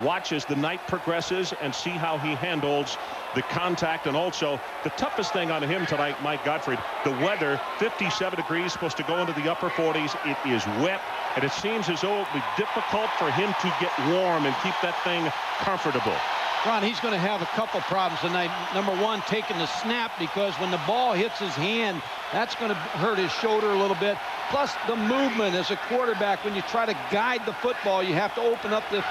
Watch as the night progresses and see how he handles the contact. And also the toughest thing on him tonight, Mike Gottfried, the weather, 57 degrees, supposed to go into the upper 40s. It is wet, and it seems as though it will be difficult for him to get warm and keep that thing comfortable. Ron, he's going to have a couple problems tonight. Number one, taking the snap, because when the ball hits his hand, that's going to hurt his shoulder a little bit. Plus the movement as a quarterback, when you try to guide the football, you have to open up the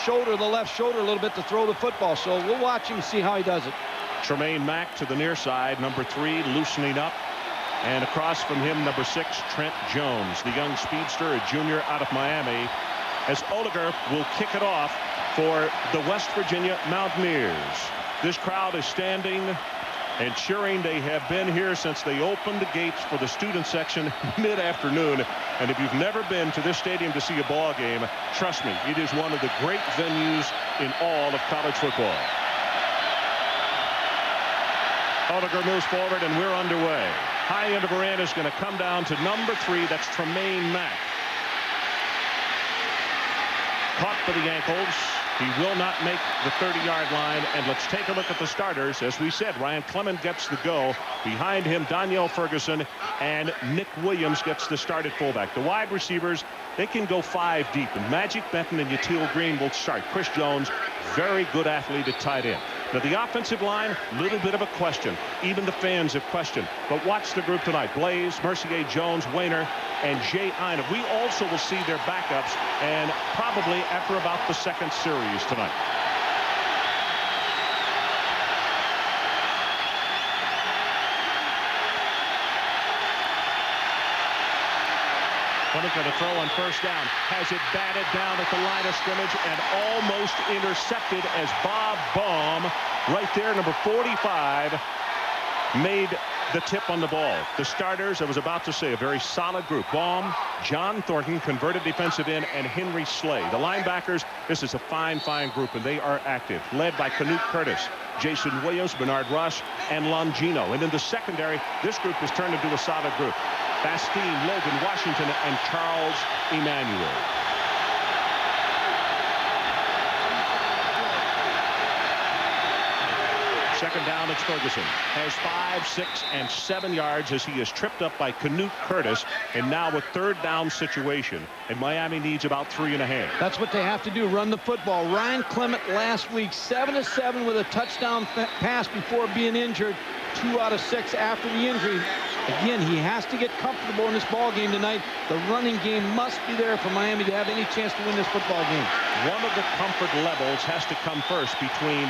shoulder, the left shoulder a little bit to throw the football. So we'll watch him and see how he does it. Tremaine Mack to the near side, number 3, loosening up. And across from him, number 6, Trent Jones, the young speedster, a junior out of Miami, as Oliger will kick it off for the West Virginia Mountaineers. This crowd is standing and cheering. They have been here since they opened the gates for the student section mid-afternoon. And if you've never been to this stadium to see a ball game, trust me, it is one of the great venues in all of college football. Oliger moves forward, and we're underway. High end of Miranda is going to come down to number 3. That's Tremaine Mack. Caught by the ankles. He will not make the 30-yard line. And let's take a look at the starters. As we said, Ryan Clement gets the go. Behind him, Danielle Ferguson and Nick Williams gets the start at fullback. The wide receivers, they can go 5 deep. And Magic Benton and Yatil Green will start. Chris Jones, very good athlete at tight end. Now, the offensive line, little bit of a question. Even the fans have questioned. But watch the group tonight. Blaze, Mercier Jones, Wayner, and Jay Ina. We also will see their backups, and probably after about the second series tonight. Clement going to throw on first down. Has it batted down at the line of scrimmage and almost intercepted as Bob Baum, right there, number 45, made the tip on the ball. The starters, I was about to say, a very solid group. Baum, John Thornton, converted defensive end, and Henry Slay. The linebackers, this is a fine group, and they are active, led by Canute Curtis, Jason Williams, Bernard Rush, and Longino. And in the secondary, this group has turned into a solid group. Bastine, Logan Washington, and Charles Emmanuel. Second down, it's Ferguson. Has 5, 6, and 7 yards as he is tripped up by Canute Curtis. And now a third down situation. And Miami needs about 3.5. That's what they have to do, run the football. Ryan Clement last week, 7-of-7 with a touchdown pass before being injured. 2 out of 6 after the injury. Again, he has to get comfortable in this ball game tonight. The running game must be there for Miami to have any chance to win this football game. One of the comfort levels has to come first between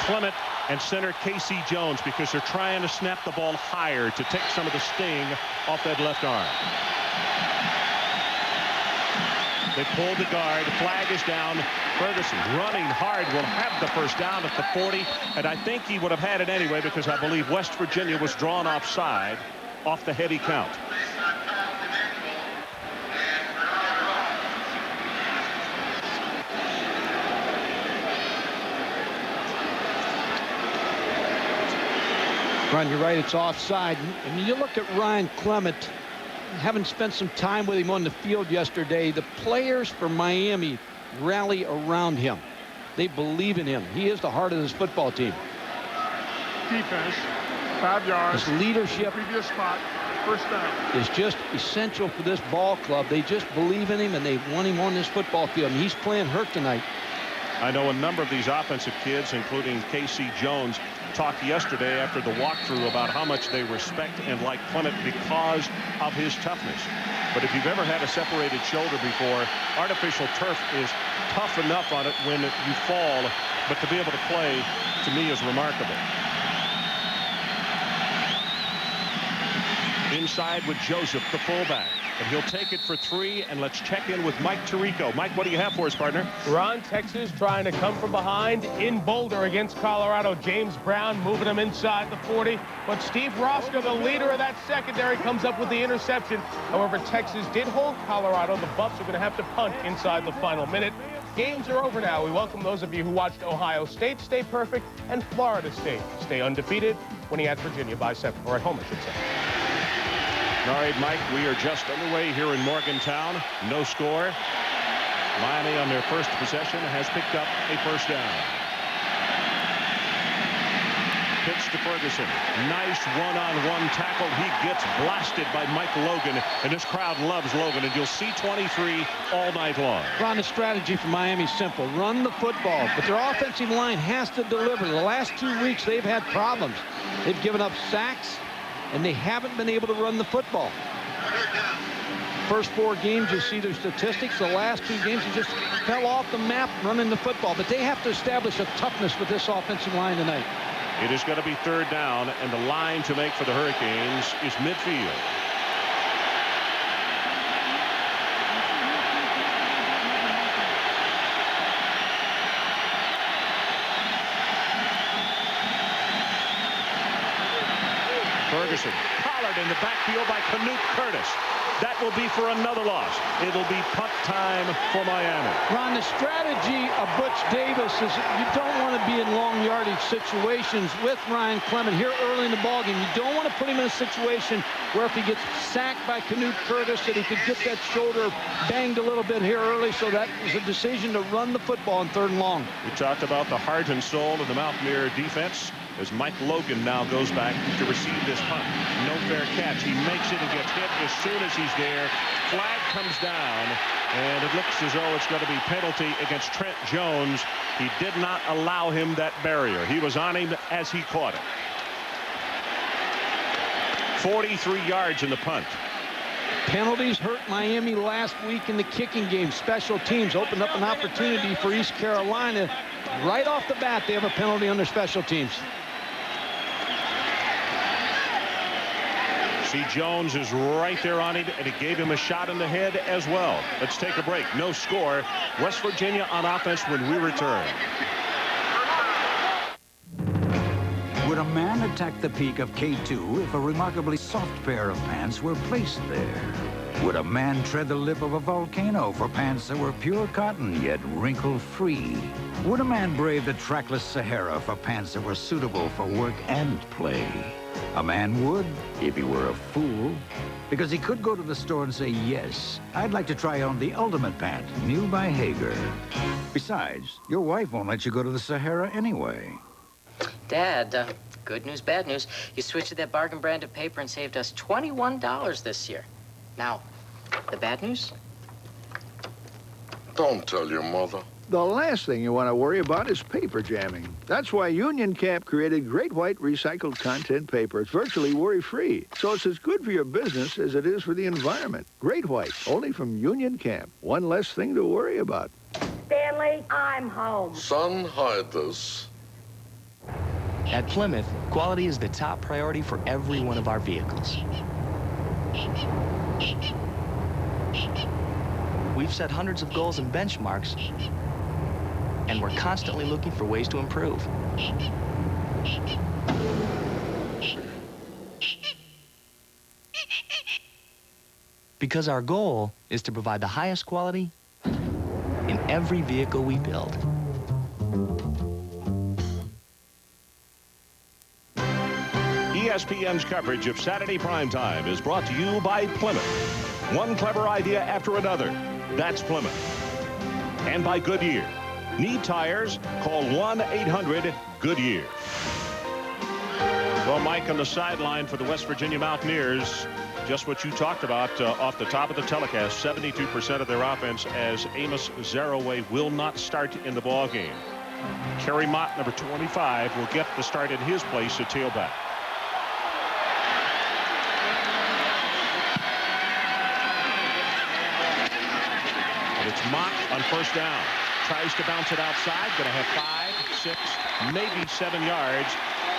Clement and center Casey Jones, because they're trying to snap the ball higher to take some of the sting off that left arm. They pulled the guard. Flag is down. Ferguson running hard will have the first down at the 40. And I think he would have had it anyway, because I believe West Virginia was drawn offside off the heavy count. Ron, you're right, it's offside. And you look at Ryan Clement, having spent some time with him on the field yesterday, the players for Miami rally around him. They believe in him. He is the heart of this football team. Defense, 5 yards. His leadership, Previous spot, first down, is just essential for this ball club. They just believe in him, and they want him on this football field. And he's playing hurt tonight. I know a number of these offensive kids, including Casey Jones, talked yesterday after the walkthrough about how much they respect and like Clement because of his toughness. But if you've ever had a separated shoulder before, artificial turf is tough enough on it when you fall, but to be able to play, to me, is remarkable. Inside with Joseph, the fullback. And he'll take it for 3, and let's check in with Mike Tirico. Mike, what do you have for us, partner? Ron, Texas trying to come from behind in Boulder against Colorado. James Brown moving them inside the 40. But Steve Roska, the leader of that secondary, comes up with the interception. However, Texas did hold Colorado. The Buffs are going to have to punt inside the final minute. Games are over now. We welcome those of you who watched Ohio State stay perfect and Florida State stay undefeated, winning at Virginia by 7, or at home, I should say. All right, Mike, we are just underway here in Morgantown. No score. Miami on their first possession has picked up a first down. Pitch to Ferguson. Nice one-on-one tackle. He gets blasted by Mike Logan, and this crowd loves Logan, and you'll see 23 all night long. Ron, the strategy for Miami is simple. Run the football, but their offensive line has to deliver. The last 2 weeks, they've had problems. They've given up sacks, and they haven't been able to run the football. First 4 games, you see their statistics. The last 2 games, they just fell off the map running the football. But they have to establish a toughness with this offensive line tonight. It is going to be third down, and the line to make for the Hurricanes is midfield. Ferguson collared in the backfield by Canute Curtis. That will be for another loss. It'll be punt time for Miami. Ron, the strategy of Butch Davis is you don't want to be in long yardage situations with Ryan Clement here early in the ballgame. You don't want to put him in a situation where if he gets sacked by Canute Curtis that he could get that shoulder banged a little bit here early. So that was a decision to run the football on 3rd and long. We talked about the heart and soul of the Mountaineer defense as Mike Logan now goes back to receive this punt. No fair catch. He makes it and gets hit as soon as he's there. Flag comes down, and it looks as though it's going to be penalty against Trent Jones. He did not allow him that barrier. He was on him as he caught it. 43 yards in the punt. Penalties hurt Miami last week in the kicking game. Special teams opened up an opportunity for East Carolina. Right off the bat, they have a penalty on their special teams. See, Jones is right there on him, and it gave him a shot in the head as well. Let's take a break. No score. West Virginia on offense when we return. Would a man attack the peak of K2 if a remarkably soft pair of pants were placed there? Would a man tread the lip of a volcano for pants that were pure cotton yet wrinkle-free? Would a man brave the trackless Sahara for pants that were suitable for work and play? A man would, if he were a fool, because he could go to the store and say, yes, I'd like to try on the ultimate pant, new by Hager. Besides, your wife won't let you go to the Sahara anyway. Dad, good news, bad news. You switched to that bargain brand of paper and saved us $21 this year. Now, the bad news? Don't tell your mother. The last thing you want to worry about is paper jamming. That's why Union Camp created Great White recycled content paper. It's virtually worry-free, so it's as good for your business as it is for the environment. Great White, only from Union Camp. One less thing to worry about. Stanley, I'm home. Son, hide this. At Plymouth, quality is the top priority for every one of our vehicles. We've set hundreds of goals and benchmarks, and we're constantly looking for ways to improve. Because our goal is to provide the highest quality in every vehicle we build. ESPN's coverage of Saturday primetime is brought to you by Plymouth. One clever idea after another. That's Plymouth. And by Goodyear. Need tires? Call 1-800-GOODYEAR. Well, Mike, on the sideline for the West Virginia Mountaineers, just what you talked about off the top of the telecast, 72% of their offense as Amos Zaraway will not start in the ball game. Kerry Mott, number 25, will get the start in his place at tailback. And it's Mott on first down. Tries to bounce it outside. Going to have 5, 6, maybe 7 yards.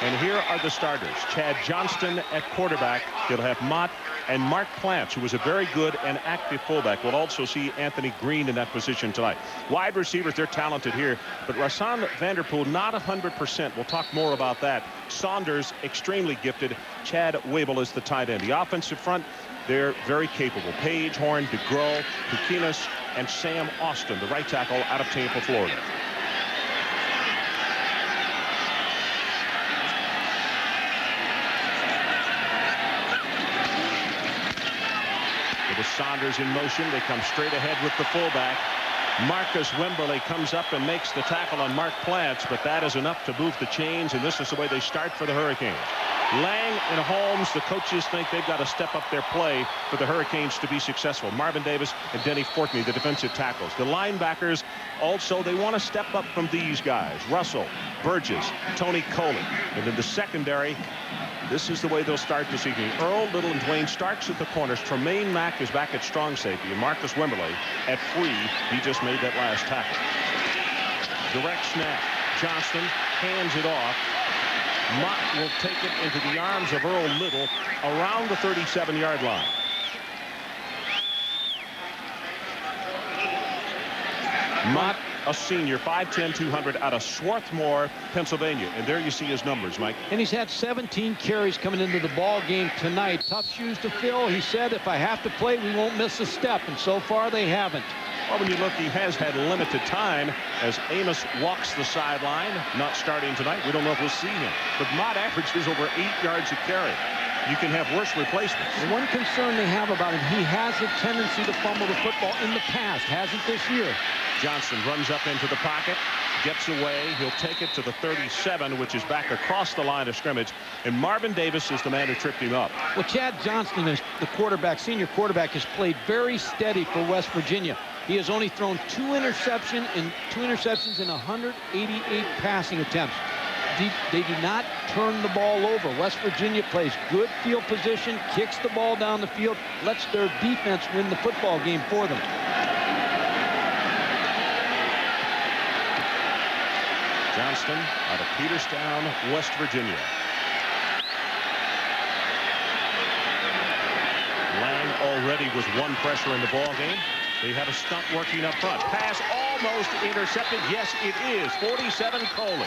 And here are the starters. Chad Johnston at quarterback. He'll have Mott and Mark Plants, who was a very good and active fullback. We'll also see Anthony Green in that position tonight. Wide receivers, they're talented here. But Rasan Vanderpool, not 100%. We'll talk more about that. Saunders, extremely gifted. Chad Wabel is the tight end. The offensive front, they're very capable. Page, Horn, DeGrow, Pukinas, and Sam Austin, the right tackle out of Tampa, Florida. With Saunders in motion, they come straight ahead with the fullback. Marcus Wimberly comes up and makes the tackle on Mark Plants, but that is enough to move the chains, and this is the way they start for the Hurricanes. Lang and Holmes, the coaches think they've got to step up their play for the Hurricanes to be successful. Marvin Davis and Denny Fortney, the defensive tackles. The linebackers also, they want to step up from these guys. Russell, Burgess, Tony Coley. And in the secondary, this is the way they'll start this evening. Earl Little and Dwayne Starks at the corners. Tremaine Mack is back at strong safety. And Marcus Wimberly at free. He just made that last tackle. Direct snap. Johnston hands it off. Mott will take it into the arms of Earl Little around the 37-yard line. Mott, a senior, 5'10", 200, out of Swarthmore, Pennsylvania. And there you see his numbers, Mike. And he's had 17 carries coming into the ball game tonight. Tough shoes to fill. He said, if I have to play, we won't miss a step. And so far, they haven't. Well, when you look, he has had limited time as Amos walks the sideline. Not starting tonight. We don't know if we'll see him. But Mott averages over 8 yards a carry. You can have worse replacements. The one concern they have about him, he has a tendency to fumble the football in the past. Hasn't this year. Johnston runs up into the pocket, gets away. He'll take it to the 37, which is back across the line of scrimmage. And Marvin Davis is the man who tripped him up. Well, Chad Johnston is the quarterback, senior quarterback, has played very steady for West Virginia. He has only thrown two interceptions in 188 passing attempts. They do not turn the ball over. West Virginia plays good field position, kicks the ball down the field, lets their defense win the football game for them. Johnston out of Peterstown, West Virginia. Lang already was one pressure in the ball game. They have a stunt working up front. Pass almost intercepted. Yes, it is. 47 Coley.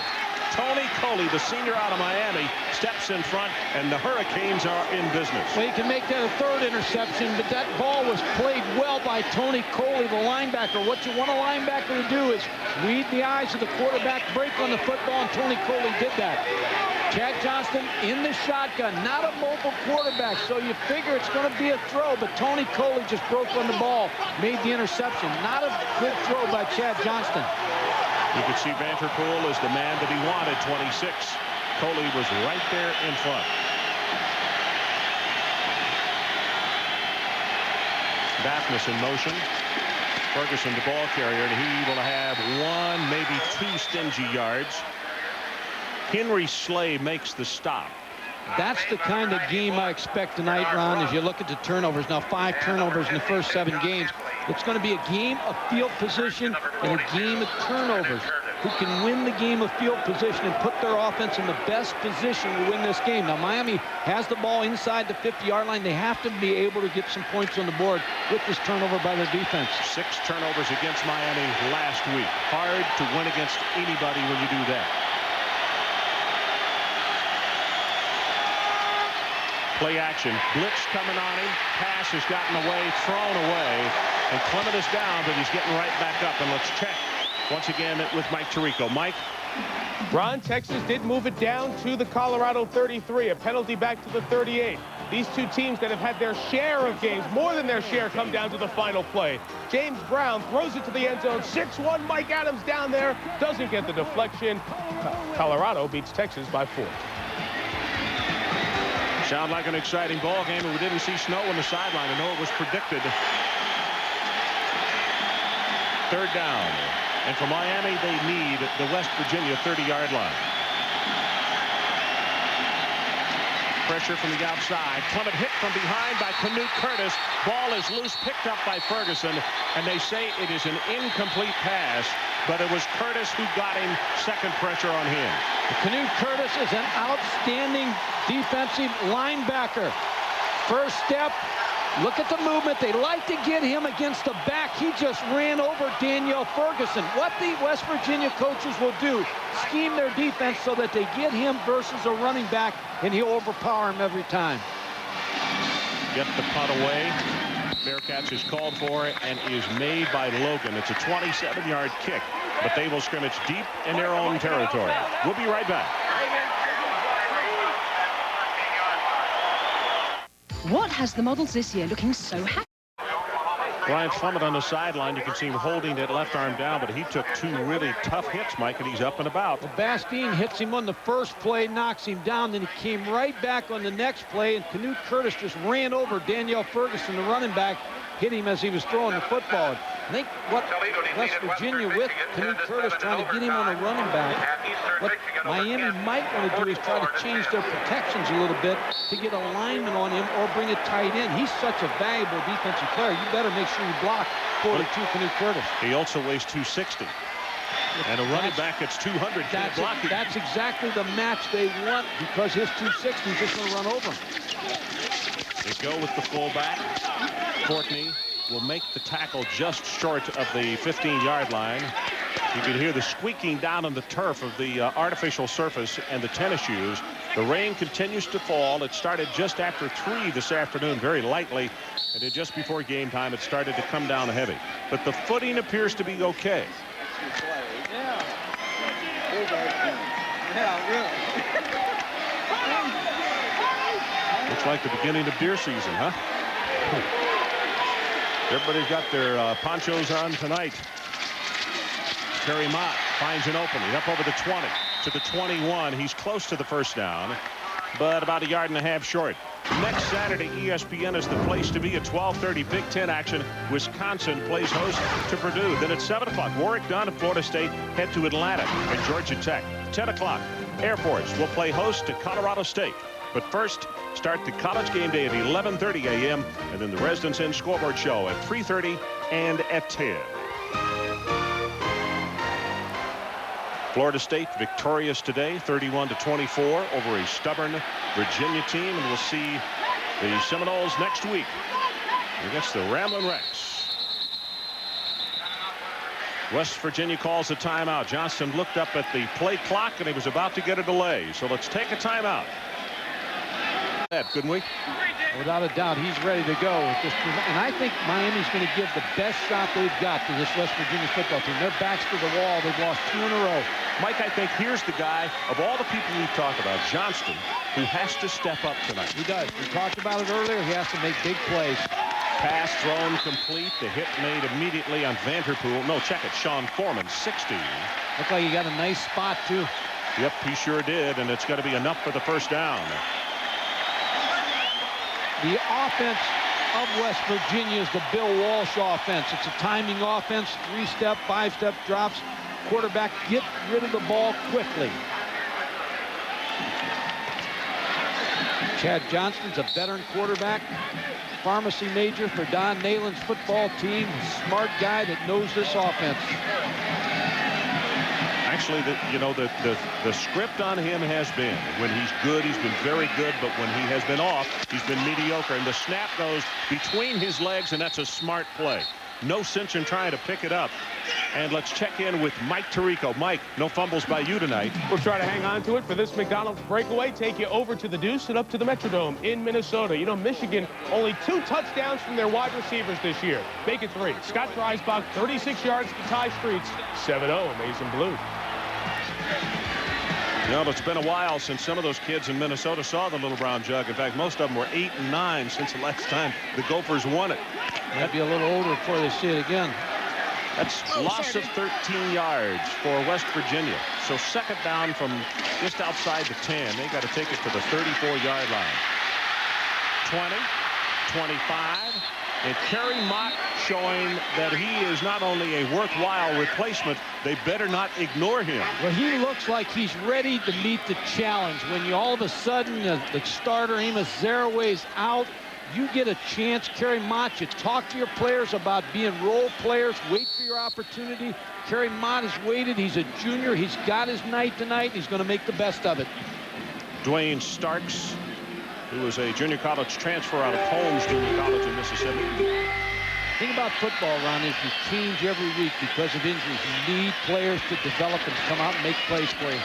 Tony Coley, the senior out of Miami, steps in front, and the Hurricanes are in business. Well, you can make that a third interception, but that ball was played well by Tony Coley, the linebacker. What you want a linebacker to do is read the eyes of the quarterback, break on the football, and Tony Coley did that. Chad Johnston in the shotgun, not a mobile quarterback, so you figure it's going to be a throw, but Tony Coley just broke on the ball, made the interception. Not a good throw by Chad Johnston. You could see Vanterpool as the man that he wanted, 26. Coley was right there in front. Bathmas in motion. Ferguson, the ball carrier, and he will have 1, maybe 2 stingy yards. Henry Slay makes the stop. That's the kind of game I expect tonight, Ron, as you look at the turnovers. Now, 5 turnovers in the first 7 games. It's going to be a game of field position and a game of turnovers. Who can win the game of field position and put their offense in the best position to win this game. Now, Miami has the ball inside the 50-yard line. They have to be able to get some points on the board with this turnover by their defense. 6 turnovers against Miami last week. Hard to win against anybody when you do that. Play action. Blitz coming on him. Pass has gotten away, thrown away. And Clement is down, but he's getting right back up. And let's check once again with Mike Tirico. Mike? Ron, Texas did move it down to the Colorado 33. A penalty back to the 38. These two teams that have had their share of games, more than their share, come down to the final play. James Brown throws it to the end zone. 6-1. Mike Adams down there. Doesn't get the deflection. Colorado beats Texas by 4. Sound like an exciting ball game, and we didn't see snow on the sideline. I know it was predicted. 3rd down. And for Miami, they need the West Virginia 30-yard line. Pressure from the outside. Clement hit from behind by Canute Curtis. Ball is loose, picked up by Ferguson, and they say it is an incomplete pass, but it was Curtis who got him. Second pressure on him. Canute Curtis is an outstanding defensive linebacker. First step, look at the movement. They like to get him against the back. He just ran over Daniel Ferguson. What the West Virginia coaches will do, scheme their defense so that they get him versus a running back, and he'll overpower him every time. Get the punt away. Bearcats is called for and is made by Logan. It's a 27-yard kick, but they will scrimmage deep in their own territory. We'll be right back. What has the models this year looking so happy? Ryan Clement on the sideline. You can see him holding that left arm down, but he took 2 really tough hits, Mike, and he's up and about. Well, Bastine hits him on the first play, knocks him down, then he came right back on the next play, and Canute Curtis just ran over Daniel Ferguson, the running back, hit him as he was throwing the football. I think what West Virginia with Canute Curtis trying to get him on the running back, what Miami might want to do is try to change their protections a little bit to get a lineman on him or bring a tight end. He's such a valuable defensive player. You better make sure you block 42 Canute Curtis. He also weighs 260. And a running back that's 200 can't block him. That's exactly the match they want because his 260 is just going to run over him. They go with the fullback. Courtney will make the tackle just short of the 15-yard line. You can hear the squeaking down on the turf of the artificial surface and the tennis shoes. The rain continues to fall. It started just after 3 this afternoon, very lightly. And then just before game time, it started to come down heavy. But the footing appears to be okay. Looks like the beginning of deer season, huh? Everybody's got their ponchos on tonight. Terry Mott finds an opening up over the 20 to the 21. He's close to the first down, but about 1.5 yards short. Next Saturday, ESPN is the place to be at 12:30 Big Ten action. Wisconsin plays host to Purdue. Then at 7 o'clock, Warwick Dunn and Florida State head to Atlanta and Georgia Tech. 10 o'clock, Air Force will play host to Colorado State. But first, start the college game day at 11:30 a.m. and then the Residence Inn scoreboard show at 3:30 and at 10. Florida State victorious today, 31-24 over a stubborn Virginia team, and we'll see the Seminoles next week against the Ramblin' Wrecks. West Virginia calls a timeout. Johnston looked up at the play clock and he was about to get a delay, so let's take a timeout. Couldn't we? Without a doubt, he's ready to go with this. And I think Miami's going to give the best shot they've got to this West Virginia football team. Their backs to the wall. They've lost 2 in a row. Mike, I think here's the guy of all the people we've talked about, Johnston, who has to step up tonight. He does. We talked about it earlier. He has to make big plays. Pass thrown complete. The hit made immediately on Vanderpool. No, check it. Sean Foreman, 60. Looks like he got a nice spot, too. Yep, he sure did, and it's going to be enough for the first down. The offense of West Virginia is the Bill Walsh offense. It's a timing offense, 3-step, 5-step drops. Quarterback, get rid of the ball quickly. Chad Johnston's a veteran quarterback, pharmacy major for Don Nayland's football team. Smart guy that knows this offense. Actually, the script on him has been, when he's good, he's been very good, but when he has been off, he's been mediocre. And the snap goes between his legs, and that's a smart play. No sense in trying to pick it up. And let's check in with Mike Tirico. Mike, no fumbles by you tonight. We'll try to hang on to it for this McDonald's breakaway. Take you over to the Deuce and up to the Metrodome in Minnesota. You know, Michigan only 2 touchdowns from their wide receivers this year. Make it 3. Scott Dreisbach, 36 yards to Ty Streets. 7-0, Amazing Blue. You know, it's been a while since some of those kids in Minnesota saw the Little Brown Jug. In fact, most of them were 8 and 9 since the last time the Gophers won it. Might be a little older before they see it again. That's loss of 13 yards for West Virginia. So second down from just outside the 10. They got to take it to the 34-yard line. 20, 25. And Kerry Mott showing that he is not only a worthwhile replacement, they better not ignore him. Well, he looks like he's ready to meet the challenge. When you all of a sudden, the starter, Amos Zaraway's out, you get a chance. Kerry Mott, you talk to your players about being role players. Wait for your opportunity. Kerry Mott has waited. He's a junior. He's got his night tonight. He's going to make the best of it. Dwayne Starks, who was a junior college transfer out of Holmes Junior College in Mississippi. The thing about football, Ron, is you change every week because of injuries. You need players to develop and come out and make plays for you.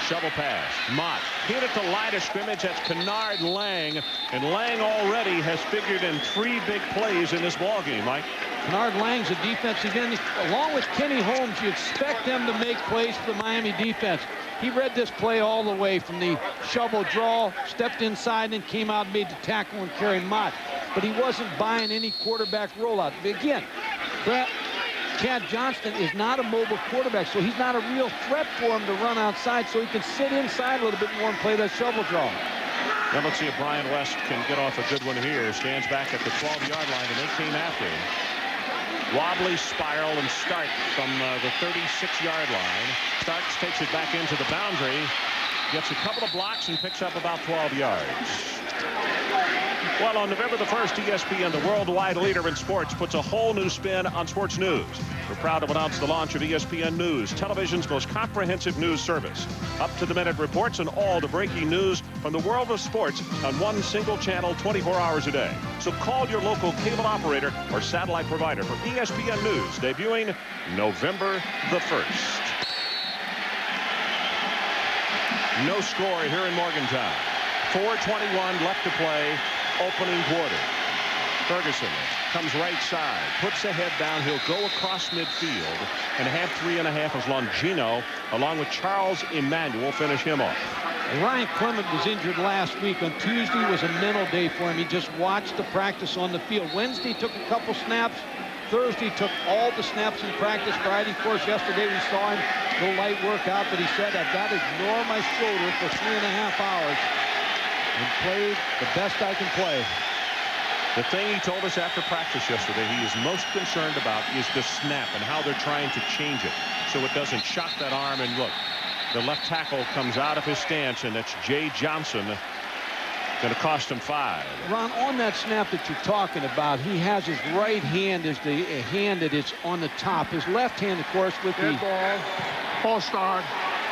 Shovel pass. Mott hit at the line of scrimmage. That's Kennard Lang. And Lang already has figured in 3 big plays in this ballgame, Mike. Kennard Lang's a defensive end. Along with Kenny Holmes, you expect them to make plays for the Miami defense. He read this play all the way from the shovel draw, stepped inside, and came out and made the tackle and carried Mott. but he wasn't buying any quarterback rollout. Again, Chad Johnston is not a mobile quarterback, so he's not a real threat for him to run outside, so he can sit inside a little bit more and play that shovel draw. Now let's see if Brian West can get off a good one here. Stands back at the 12-yard line, and they came after him. Wobbly spiral and start from the 36-yard line. Starks takes it back into the boundary, gets a couple of blocks, and picks up about 12 yards. Well, on November the 1st, ESPN, the worldwide leader in sports, puts a whole new spin on sports news. We're proud to announce the launch of ESPN News, television's most comprehensive news service. Up-to-the-minute reports and all the breaking news from the world of sports on one single channel 24 hours a day. So call your local cable operator or satellite provider for ESPN News, debuting November the 1st. No score here in Morgantown. 4:21 left to play. Opening quarter. Ferguson comes right side, puts the head down. He'll go across midfield, and have 3.5 as Longino, along with Charles Emmanuel, finish him off. Ryan Clement was injured last week. On Tuesday was a mental day for him. He just watched the practice on the field. Wednesday took a couple snaps. Thursday took all the snaps in practice. Friday, of course, yesterday we saw him go light workout, but he said, I've got to ignore my shoulder for 3.5 hours. And played the best I can play. The thing he told us after practice yesterday he is most concerned about is the snap and how they're trying to change it so it doesn't shock that arm. And look, the left tackle comes out of his stance, and that's Jay Johnson. Going to cost him 5. Ron, on that snap that you're talking about, he has his right hand as the hand that is on the top. His left hand, of course, with Dead ball, false start,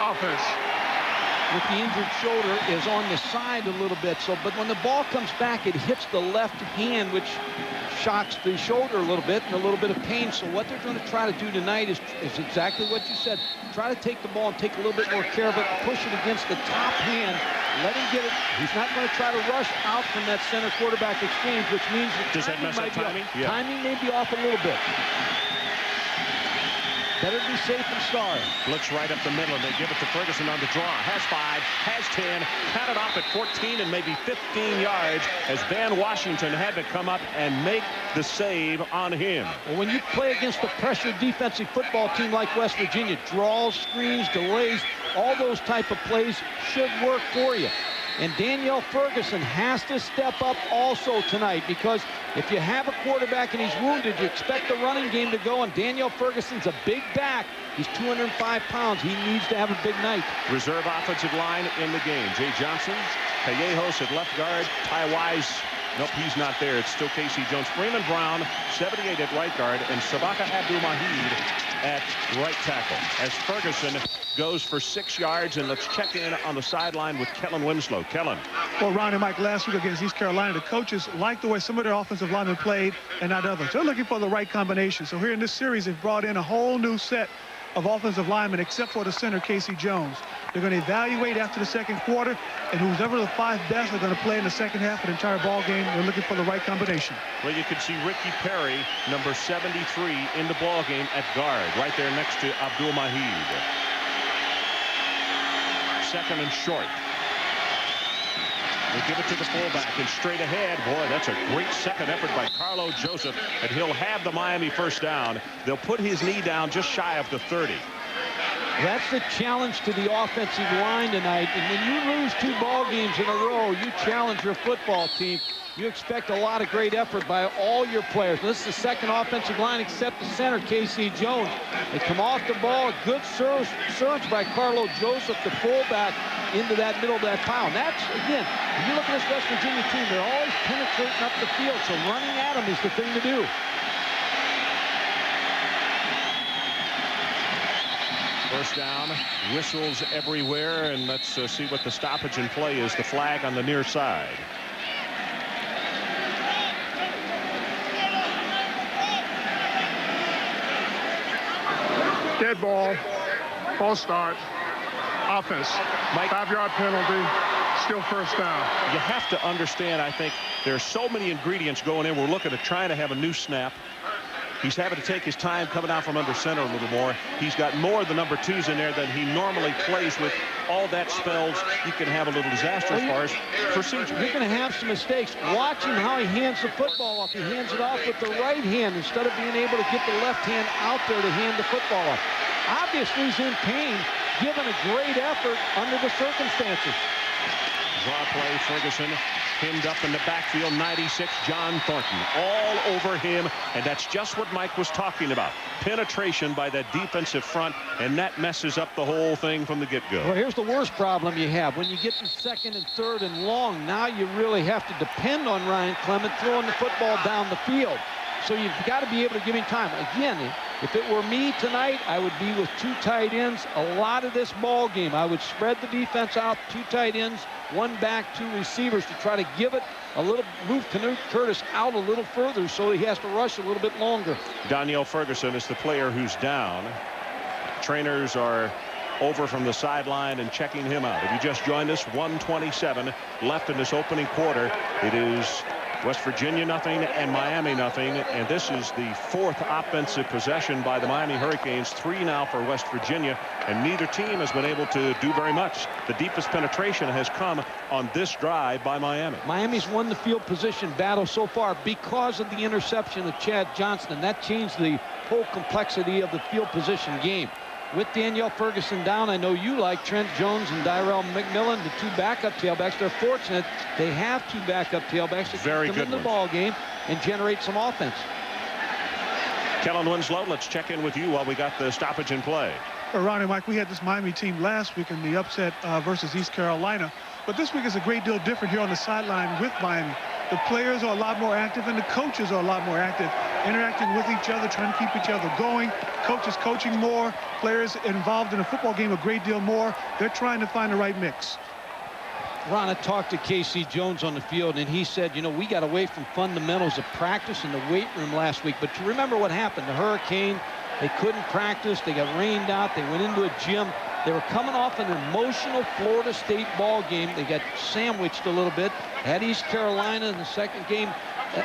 offense. With the injured shoulder is on the side a little bit. So, but when the ball comes back, it hits the left hand, which shocks the shoulder a little bit and a little bit of pain. So what they're going to try to do tonight is exactly what you said. Try to take the ball and take a little bit more care of it, push it against the top hand, let him get it. He's not going to try to rush out from that center quarterback exchange, which means the timing might be off. Yeah. Timing may be off a little bit. Better be safe than sorry. Blitz right up the middle, and they give it to Ferguson on the draw. Has 5, has 10, counted off at 14 and maybe 15 yards as Van Washington had to come up and make the save on him. Well, when you play against a pressure defensive football team like West Virginia, draws, screens, delays, all those type of plays should work for you. And Daniel Ferguson has to step up also tonight, because if you have a quarterback and he's wounded, you expect the running game to go, and Daniel Ferguson's a big back. He's 205 pounds. He needs to have a big night. Reserve offensive line in the game. Jay Johnson, Callejos at left guard, Ty Wise. Nope, he's not there. It's still Casey Jones. Freeman Brown, 78 at right guard, and Sabaka Abdul-Mahid at right tackle. As Ferguson goes for 6 yards, and let's check in on the sideline with Kellen Winslow. Kellen. Well, Ron and Mike, last week against East Carolina, the coaches liked the way some of their offensive linemen played and not others. They're looking for the right combination. So here in this series, they've brought in a whole new set of offensive linemen, except for the center, Casey Jones. They're going to evaluate after the second quarter, and who's ever the 5 best are going to play in the second half of the entire ball game. They're looking for the right combination. Well, you can see Ricky Perry, number 73, in the ball game at guard, right there next to Abdul-Mahid. Second and short. They give it to the fullback and straight ahead. Boy, that's a great second effort by Carlo Joseph, and he'll have the Miami first down. They'll put his knee down just shy of the 30. That's the challenge to the offensive line tonight. And when you lose 2 ball games in a row, you challenge your football team. You expect a lot of great effort by all your players. This is the second offensive line except the center, Casey Jones. They come off the ball, a good surge by Carlo Joseph, the fullback, into that middle of that pile. And that's, again, when you look at this West Virginia team, they're always penetrating up the field, so running at them is the thing to do. First down, whistles everywhere, and let's see what the stoppage in play is. The flag on the near side. Dead ball, false start, offense. Mike, 5-yard penalty, still first down. You have to understand, I think, there's so many ingredients going in. We're looking at trying to have a new snap. He's having to take his time coming out from under center a little more. He's got more of the number 2s in there than he normally plays with. All that spells he can have a little disaster as far as procedure. You're going to have some mistakes. Watching how he hands the football off. He hands it off with the right hand instead of being able to get the left hand out there to hand the football off. Obviously, he's in pain, given a great effort under the circumstances. Draw play, Ferguson pinned up in the backfield, 96, John Thornton, all over him, and that's just what Mike was talking about. Penetration by that defensive front, and that messes up the whole thing from the get-go. Well, here's the worst problem you have. When you get to second and third and long, now you really have to depend on Ryan Clement throwing the football down the field. So you've got to be able to give him time. Again, if it were me tonight, I would be with 2 tight ends. A lot of this ball game, I would spread the defense out, 2 tight ends, 1 back, 2 receivers to try to give it a little, move Canute Curtis out a little further so he has to rush a little bit longer. Daniel Ferguson is the player who's down. Trainers are over from the sideline and checking him out. If you just joined us, 1:27 left in this opening quarter. It is West Virginia nothing and Miami nothing, and this is the 4th offensive possession by the Miami Hurricanes, 3 now for West Virginia, and neither team has been able to do very much. The deepest penetration has come on this drive by Miami. Miami's won the field position battle so far because of the interception of Chad Johnson, and that changed the whole complexity of the field position game. With Daniel Ferguson down, I know you like Trent Jones and Dyrell McMillan, the 2 backup tailbacks. They're fortunate they have 2 backup tailbacks to Very keep them in the ball game and generate some offense. Kellen Winslow, let's check in with you while we got the stoppage in play. Ron and Mike, we had this Miami team last week in the upset versus East Carolina. But this week is a great deal different here on the sideline with Miami. The players are a lot more active and the coaches are a lot more active, interacting with each other, trying to keep each other going. Coaches coaching more, players involved in a football game a great deal more. They're trying to find the right mix. Ron, I talked to K.C. Jones on the field, and he said, you know, we got away from fundamentals of practice in the weight room last week. But you remember what happened? The Hurricane, they couldn't practice. They got rained out. They went into a gym. They were coming off an emotional Florida State ball game. They got sandwiched a little bit. Had East Carolina in the second game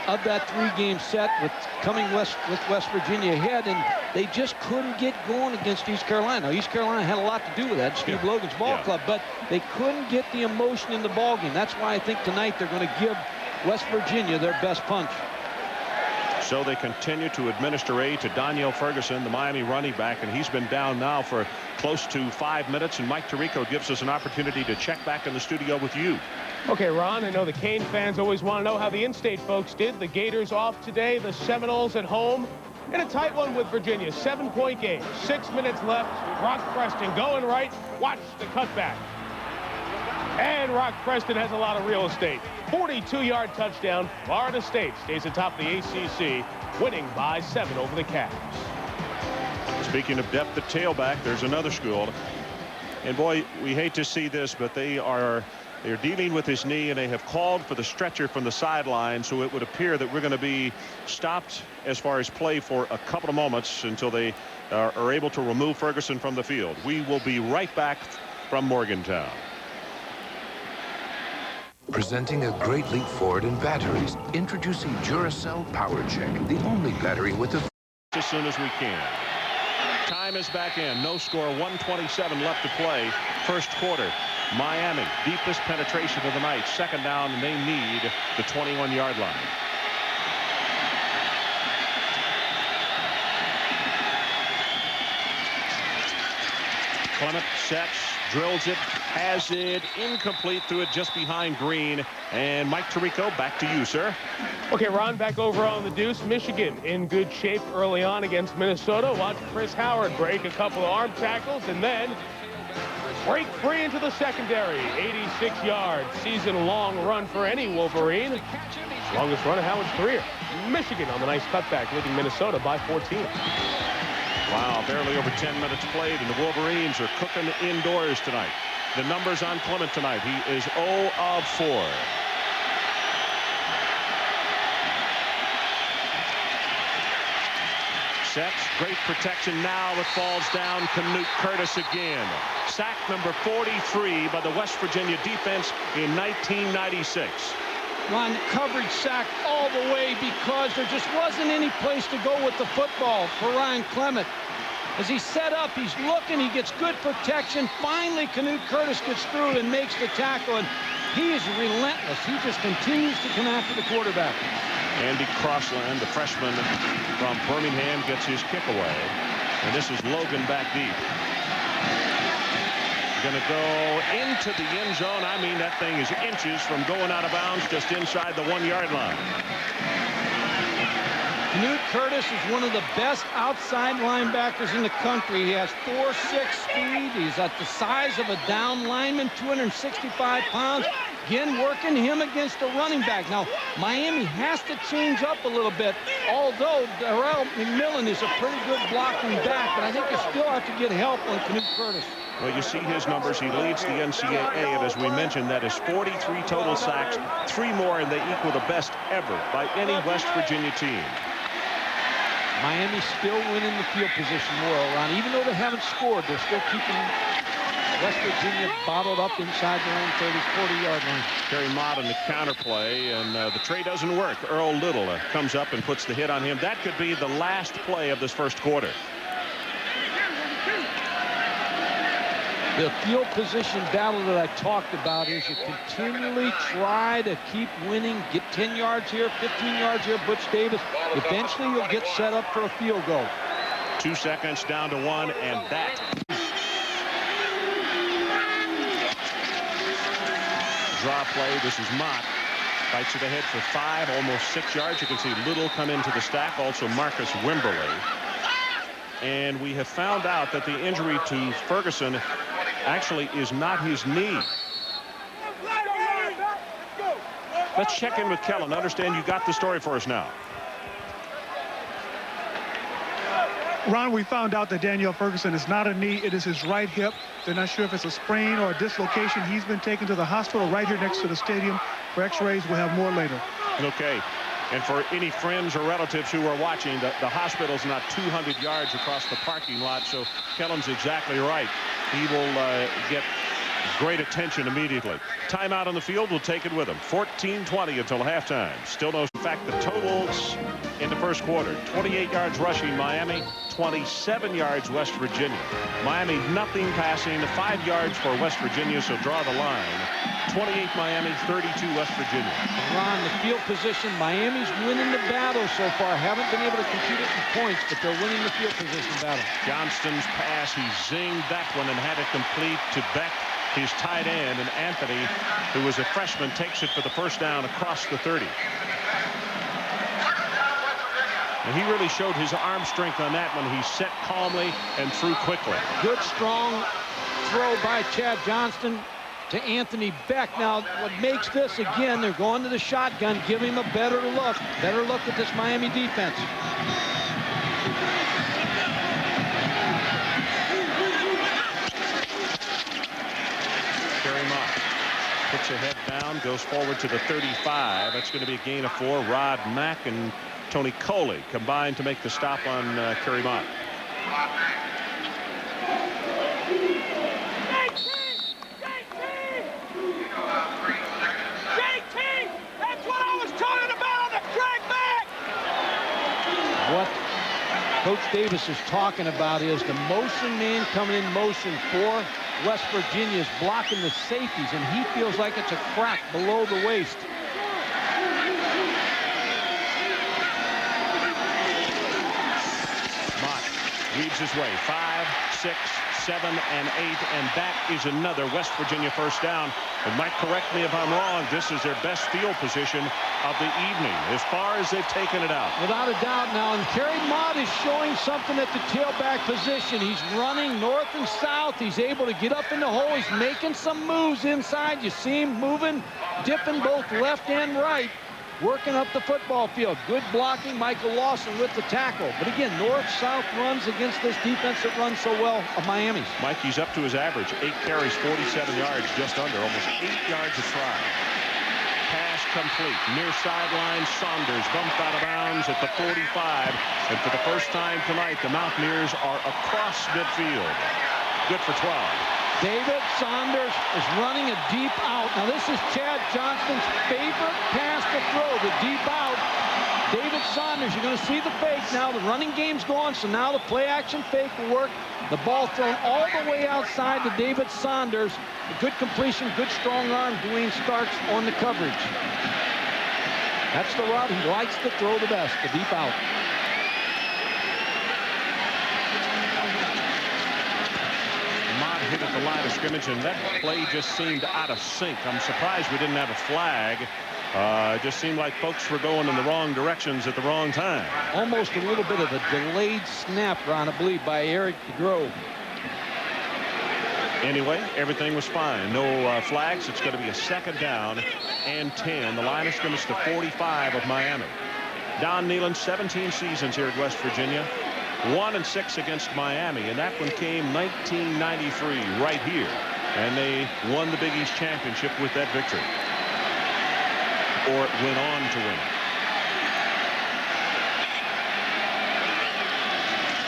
of that 3-game set with West Virginia ahead, and they just couldn't get going against East Carolina. Now, East Carolina had a lot to do with that, Steve Logan's ball club, but they couldn't get the emotion in the ball game. That's why I think tonight they're going to give West Virginia their best punch. So they continue to administer aid to Daniel Ferguson, the Miami running back, and he's been down now for close to 5 minutes, and Mike Tirico gives us an opportunity to check back in the studio with you. Okay, Ron, I know the Cane fans always want to know how the in-state folks did. The Gators off today, the Seminoles at home in a tight one with Virginia. 7-point game, 6 minutes left. Rock Preston going right. Watch the cutback. And Rock Preston has a lot of real estate. 42-yard touchdown. Florida State stays atop the ACC, winning by 7 over the Cavs. Speaking of depth at tailback, there's another school. And boy, we hate to see this, but they're dealing with his knee, and they have called for the stretcher from the sideline, so it would appear that we're going to be stopped as far as play for a couple of moments until they are able to remove Ferguson from the field. We will be right back from Morgantown. Presenting a great leap forward in batteries. Introducing Duracell Power Check, the only battery with a... As soon as we can. Time is back in. No score. 1:27 left to play. First quarter. Miami, deepest penetration of the night. Second down, and they need the 21-yard line. Clement sets, drills it, has it, incomplete, threw it just behind Green. And Mike Tirico, back to you, sir. Okay, Ron, back over on the deuce. Michigan in good shape early on against Minnesota. Watch Chris Howard break a couple of arm tackles and then break free into the secondary. 86-yard season-long run for any Wolverine. Longest run of Howard's career. Michigan on the nice cutback, leading Minnesota by 14. Wow, barely over 10 minutes played, and the Wolverines are cooking indoors tonight. The numbers on Clement tonight. He is 0 of 4. Sets, great protection. Now it falls down. Canute Curtis again. Sack number 43 by the West Virginia defense in 1996. Ron, coverage sack all the way because there just wasn't any place to go with the football for Ryan Clement. As he's set up, he's looking, he gets good protection. Finally, Canute Curtis gets through and makes the tackle, and he is relentless. He just continues to come after the quarterback. Andy Crossland, the freshman from Birmingham, gets his kick away. And this is Logan back deep. Going to go into the end zone. I mean, that thing is inches from going out of bounds just inside the 1-yard line. Canute Curtis is one of the best outside linebackers in the country. He has 4.6 speed. He's at the size of a down lineman, 265 pounds. Again, working him against the running back. Now, Miami has to change up a little bit, although Darrell McMillan is a pretty good blocking back, but I think you still have to get help on Canute Curtis. Well, you see his numbers. He leads the NCAA, and as we mentioned, that is 43 total sacks, 3 more, and they equal the best ever by any West Virginia team. Miami still winning the field position more, Ron. Even though they haven't scored, they're still keeping West Virginia bottled up inside their own 30, 40-yard line. Terry Mott on the counterplay, and the trey doesn't work. Earl Little comes up and puts the hit on him. That could be the last play of this first quarter. The field position battle that I talked about is you continually try to keep winning, get 10 yards here, 15 yards here, Butch Davis. Eventually you'll get set up for a field goal. 2 seconds down to 1, and that. Draw play. This is Mott. Fights it ahead for 5, almost 6 yards. You can see Little come into the stack. Also Marcus Wimberly. And we have found out that the injury to Ferguson actually is not his knee. Let's check in with Kellen. Understand you got the story for us now. Ron, we found out that Daniel Ferguson is not a knee. It is his right hip. They're not sure if it's a sprain or a dislocation. He's been taken to the hospital right here next to the stadium for x-rays. We'll have more later. Okay. And for any friends or relatives who are watching, the hospital's not 200 yards across the parking lot, so Kellen's exactly right. He will get great attention immediately. Timeout on the field, we'll take it with him. 14-20 until halftime. Still knows, in fact, the totals in the first quarter. 28 yards rushing Miami, 27 yards West Virginia. Miami nothing passing, 5 yards for West Virginia, so draw the line. 28 Miami, 32 West Virginia. Ron, the field position, Miami's winning the battle so far. Haven't been able to compete it in points, but they're winning the field position battle. Johnston's pass, he zinged that one and had it complete to Beck, his tight end, and Anthony, who was a freshman, takes it for the first down across the 30. And he really showed his arm strength on that one. He set calmly and threw quickly. Good, strong throw by Chad Johnston to Anthony Beck. Now, what makes this, again, they're going to the shotgun, give him a better look at this Miami defense. Terry Mott puts a head down, goes forward to the 35. That's going to be a gain of 4. Rod Mack and Tony Coley combined to make the stop on Terry Mott. What Coach Davis is talking about is the motion man coming in motion for West Virginia is blocking the safeties, and he feels like it's a crack below the waist. Mott weaves his way. 5, 6, 7, and 8, and that is another West Virginia first down. And Mike, correct me if I'm wrong, this is their best field position of the evening as far as they've taken it out. Without a doubt now, and Terry Mott is showing something at the tailback position. He's running north and south. He's able to get up in the hole. He's making some moves inside. You see him moving, dipping both left and right, working up the football field. Good blocking. Michael Lawson with the tackle. But again, north-south runs against this defense that runs so well of Miami's. Mike, he's up to his average. 8 carries, 47 yards, just under, almost 8 yards a try. Pass complete. Near sideline, Saunders bumped out of bounds at the 45. And for the first time tonight, the Mountaineers are across midfield. Good for 12. David Saunders is running a deep out. Now, this is Chad Johnston's favorite pass to throw, the deep out. David Saunders, you're going to see the fake now. The running game's gone, so now the play-action fake will work. The ball thrown all the way outside to David Saunders. A good completion, good strong arm. Dwayne Starks on the coverage. That's the route he likes to throw the best, the deep out. Hit at the line of scrimmage, and that play just seemed out of sync. I'm surprised we didn't have a flag. It just seemed like folks were going in the wrong directions at the wrong time. Almost a little bit of a delayed snap, Ron, I believe, by Eric DeGrove. Anyway, everything was fine. No flags. It's going to be a 2nd down and 10. The line of scrimmage to 45 of Miami. Don Nehlen, 17 seasons here at West Virginia. 1-6 against Miami, and that one came 1993 right here, and they won the Big East championship with that victory, or went on to win it.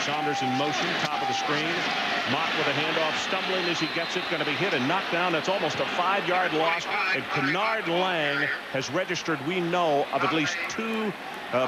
Saunders in motion, top of the screen. Mott with a handoff, stumbling as he gets it, going to be hit and knocked down. That's almost a 5-yard loss, and Kennard Lang has registered, we know, of at least 2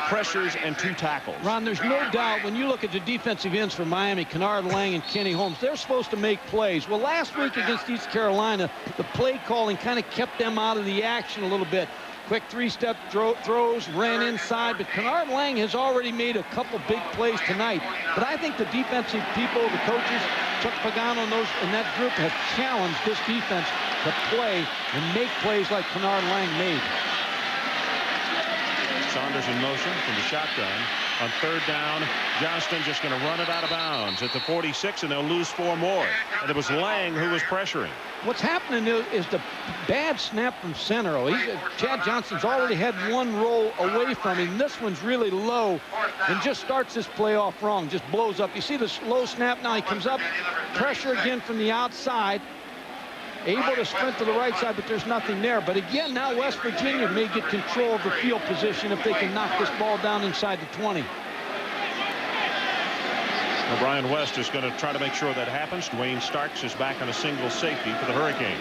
pressures and 2 tackles. Ron, there's no doubt when you look at the defensive ends for Miami, Kennard Lang and Kenny Holmes, they're supposed to make plays. Well, last week against East Carolina, the play calling kind of kept them out of the action a little bit. Quick 3-step throws, ran inside, but Kennard Lang has already made a couple big plays tonight. But I think the defensive people, the coaches, Chuck Pagano and that group have challenged this defense to play and make plays like Kennard Lang made. Saunders in motion from the shotgun. On 3rd down, Johnston just going to run it out of bounds at the 46, and they'll lose 4 more. And it was Lang who was pressuring. What's happening is the bad snap from center. Chad Johnston's already had 1 roll away from him. This one's really low and just starts this play off wrong, just blows up. You see the low snap now. He comes up, pressure again from the outside. Able to sprint to the right side, but there's nothing there. But again, now West Virginia may get control of the field position if they can knock this ball down inside the 20. Well, Brian West is going to try to make sure that happens. Dwayne Starks is back on a single safety for the Hurricanes.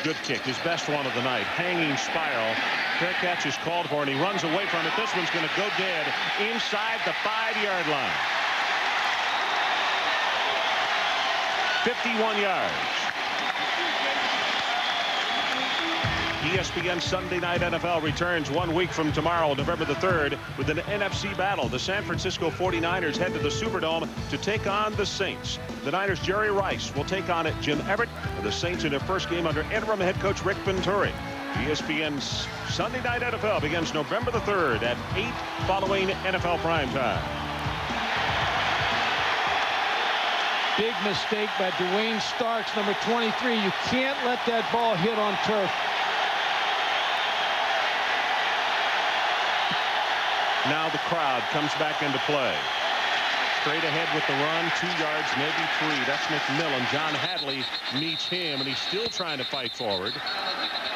Good kick, his best one of the night. Hanging spiral. Fair catch is called for, and he runs away from it. This one's going to go dead inside the 5-yard line. 51 yards. ESPN Sunday Night NFL returns 1 week from tomorrow, November the 3rd, with an NFC battle. The San Francisco 49ers head to the Superdome to take on the Saints. The Niners' Jerry Rice will take on Jim Everett, and the Saints in their first game under interim head coach Rick Venturi. ESPN's Sunday Night NFL begins November the 3rd at 8 following NFL primetime. Big mistake by Dwayne Starks, number 23. You can't let that ball hit on turf. Now the crowd comes back into play. Straight ahead with the run, 2 yards, maybe 3. That's McMillan. John Hadley meets him, and he's still trying to fight forward.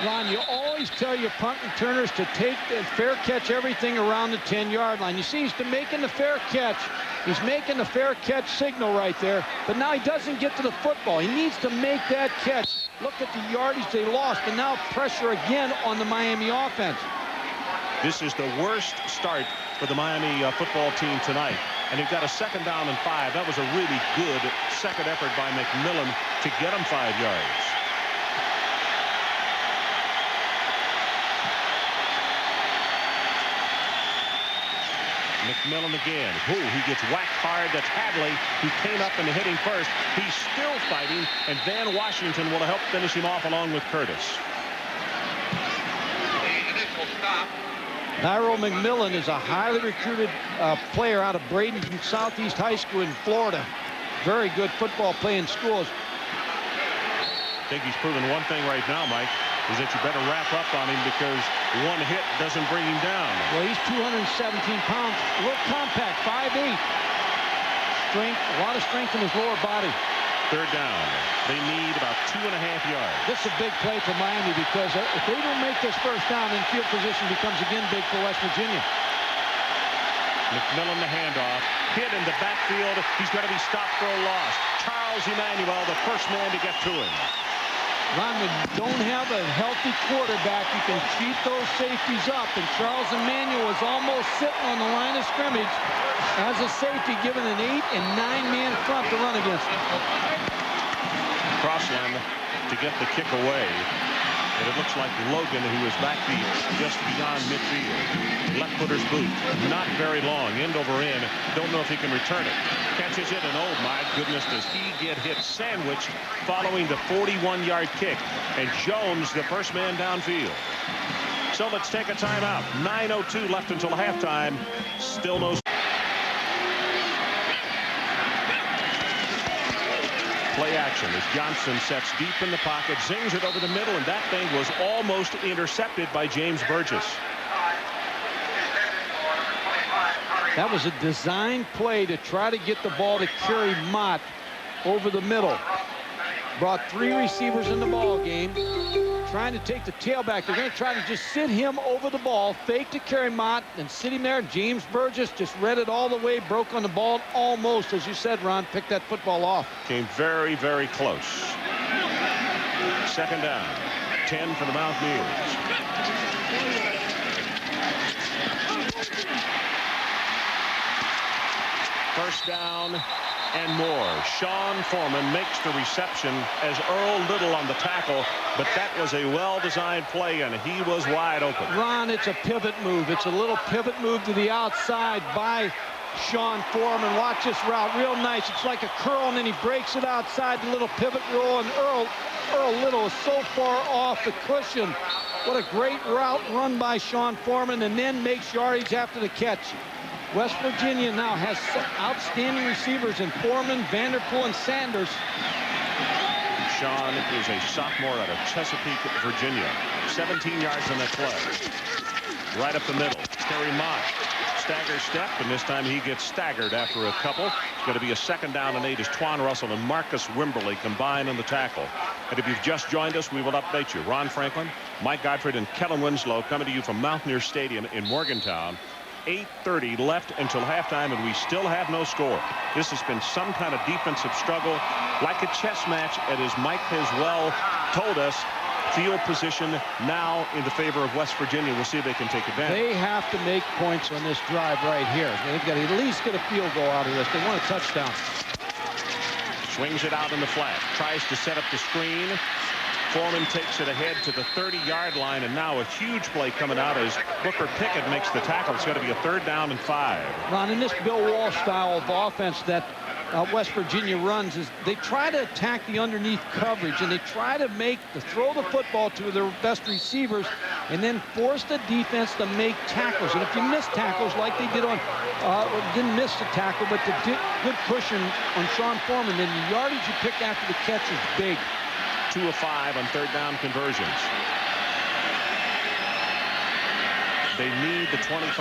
Ron, you always tell your punt returners to take the fair catch everything around the 10-yard line. You see, he's making the fair catch. He's making the fair catch signal right there, but now he doesn't get to the football. He needs to make that catch. Look at the yardage they lost, and now pressure again on the Miami offense. This is the worst start for the Miami football team tonight. And they've got a 2nd down and 5. That was a really good second effort by McMillan to get him 5 yards. McMillan again. He gets whacked hard. That's Hadley, who came up and hit him first. He's still fighting, and Van Washington will help finish him off along with Curtis. Nairo McMillan is a highly recruited player out of Bradenton Southeast High School in Florida. Very good football playing schools. I think he's proven one thing right now, Mike, is that you better wrap up on him because one hit doesn't bring him down. Well, he's 217 pounds, a little compact, 5'8". Strength, a lot of strength in his lower body. 3rd down. They need about 2.5 yards. This is a big play for Miami because if they don't make this first down, then field position becomes again big for West Virginia. McMillan the handoff. Hit in the backfield. He's going to be stopped for a loss. Charles Emmanuel, the first man to get to him. Ron, when you don't have a healthy quarterback, you can cheat those safeties up. And Charles Emmanuel was almost sitting on the line of scrimmage as a safety, given an 8- and 9-man front to run against him. Crossland to get the kick away. And it looks like Logan, who is back just beyond midfield. Left footer's boot. Not very long. End over end. Don't know if he can return it. Catches it, and oh my goodness, does he get hit sandwiched following the 41-yard kick. And Jones, the first man downfield. So let's take a timeout. 9:02 left until halftime. Still no. Play action as Johnson sets deep in the pocket, zings it over the middle, and that thing was almost intercepted by James Burgess. That was a design play to try to get the ball to Kerry Mott over the middle. Brought 3 receivers in the ball game, trying to take the tailback. They're going to try to just sit him over the ball, fake to Kerry Mott, and sit him there. James Burgess just read it all the way, broke on the ball, almost, as you said, Ron, picked that football off. Came very, very close. Second down, 10 for the Mountaineers. First down and more. Sean Foreman makes the reception as Earl Little on the tackle, but that was a well-designed play, and he was wide open. Ron, it's a pivot move. It's a little pivot move to the outside by Sean Foreman. Watch this route, real nice. It's like a curl, and then he breaks it outside, the little pivot roll, and Earl Little is so far off the cushion. What a great route run by Sean Foreman, and then makes yardage after the catch. West Virginia now has outstanding receivers in Foreman, Vanderpool, and Sanders. Sean is a sophomore out of Chesapeake, Virginia. 17 yards on that play. Right up the middle. Kerry Mott. Stagger step, and this time he gets staggered after a couple. It's going to be a second down and 8 as Twan Russell and Marcus Wimberly combine on the tackle. And if you've just joined us, we will update you. Ron Franklin, Mike Godfrey, and Kellen Winslow coming to you from Mountaineer Stadium in Morgantown. 8:30 left until halftime, and we still have no score. This has been some kind of defensive struggle, like a chess match, and as Mike has well told us, field position now in the favor of West Virginia. We'll see if they can take advantage. They have to make points on this drive right here. They've got to at least get a field goal out of this. They want a touchdown. Swings it out in the flat. Tries to set up the screen. Foreman takes it ahead to the 30-yard line, and now a huge play coming out as Booker Pickett makes the tackle. It's going to be a 3rd down and 5. Ron, in this Bill Walsh style of offense that West Virginia runs, is they try to attack the underneath coverage, and they try to throw the football to their best receivers and then force the defense to make tackles. And if you miss tackles like they did on, didn't miss the tackle, but the good pushing on Sean Foreman, then the yardage you pick after the catch is big. 2 of 5 on 3rd down conversions. They need the 25.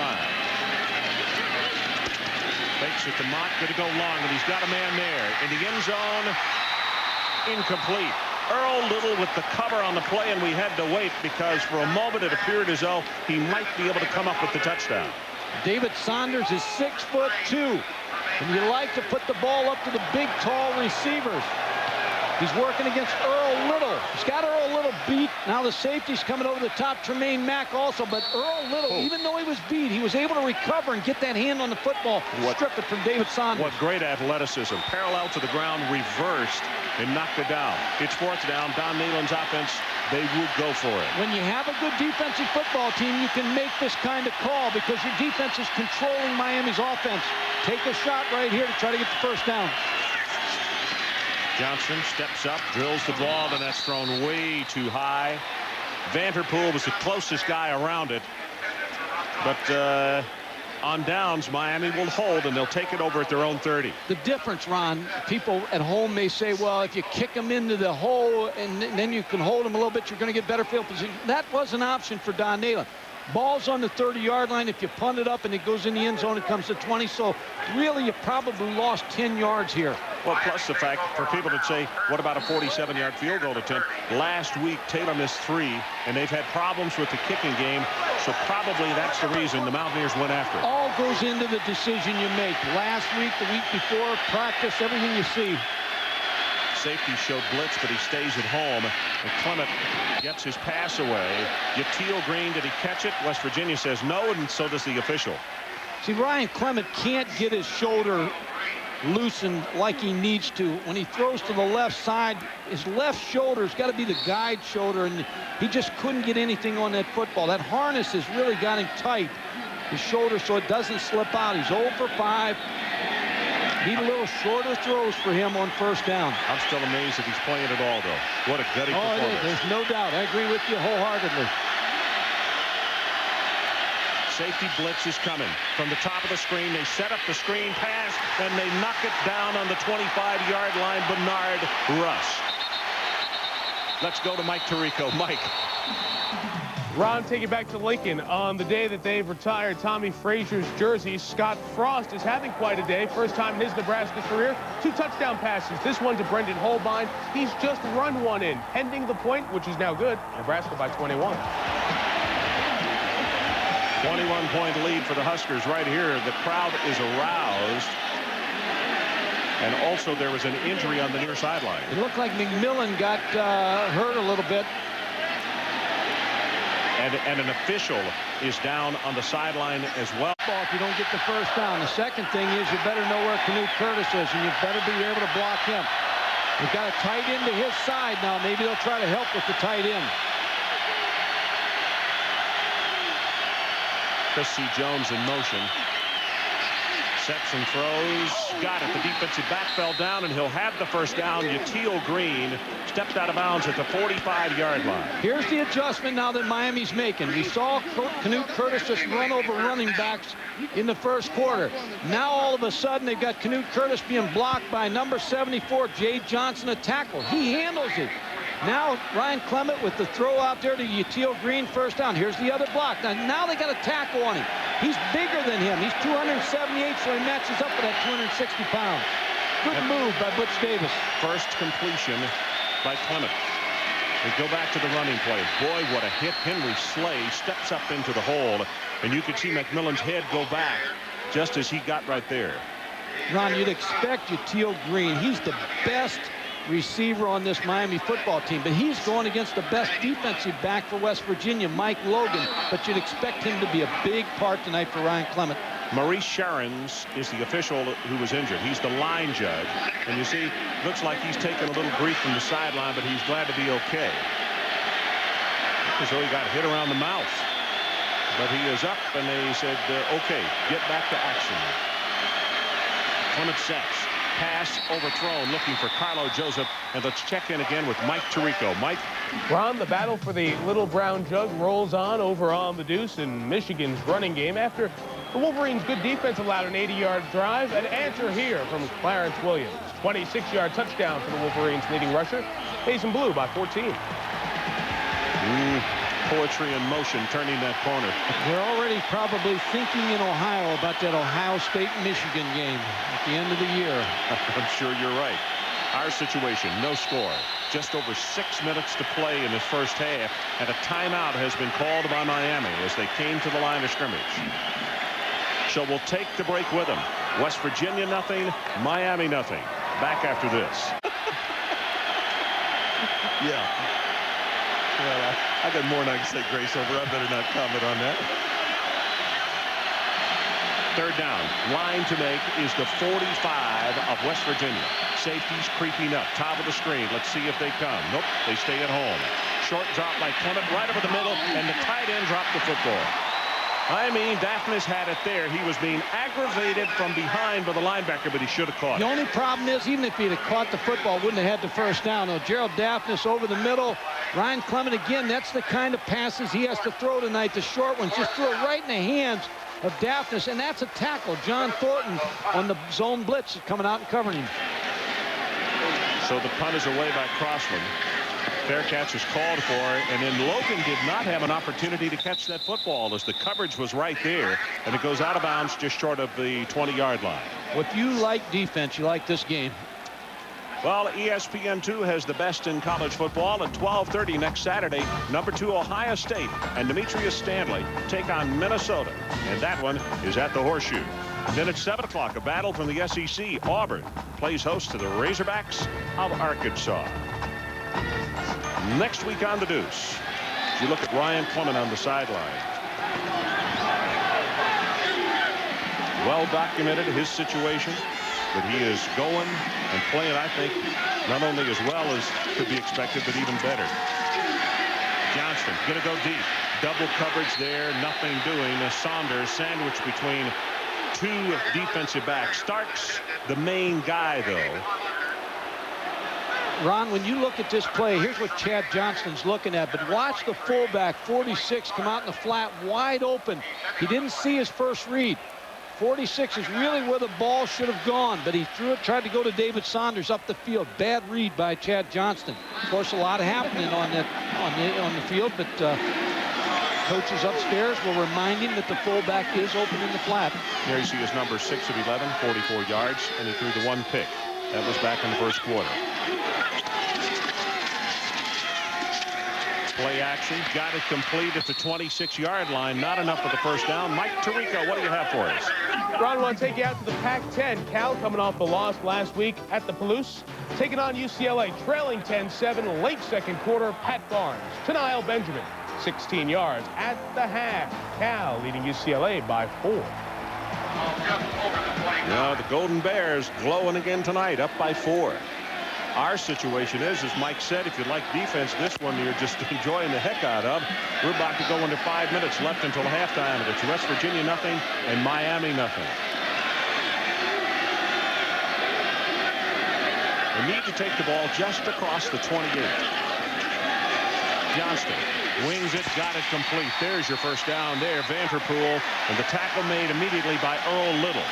Fakes it to Mott, going to go long, and he's got a man there in the end zone. Incomplete. Earl Little with the cover on the play, and we had to wait because for a moment it appeared as though he might be able to come up with the touchdown. David Saunders is 6'2", and you like to put the ball up to the big, tall receivers. He's working against Earl Little. He's got Earl Little beat. Now the safety's coming over the top. Tremaine Mack also. But Earl Little, even though he was beat, he was able to recover and get that hand on the football. Strip it from David Saunders. What great athleticism. Parallel to the ground, reversed, and knocked it down. It's 4th down. Don Neyland's offense, they would go for it. When you have a good defensive football team, you can make this kind of call because your defense is controlling Miami's offense. Take a shot right here to try to get the 1st down. Johnson steps up, drills the ball, and that's thrown way too high. Vanderpool was the closest guy around it. But on downs, Miami will hold, and they'll take it over at their own 30. The difference, Ron, people at home may say, well, if you kick them into the hole and then you can hold them a little bit, you're going to get better field position. That was an option for Don Neyland. Ball's on the 30-yard line. If you punt it up and it goes in the end zone, it comes to 20. So really, you probably lost 10 yards here. Well, plus the fact, for people that say, what about a 47-yard field goal attempt? Last week, Taylor missed 3, and they've had problems with the kicking game. So probably that's the reason the Mountaineers went after it. All goes into the decision you make. Last week, the week before, practice, everything you see. Safety showed blitz, but he stays at home. And Clement gets his pass away. Yatil Green, did he catch it? West Virginia says no, and so does the official. See, Ryan Clement can't get his shoulder loosened like he needs to. When he throws to the left side, his left shoulder's got to be the guide shoulder, and he just couldn't get anything on that football. That harness has really got him tight, his shoulder, so it doesn't slip out. He's 0 for 5. Need a little shorter throws for him on first down. I'm still amazed that he's playing at all, though. What a gutty performance. There's no doubt. I agree with you wholeheartedly. Safety blitz is coming. From the top of the screen, they set up the screen pass, and they knock it down on the 25-yard line. Bernard Russ. Let's go to Mike Tirico. Mike. Ron, take it back to Lincoln. On the day that they've retired Tommy Frazier's jersey, Scott Frost is having quite a day. First time in his Nebraska career. 2 touchdown passes. This one to Brendan Holbein. He's just run one in, pending the point, which is now good. Nebraska by 21. 21-point lead for the Huskers right here. The crowd is aroused. And also there was an injury on the near sideline. It looked like McMillan got hurt a little bit. And an official is down on the sideline as well. If you don't get the first down. The second thing is you better know where Canute Curtis is, and you better be able to block him. You've got a tight end to his side now. Maybe they'll try to help with the tight end. Chris C. Jones in motion. Sets and throws. Got it. The defensive back fell down, and he'll have the first down. Yatil Green stepped out of bounds at the 45-yard line. Here's the adjustment now that Miami's making. We saw Canute Curtis just run over running backs in the first quarter. Now all of a sudden they've got Canute Curtis being blocked by number 74, Jay Johnson, a tackle. He handles it. Now Ryan Clement with the throw out there to Yatil Green, first down. Here's the other block. Now they got a tackle on him. He's bigger than him. He's 278, so he matches up with that 260 pounds. Good move by Butch Davis. First completion by Clement. They go back to the running play. Boy, what a hit. Henry Slay steps up into the hole, and you could see McMillan's head go back just as he got right there. Ron, you'd expect Yatil Green. He's the best receiver on this Miami football team, but he's going against the best defensive back for West Virginia, Mike Logan, but you'd expect him to be a big part tonight for Ryan Clement. Maurice Sharons is the official who was injured. He's the line judge, and you see, looks like he's taking a little grief from the sideline, but he's glad to be okay. As though he got hit around the mouth, but he is up, and they said, okay, get back to action. Clement sets. Pass overthrown, looking for Carlo Joseph, and let's check in again with Mike Tirico. Mike. Ron, the battle for the little brown jug rolls on over on the Deuce in Michigan's running game after the Wolverines' good defense allowed an 80-yard drive. An answer here from Clarence Williams. 26-yard touchdown for the Wolverines' leading rusher. Mason Blue by 14. Poetry in motion, turning that corner. They're already probably thinking in Ohio about that Ohio State-Michigan game at the end of the year. I'm sure you're right. Our situation, no score. Just over 6 minutes to play in this first half, and a timeout has been called by Miami as they came to the line of scrimmage. So we'll take the break with them. West Virginia nothing, Miami nothing. Back after this. Yeah. Well, I got more than I can say grace over. I better not comment on that. Third down. Line to make is the 45 of West Virginia. Safeties creeping up. Top of the screen. Let's see if they come. Nope. They stay at home. Short drop by Clement right over the middle, and the tight end dropped the football. I mean, Daphnis had it there. He was being aggravated from behind by the linebacker, but he should have caught it. The only problem is, even if he'd have caught the football, wouldn't have had the first down. Though Gerald Daphnis over the middle. Ryan Clement, again, that's the kind of passes he has to throw tonight. The short ones, just throw it right in the hands of Daphnis, and that's a tackle. John Thornton on the zone blitz coming out and covering him. So the punt is away by Crossland. Fair catch is called for, and then Logan did not have an opportunity to catch that football as the coverage was right there, and it goes out of bounds just short of the 20-yard line. If you like defense, you like this game. Well, ESPN2 has the best in college football at 12:30 next Saturday. Number 2 Ohio State and Demetrius Stanley take on Minnesota, and that one is at the Horseshoe. Then at 7 o'clock, a battle from the SEC. Auburn plays host to the Razorbacks of Arkansas. Next week on the Deuce, you look at Ryan Clement on the sideline. Well documented his situation, but he is going and playing, I think, not only as well as could be expected, but even better. Johnston going to go deep. Double coverage there, nothing doing. Saunders sandwiched between 2 defensive backs. Starks, the main guy, though. Ron, when you look at this play, here's what Chad Johnston's looking at, but watch the fullback, 46, come out in the flat, wide open. He didn't see his first read. 46 is really where the ball should have gone, but he threw it, tried to go to David Saunders up the field. Bad read by Chad Johnston. Of course, a lot happening on the field, but coaches upstairs will remind him that the fullback is open in the flat. Here you see his number 6 of 11, 44 yards, and he threw the 1 pick. That was back in the first quarter. Play action, got it complete at the 26-yard line. Not enough for the first down. Mike Tirico, what do you have for us? Ron, I want to take you out to the Pac-10. Cal coming off the loss last week at the Palouse, taking on UCLA, trailing 10-7, late second quarter. Pat Barnes to Niall Benjamin, 16 yards at the half. Cal leading UCLA by 4. Yeah, the Golden Bears glowing again tonight, up by 4. Our situation is, as Mike said, if you like defense, this one you're just enjoying the heck out of. We're about to go into 5 minutes left until halftime. It's West Virginia nothing and Miami nothing. They need to take the ball just across the 28. Johnston wings it, got it complete. There's your first down there. Vanderpool, and the tackle made immediately by Earl Little.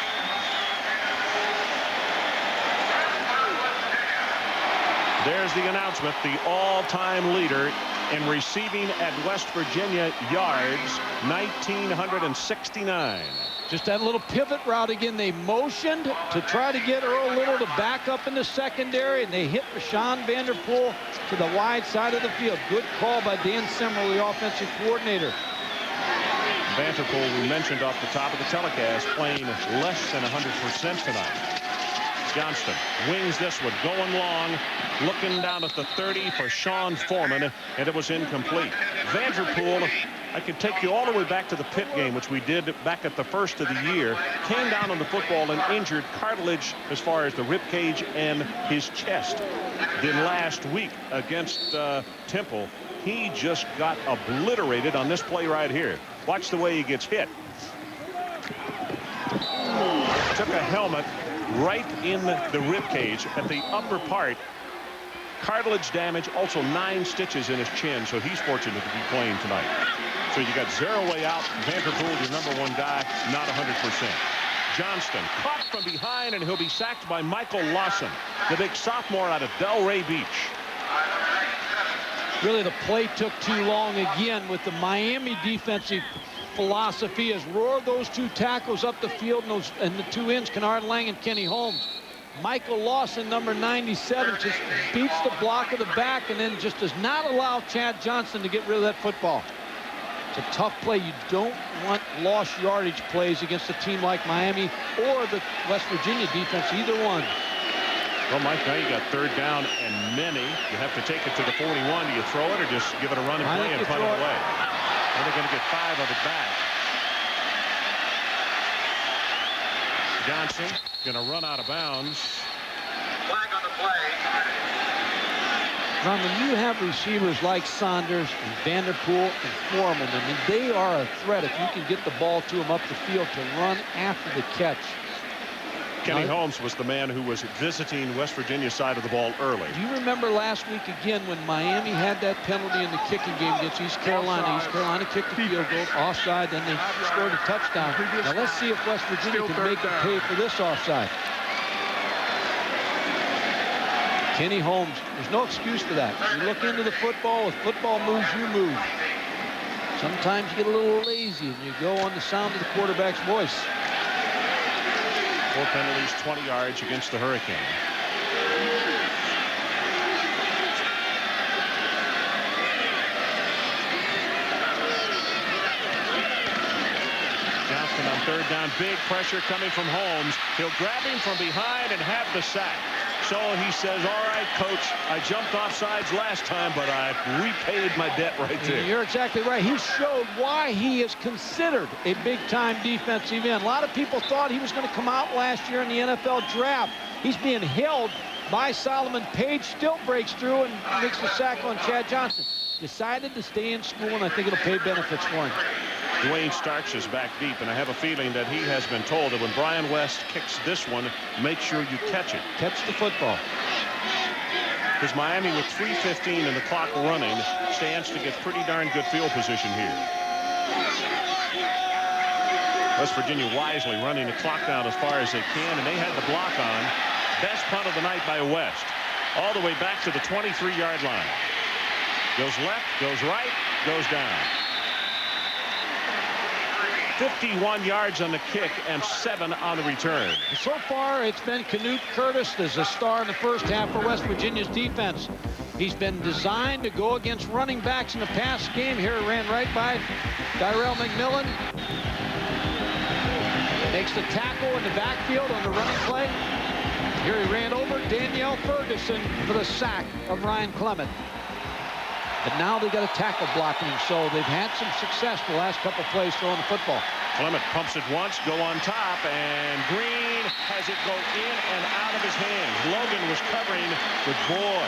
There's the announcement, the all-time leader in receiving at West Virginia yards, 1,969. Just that little pivot route again. They motioned to try to get Earl Little to back up in the secondary, and they hit Rashawn Vanderpool to the wide side of the field. Good call by Dan Semmerl, the offensive coordinator. Vanderpool, we mentioned off the top of the telecast, playing less than 100% tonight. Johnston wings this one, going long, looking down at the 30 for Sean Foreman, and it was incomplete. Vanderpool, I can take you all the way back to the Pitt game, which we did back at the first of the year, came down on the football and injured cartilage as far as the rib cage and his chest. Then last week against Temple, he just got obliterated on this play right here. Watch the way he gets hit. Took a helmet right in the rib cage at the upper part. Cartilage damage, also 9 stitches in his chin, so he's fortunate to be playing tonight. So you got Zeraway out, Vanderpool, your number 1 guy, not 100%. Johnston caught from behind, and he'll be sacked by Michael Lawson, the big sophomore out of Delray Beach. Really, the play took too long again with the Miami defensive philosophy has roared those 2 tackles up the field, and the 2 ends, Kennard Lang and Kenny Holmes. Michael Lawson, number 97, just beats the block of the back and then just does not allow Chad Johnston to get rid of that football. It's a tough play. You don't want lost yardage plays against a team like Miami or the West Virginia defense, either one. Well, Mike, now you got 3rd down and many. You have to take it to the 41. Do you throw it or just give it a run and play and punt it away? And they're going to get 5 of it back. Johnson going to run out of bounds. Flag on the play. Ron, when you have receivers like Saunders and Vanderpool and Foreman, I mean, they are a threat if you can get the ball to them up the field to run after the catch. Kenny Holmes was the man who was visiting West Virginia's side of the ball early. Do you remember last week again when Miami had that penalty in the kicking game against East Carolina? East Carolina kicked the field goal, offside, then they scored a touchdown. Now let's see if West Virginia can make it pay for this offside. Kenny Holmes, there's no excuse for that. You look into the football. If football moves, you move. Sometimes you get a little lazy and you go on the sound of the quarterback's voice. 4 penalties, 20 yards against the Hurricane. Johnston on third down. Big pressure coming from Holmes. He'll grab him from behind and have the sack. So he says, all right, coach, I jumped off sides last time, but I repaid my debt right there. You're exactly right. He showed why he is considered a big-time defensive end. A lot of people thought he was going to come out last year in the NFL draft. He's being held by Solomon. Page still breaks through and makes the sack on Chad Johnson. Decided to stay in school, and I think it'll pay benefits for him. Dwayne Starks is back deep, and I have a feeling that he has been told that when Brian West kicks this one, make sure you catch it. Catch the football. Because Miami, with 3:15 and the clock running, stands to get pretty darn good field position here. West Virginia wisely running the clock down as far as they can, and they had the block on. Best punt of the night by West. All the way back to the 23-yard line. Goes left, goes right, goes down. 51 yards on the kick and 7 on the return. So far, it's been Canute Curtis as a star in the first half for West Virginia's defense. He's been designed to go against running backs in the pass game. Here it ran right by Tyrell McMillan. Makes the tackle in the backfield on the running play. Here he ran over Danielle Ferguson for the sack of Ryan Clement. But now they got a tackle blocking him, so they've had some success the last couple plays throwing the football. Clement pumps it once, go on top, and Green has it go in and out of his hands. Logan was covering, but boy,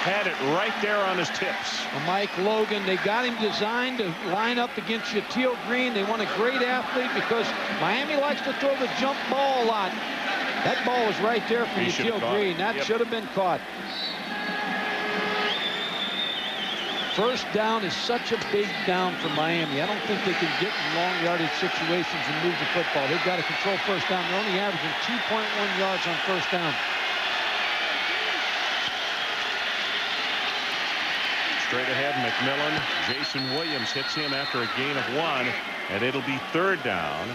had it right there on his tips. Well, Mike Logan, they got him designed to line up against Shatil Green. They want a great athlete because Miami likes to throw the jump ball a lot. That ball was right there for Shatil Green. That should have been caught. First down is such a big down for Miami. I don't think they can get in long yardage situations and move the football. They've got to control first down. They're only averaging 2.1 yards on first down. Straight ahead, McMillan. Jason Williams hits him after a gain of 1, and it'll be third down.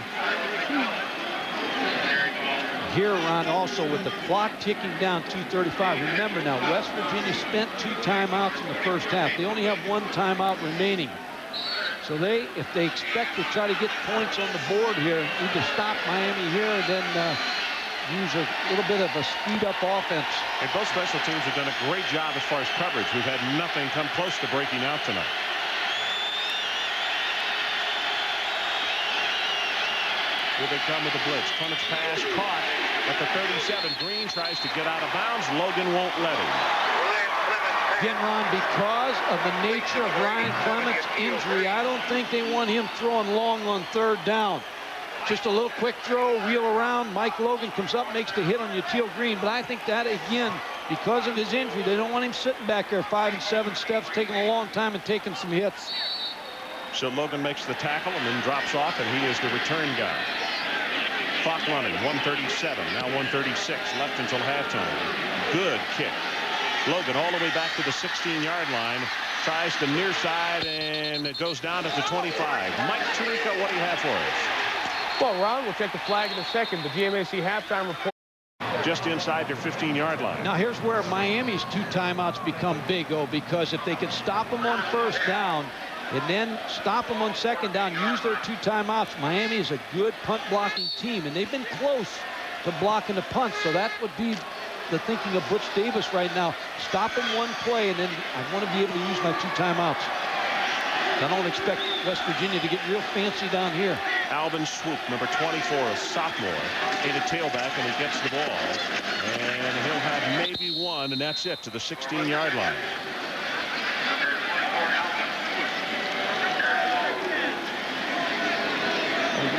Here, Ron, also with the clock ticking down, 2:35. Remember now, West Virginia spent 2 timeouts in the first half. They only have 1 timeout remaining. So if they expect to try to get points on the board here, need to stop Miami here and then use a little bit of a speed-up offense. And both special teams have done a great job as far as coverage. We've had nothing come close to breaking out tonight. Here they come with the blitz. Clement's pass caught at the 37. Green tries to get out of bounds. Logan won't let him. Again, Ron, because of the nature of Ryan Clement's injury, I don't think they want him throwing long on third down. Just a little quick throw, wheel around. Mike Logan comes up, makes the hit on Shatil Green. But I think that, again, because of his injury, they don't want him sitting back there 5 and 7 steps, taking a long time and taking some hits. So Logan makes the tackle and then drops off, and he is the return guy. Clock running, 1:37, now 1:36, left until halftime. Good kick. Logan all the way back to the 16-yard line, tries the near side, and it goes down at the 25. Mike Tirico, what do you have for us? Well, Ron, we'll check the flag in a second. The GMAC halftime report. Just inside their 15-yard line. Now, here's where Miami's 2 timeouts become big, because if they could stop them on first down, and then stop them on second down, use their 2 timeouts. Miami is a good punt blocking team, and they've been close to blocking the punts. So that would be the thinking of Butch Davis right now. Stop them 1 play, and then I want to be able to use my 2 timeouts. I don't expect West Virginia to get real fancy down here. Alvin Swoop, number 24, a sophomore, in a tailback, and he gets the ball. And he'll have maybe 1, and that's it, to the 16-yard line.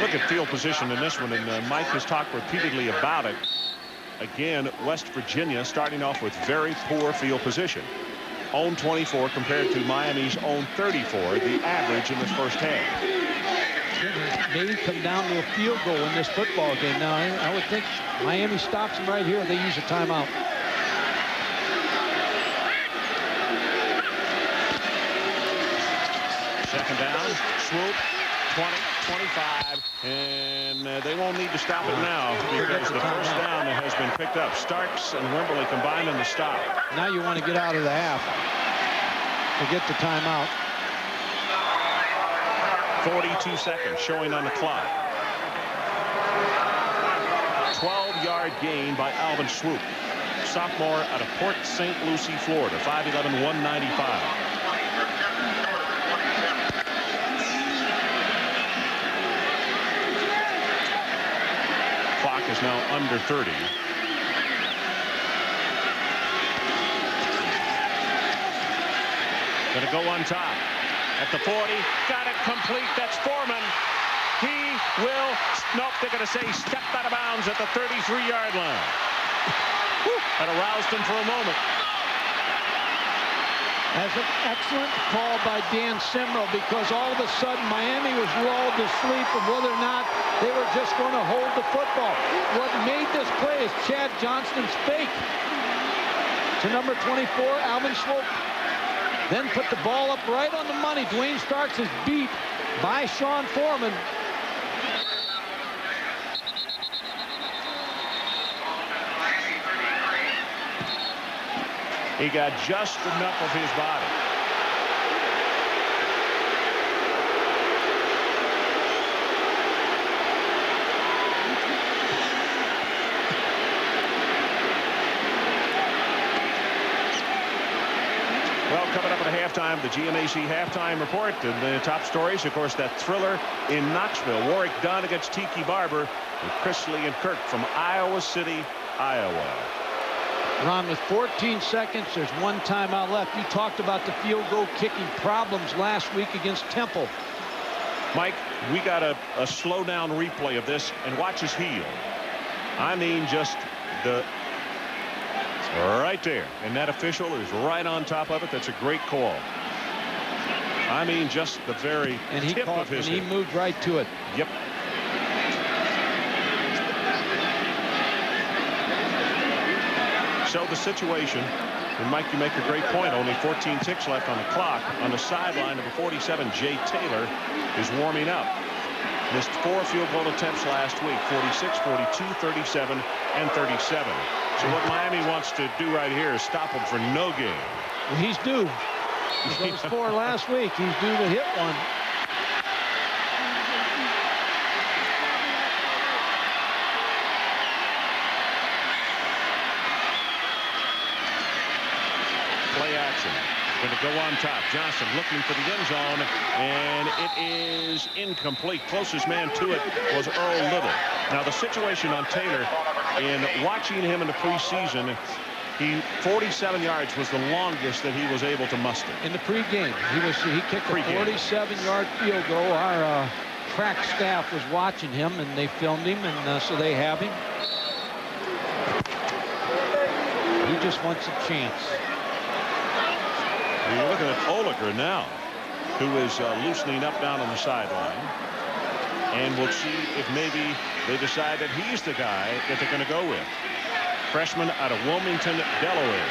Look at field position in this one, and Mike has talked repeatedly about it. Again, West Virginia starting off with very poor field position. Own 24 compared to Miami's own 34, the average in this first half. Maybe come down to a field goal in this football game. Now, I would think Miami stops them right here, and they use a timeout. Second down, swoop, 20, 25, and they won't need to stop it now because the first down has been picked up. Starks and Wimberly combined in the stop. Now you want to get out of the half. Forget the timeout. 42 seconds showing on the clock. 12-yard gain by Alvin Swoop, sophomore out of Port St. Lucie, Florida, 5'11", 195. Clock is now under 30. Going to go on top at the 40. Got it complete. That's Foreman. He will, nope, they're going to say stepped out of bounds at the 33-yard line. That aroused him for a moment. That's an excellent call by Dan Simrell, because all of a sudden Miami was lulled to sleep of whether or not they were just going to hold the football. What made this play is Chad Johnston's fake to number 24, Alvin Swope. Then put the ball up right on the money. Dwayne Starks is beat by Sean Foreman. He got just enough of his body. Well, coming up at halftime, the GMAC halftime report. And the top stories, of course, that thriller in Knoxville. Warwick Dunn against Tiki Barber. And Chris Lee and Kirk from Iowa City, Iowa. Ron, with 14 seconds, there's one timeout left. You talked about the field goal kicking problems last week against Temple. Mike, we got a slow down replay of this, and watch his heel. I mean, just the right there, and that official is right on top of it. That's a great call. I mean, just the very tip of his heel. And he moved right to it. Yep. So the situation, and Mike, you make a great point. Only 14 ticks left on the clock. On the sideline, number 47, Jay Taylor, is warming up. Missed 4 field goal attempts last week, 46, 42, 37, and 37. So what Miami wants to do right here is stop him for no gain. Well, he's due. He was 4 last week. He's due to hit one. Play action. Going to go on top. Johnson looking for the end zone, and it is incomplete. Closest man to it was Earl Little. Now the situation on Taylor, in watching him in the preseason, 47 yards was the longest that he was able to muster. In the pregame, he kicked a 47-yard field goal. Our crack staff was watching him, and they filmed him, and so they have him. He just wants a chance. You're looking at Oliger now, who is loosening up down on the sideline. And we'll see if maybe they decide that he's the guy that they're going to go with. Freshman out of Wilmington, Delaware.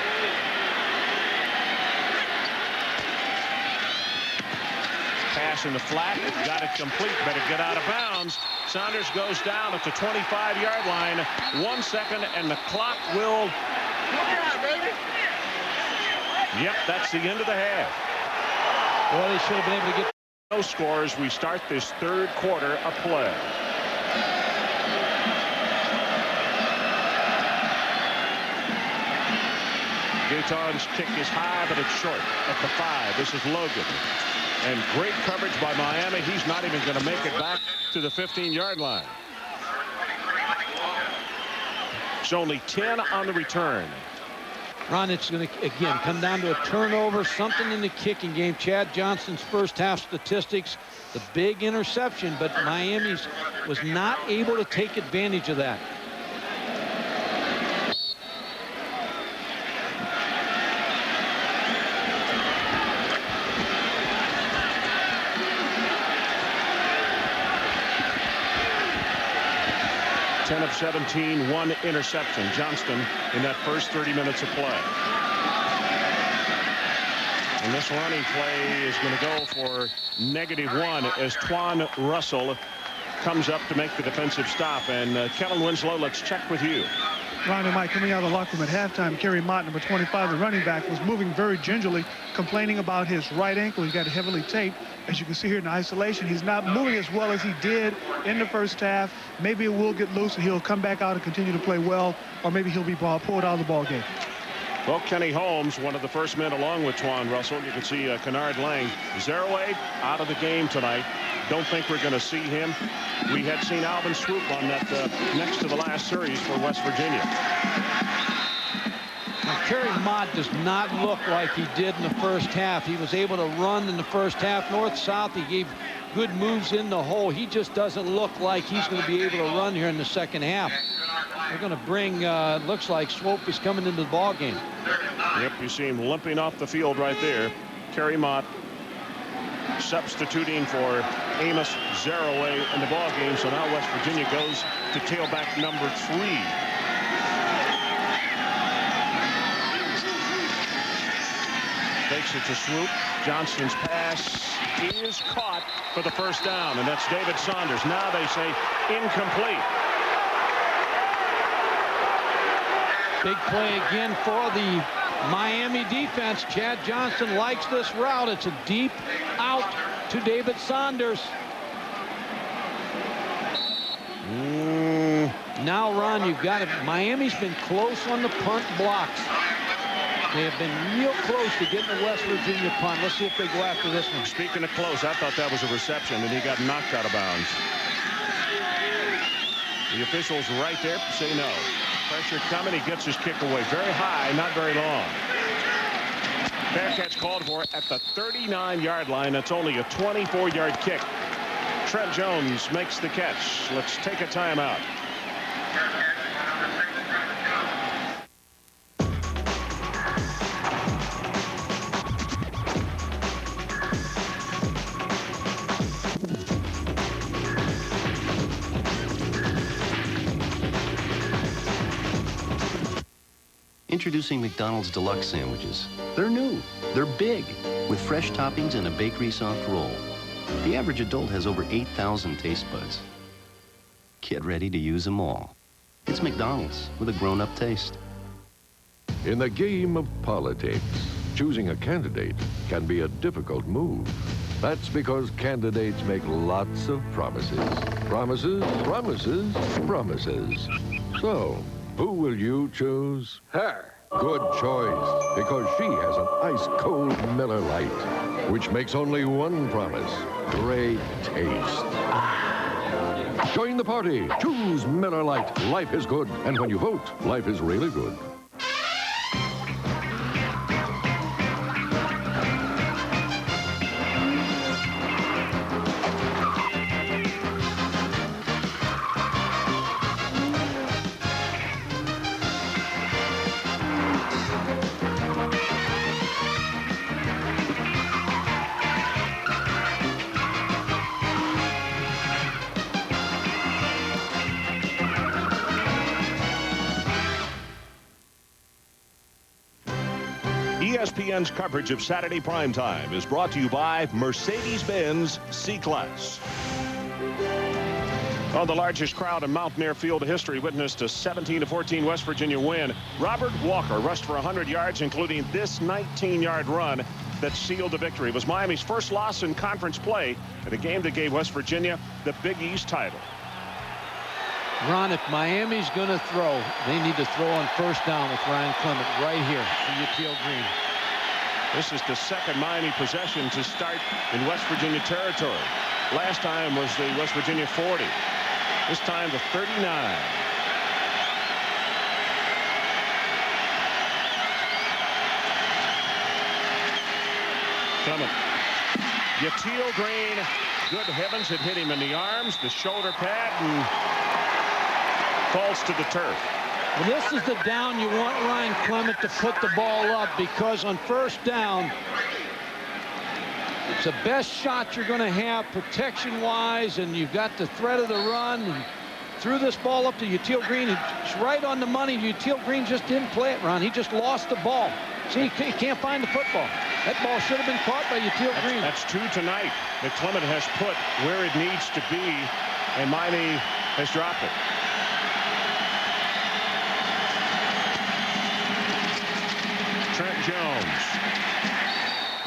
Pass in the flat. Got it complete. Better get out of bounds. Saunders goes down at the 25-yard line. 1 second, and the clock will... Yep, that's the end of the half. Well, they should have been able to get no scores. We start this third quarter of play. Gaeton's kick is high, but it's short at the 5. This is Logan. And great coverage by Miami. He's not even going to make it back to the 15-yard line. It's only 10 on the return. Ron, it's going to, again, come down to a turnover, something in the kicking game. Chad Johnston's first half statistics, the big interception, but Miami's was not able to take advantage of that. Of 17, 1 interception. Johnston in that first 30 minutes of play. And this running play is going to go for -1 as Twan Russell comes up to make the defensive stop. And Kellen Winslow, let's check with you. Ron and Mike, coming out of the locker room at halftime, Kerry Mott, number 25, the running back, was moving very gingerly, complaining about his right ankle. He got heavily taped. As you can see here in the isolation, he's not moving as well as he did in the first half. Maybe it will get loose and he'll come back out and continue to play well, or maybe he'll be pulled out of the ball game. Well, Kenny Holmes, one of the first men along with Twan Russell. You can see Kennard Lang. Zeraway out of the game tonight. Don't think we're going to see him. We had seen Alvin Swoop on that next to the last series for West Virginia. Now, Kerry Mott does not look like he did in the first half. He was able to run in the first half north-south. He gave good moves in the hole. He just doesn't look like he's going to be able to run here in the second half. They're going to bring, looks like Swope is coming into the ball game. Yep, you see him limping off the field right there. Kerry Mott substituting for Amos Zeraway in the ball game. So now West Virginia goes to tailback number 3. Takes it to Swoop. Johnston's pass is caught for the first down, and that's David Saunders. Now they say incomplete. Big play again for the Miami defense. Chad Johnston likes this route. It's a deep out to David Saunders. Now, Ron, you've got it. Miami's been close on the punt blocks. They have been real close to getting the West Virginia punt. Let's see if they go after this one. Speaking of close, I thought that was a reception, and he got knocked out of bounds. The officials right there say no. Pressure coming. He gets his kick away. Very high, not very long. Fair catch called for at the 39-yard line. That's only a 24-yard kick. Trent Jones makes the catch. Let's take a timeout. Introducing McDonald's Deluxe Sandwiches. They're new, they're big, with fresh toppings and a bakery soft roll. The average adult has over 8,000 taste buds. Get ready to use them all. It's McDonald's with a grown-up taste. In the game of politics, choosing a candidate can be a difficult move. That's because candidates make lots of promises. Promises, promises, promises. So, who will you choose? Her. Good choice, because she has an ice-cold Miller Lite, which makes only one promise: great taste. Join the party. Choose Miller Lite. Life is good. And when you vote, life is really good. ESPN's coverage of Saturday primetime is brought to you by Mercedes-Benz C-Class. Oh, the largest crowd in Mountaineer Field history witnessed a 17-14 West Virginia win. Robert Walker rushed for 100 yards, including this 19-yard run that sealed the victory. It was Miami's first loss in conference play in a game that gave West Virginia the Big East title. Ron, if Miami's going to throw, they need to throw on first down with Ryan Clement right here to Yatiel Green. This is the second Miami possession to start in West Virginia territory. Last time was the West Virginia 40. This time the 39. Clement. Yatiel Green. Good heavens, it hit him in the arms, the shoulder pad, and falls to the turf. Well, this is the down you want Ryan Clement to put the ball up, because on first down, it's the best shot you're going to have protection-wise, and you've got the threat of the run. And threw this ball up to Yatiel Green. It's right on the money. Yatiel Green just didn't play it, Ron. He just lost the ball. See, he can't find the football. That ball should have been caught by Yatiel Green. That's 2 tonight that Clement has put where it needs to be, and Miami has dropped it. Trent Jones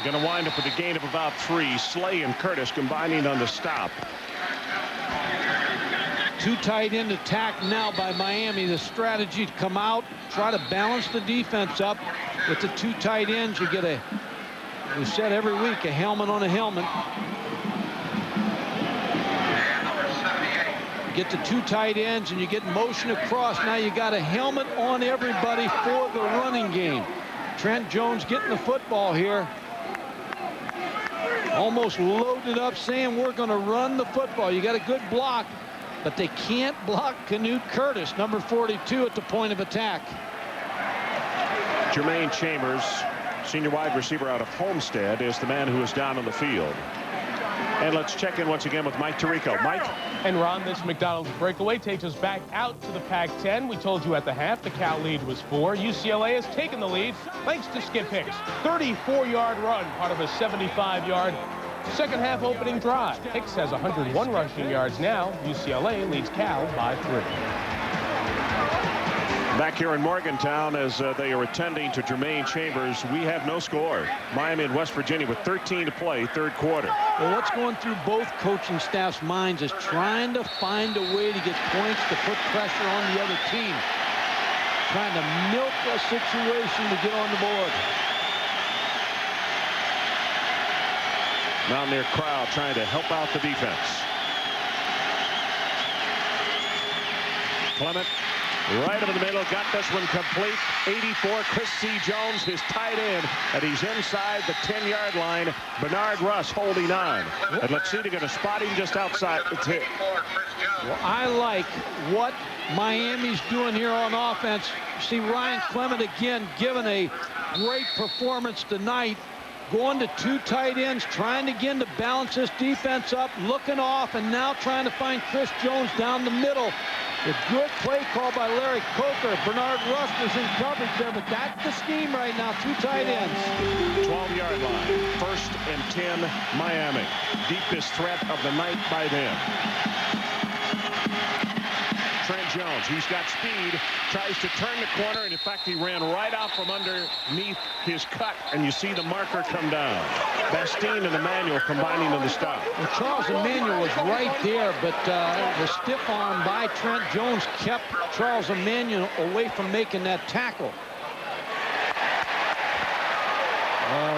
going to wind up with a gain of about 3. Slay and Curtis combining on the stop. 2 tight end attack now by Miami. The strategy to come out, try to balance the defense up with the 2 tight ends. You get a, we said every week, a helmet on a helmet. You get the 2 tight ends and you get motion across. Now you got a helmet on everybody for the running game. Trent Jones getting the football here. Almost loaded up saying we're going to run the football. You got a good block, but they can't block Canute Curtis, number 42, at the point of attack. Jermaine Chambers, senior wide receiver out of Homestead, is the man who is down on the field. And let's check in once again with Mike Tirico. Mike? And Ron, this McDonald's breakaway takes us back out to the Pac-10. We told you at the half the Cal lead was 4. UCLA has taken the lead thanks to Skip Hicks. 34-yard run, part of a 75-yard second half opening drive. Hicks has 101 rushing yards now. UCLA leads Cal by 3. Back here in Morgantown as they are attending to Jermaine Chambers, we have no score. Miami and West Virginia with 13 to play, third quarter. Well, what's going through both coaching staffs' minds is trying to find a way to get points to put pressure on the other team. Trying to milk a situation to get on the board. Mountaineer crowd trying to help out the defense. Clement right up in the middle, got this one complete. 84, Chris C. Jones, his tight end, and he's inside the 10-yard line. Bernard Russ holding on. And let's see, they're going to spot him just outside the 10. Well, I like what Miami's doing here on offense. See Ryan Clement again giving a great performance tonight. Going to 2 tight ends, trying again to balance this defense up, looking off, and now trying to find Chris Jones down the middle. A good play call by Larry Coker. Bernard Russ was in coverage there, but that's the scheme right now. 2 tight ends. 12-yard line. 1st and 10, Miami. Deepest threat of the night by them. Trent Jones, he's got speed, tries to turn the corner, and in fact he ran right out from underneath his cut, and you see the marker come down. Bastine and Emmanuel combining on the stop. Well, Charles Emmanuel was right there, but the stiff arm by Trent Jones kept Charles Emmanuel away from making that tackle.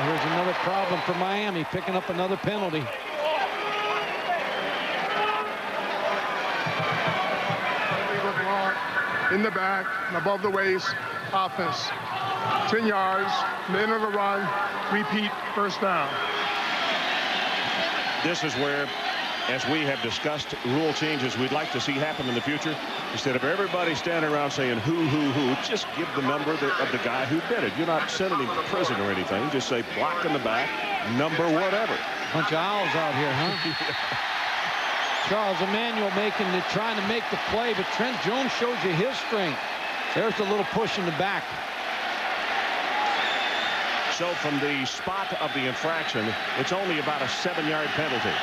Here's another problem for Miami, picking up another penalty. In the back, and above the waist, offense. 10 yards, end of the run, repeat, first down. This is where, as we have discussed, rule changes we'd like to see happen in the future. Instead of everybody standing around saying who, just give the number of the guy who did it. You're not sending him to prison or anything. Just say block in the back, number whatever. Bunch of owls out here, huh? Charles Emmanuel trying to make the play, but Trent Jones shows you his strength. There's a little push in the back. So from the spot of the infraction, it's only about a 7-yard penalty.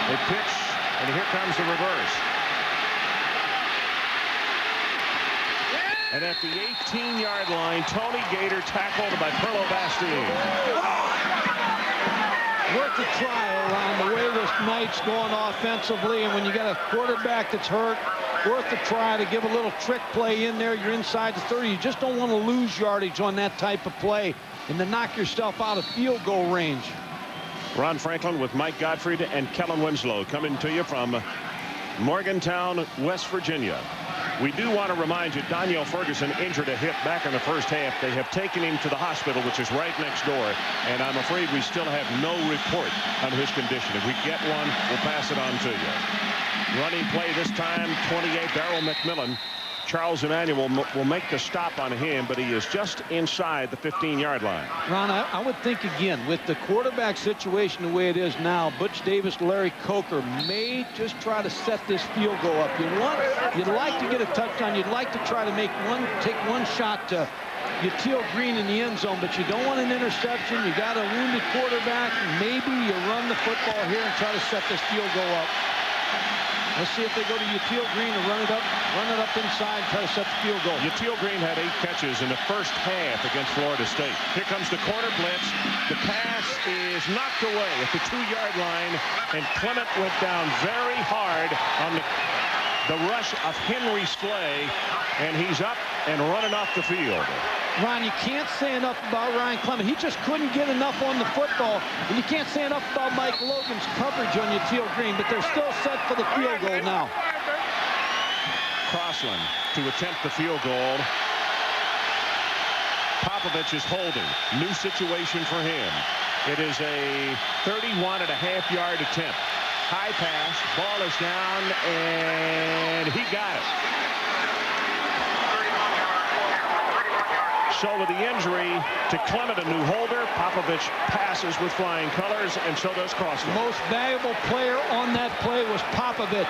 They pitch, and here comes the reverse. And at the 18-yard line, Tony Gator tackled by Perlo Bastine. Worth a try around the way this night's going offensively, and when you got a quarterback that's hurt, worth a try to give a little trick play in there. You're inside the 30. You just don't want to lose yardage on that type of play and to knock yourself out of field goal range. Ron Franklin with Mike Gottfried and Kellen Winslow coming to you from Morgantown, West Virginia. We do want to remind you, Daniel Ferguson injured a hip back in the first half. They have taken him to the hospital, which is right next door, and I'm afraid we still have no report on his condition. If we get one, we'll pass it on to you. Running play this time, 28, Darrell McMillan. Charles Emmanuel will make the stop on him, but he is just inside the 15-yard line. Ron, I would think again, with the quarterback situation the way it is now, Butch Davis, Larry Coker may just try to set this field goal up. You'd like to get a touchdown. You'd like to try to take one shot to Util Green in the end zone, but you don't want an interception. You got a wounded quarterback. Maybe you run the football here and try to set this field goal up. Let's see if they go to Util Green and run it up inside, try to set the field goal. Util Green had 8 catches in the first half against Florida State. Here comes the corner blitz. The pass is knocked away at the 2-yard line, and Clement went down very hard on the rush of Henry Slay, and he's up and running off the field. Ron, you can't say enough about Ryan Clement. He just couldn't get enough on the football. And you can't say enough about Mike Logan's coverage on Util Green, but they're still set for the field goal now. Crossland to attempt the field goal. Popovich is holding. New situation for him. It is a 31.5-yard attempt. High pass, ball is down, and he got it. So with the injury to Clement, a new holder, Popovich passes with flying colors, and so does Crossland. Most valuable player on that play was Popovich.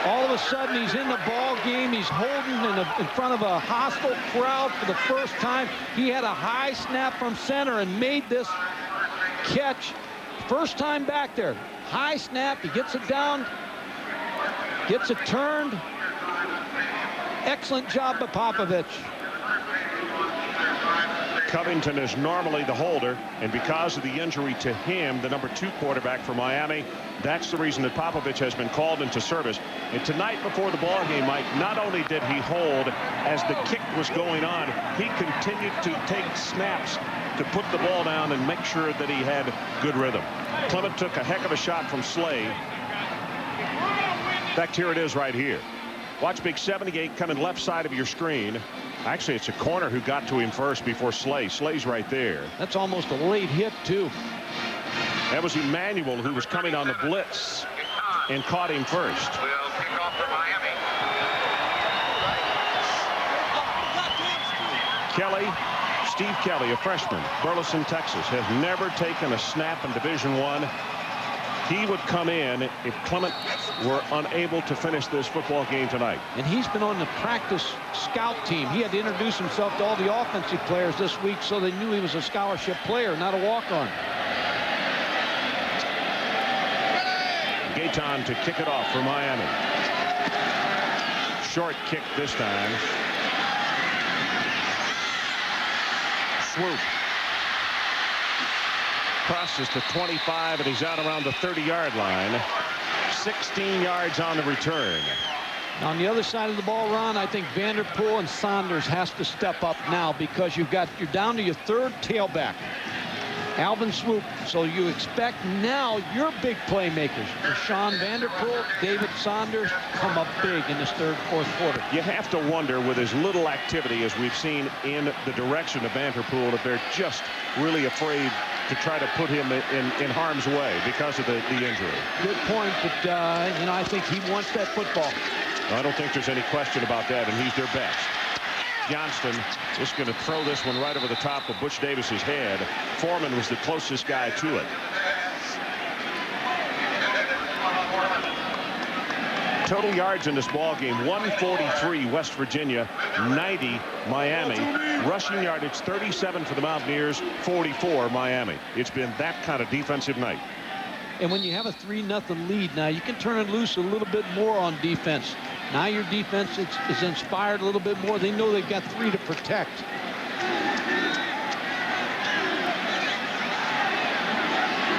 All of a sudden, he's in the ball game. He's holding in front of a hostile crowd for the first time. He had a high snap from center and made this catch. First time back there. High snap. He gets it down. Gets it turned. Excellent job by Popovich. Covington is normally the holder, and because of the injury to him, the number 2 quarterback for Miami, that's the reason that Popovich has been called into service. And tonight before the ball game, Mike, not only did he hold as the kick was going on, he continued to take snaps to put the ball down and make sure that he had good rhythm. Clement took a heck of a shot from Slay. In fact, here it is right here. Watch Big 78 coming left side of your screen. Actually, it's a corner who got to him first before Slay. Slay's right there. That's almost a late hit, too. That was Emmanuel who was coming on the blitz and caught him first. Will kick off for Miami. Kelly, Steve Kelly, a freshman, Burleson, Texas, has never taken a snap in Division I. He would come in if Clement were unable to finish this football game tonight. And he's been on the practice scout team. He had to introduce himself to all the offensive players this week so they knew he was a scholarship player, not a walk-on. Gaetan to kick it off for Miami. Short kick this time. Swoop. Crosses to 25, and he's out around the 30-yard line. 16 yards on the return. On the other side of the ball, Ron, I think Vanderpool and Saunders has to step up now because you're down to your 3rd tailback. Alvin Swoop. So you expect now your big playmakers, Rashawn Vanderpool, David Saunders, come up big in this 3rd, 4th quarter. You have to wonder, with as little activity as we've seen in the direction of Vanderpool, if they're just really afraid to try to put him in harm's way because of the injury. Good point, but you know, I think he wants that football. I don't think there's any question about that, and he's their best. Johnston is going to throw this one right over the top of Butch Davis's head. Foreman was the closest guy to it. Total yards in this ball game: 143 West Virginia, 90 Miami. Rushing yardage 37 for the Mountaineers, 44 Miami. It's been that kind of defensive night. And when you have a 3-0 lead now, you can turn it loose a little bit more on defense. Now your defense is inspired a little bit more. They know they've got 3 to protect.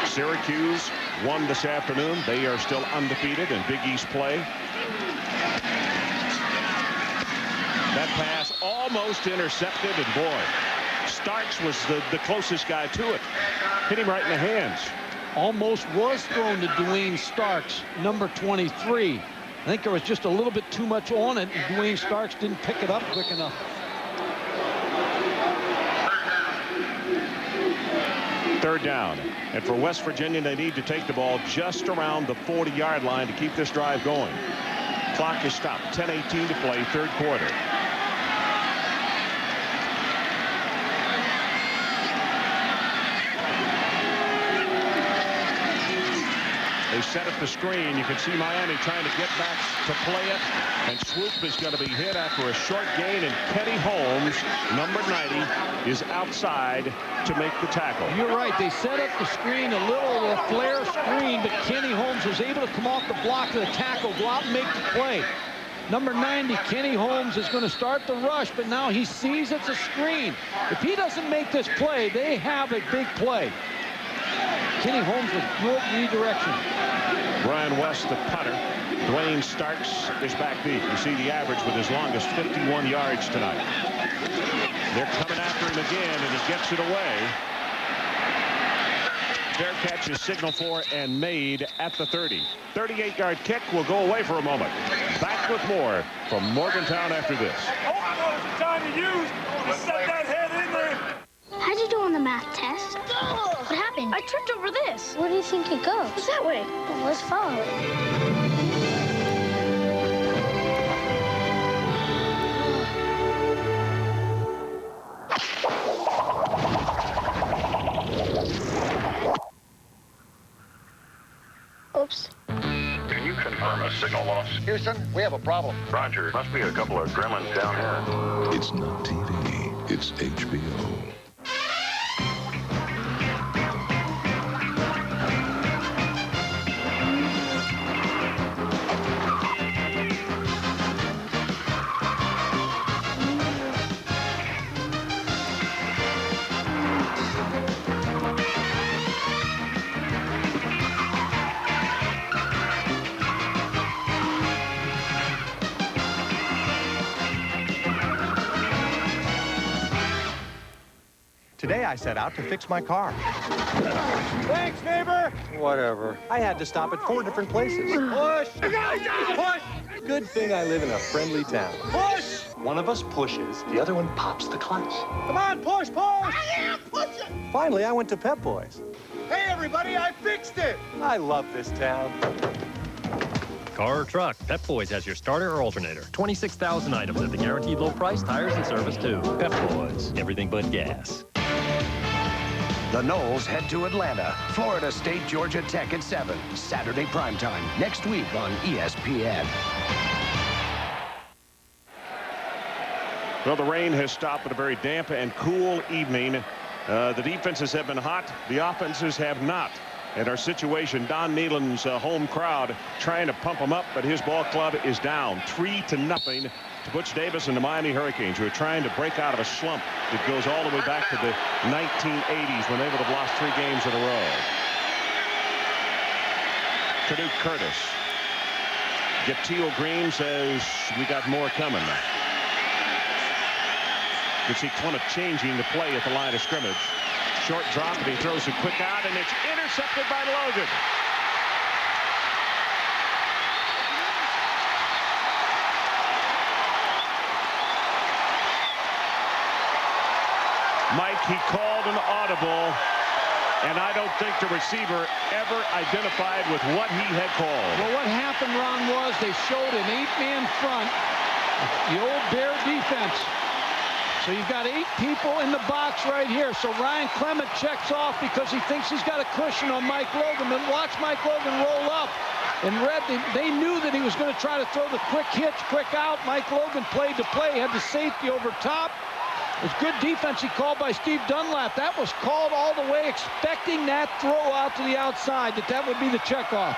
Syracuse won this afternoon. They are still undefeated in Big East play. That pass almost intercepted, and boy, Starks was the closest guy to it. Hit him right in the hands. Almost was thrown to Dwayne Starks, number 23. I think there was just a little bit too much on it, and Dwayne Starks didn't pick it up quick enough. Third down. And for West Virginia, they need to take the ball just around the 40-yard line to keep this drive going. Clock is stopped. 10:18 to play, 3rd quarter. A They set up the screen. You can see Miami trying to get back to play it. And Swoop is going to be hit after a short gain. And Kenny Holmes, number 90, is outside to make the tackle. You're right. They set up the screen, a little flare screen, but Kenny Holmes was able to come off the block of the tackle, go out and make the play. Number 90, Kenny Holmes, is going to start the rush, but now he sees it's a screen. If he doesn't make this play, they have a big play. Kenny Holmes with good redirection. Brian West, the punter. Dwayne Starks is back deep. You see the average with his longest 51 yards tonight. They're coming after him again, and he gets it away. Fair catch is signaled for and made at the 30. 38-yard kick will go away for a moment. Back with more from Morgantown after this. Time to use. Set that head in there. How'd you do on the math test? What happened? I tripped over this. Where do you think it goes? It's that way. Well, let's follow it. Oops. Can you confirm a signal loss? Houston, we have a problem. Roger. Must be a couple of gremlins down here. It's not TV, it's HBO. Today I set out to fix my car. Thanks, neighbor. Whatever. I had to stop at 4 different places. Push. Push. Good thing I live in a friendly town. Push. One of us pushes, the other one pops the clutch. Come on, push, push. I am pushing. Finally, I went to Pep Boys. Hey, everybody, I fixed it. I love this town. Car or truck, Pep Boys has your starter or alternator. 26,000 items at the guaranteed low price, tires and service too. Pep Boys, everything but gas. The Noles head to Atlanta. Florida State, Georgia Tech at 7. Saturday primetime. Next week on ESPN. Well, the rain has stopped at a very damp and cool evening. The defenses have been hot. The offenses have not. And our situation, Don Nehlen's home crowd trying to pump him up, but his ball club is down 3-0 to Butch Davis and the Miami Hurricanes, who are trying to break out of a slump that goes all the way back to the 1980s when they would have lost 3 games in a row. Canute Curtis. Gattil Green says we got more coming. You can see Clement changing the play at the line of scrimmage. Short drop, and he throws it quick out, and it's intercepted by Logan. Mike, he called an audible, and I don't think the receiver ever identified with what he had called. Well, what happened, Ron, was they showed an 8-man front, the old Bear defense. So you've got 8 people in the box right here. So Ryan Clement checks off because he thinks he's got a cushion on Mike Logan. But watch Mike Logan roll up. And Red, they knew that he was going to try to throw the quick hitch, quick out. Mike Logan played the play, had the safety over top. It was good defense he called by Steve Dunlap. That was called all the way, expecting that throw out to the outside, that would be the checkoff.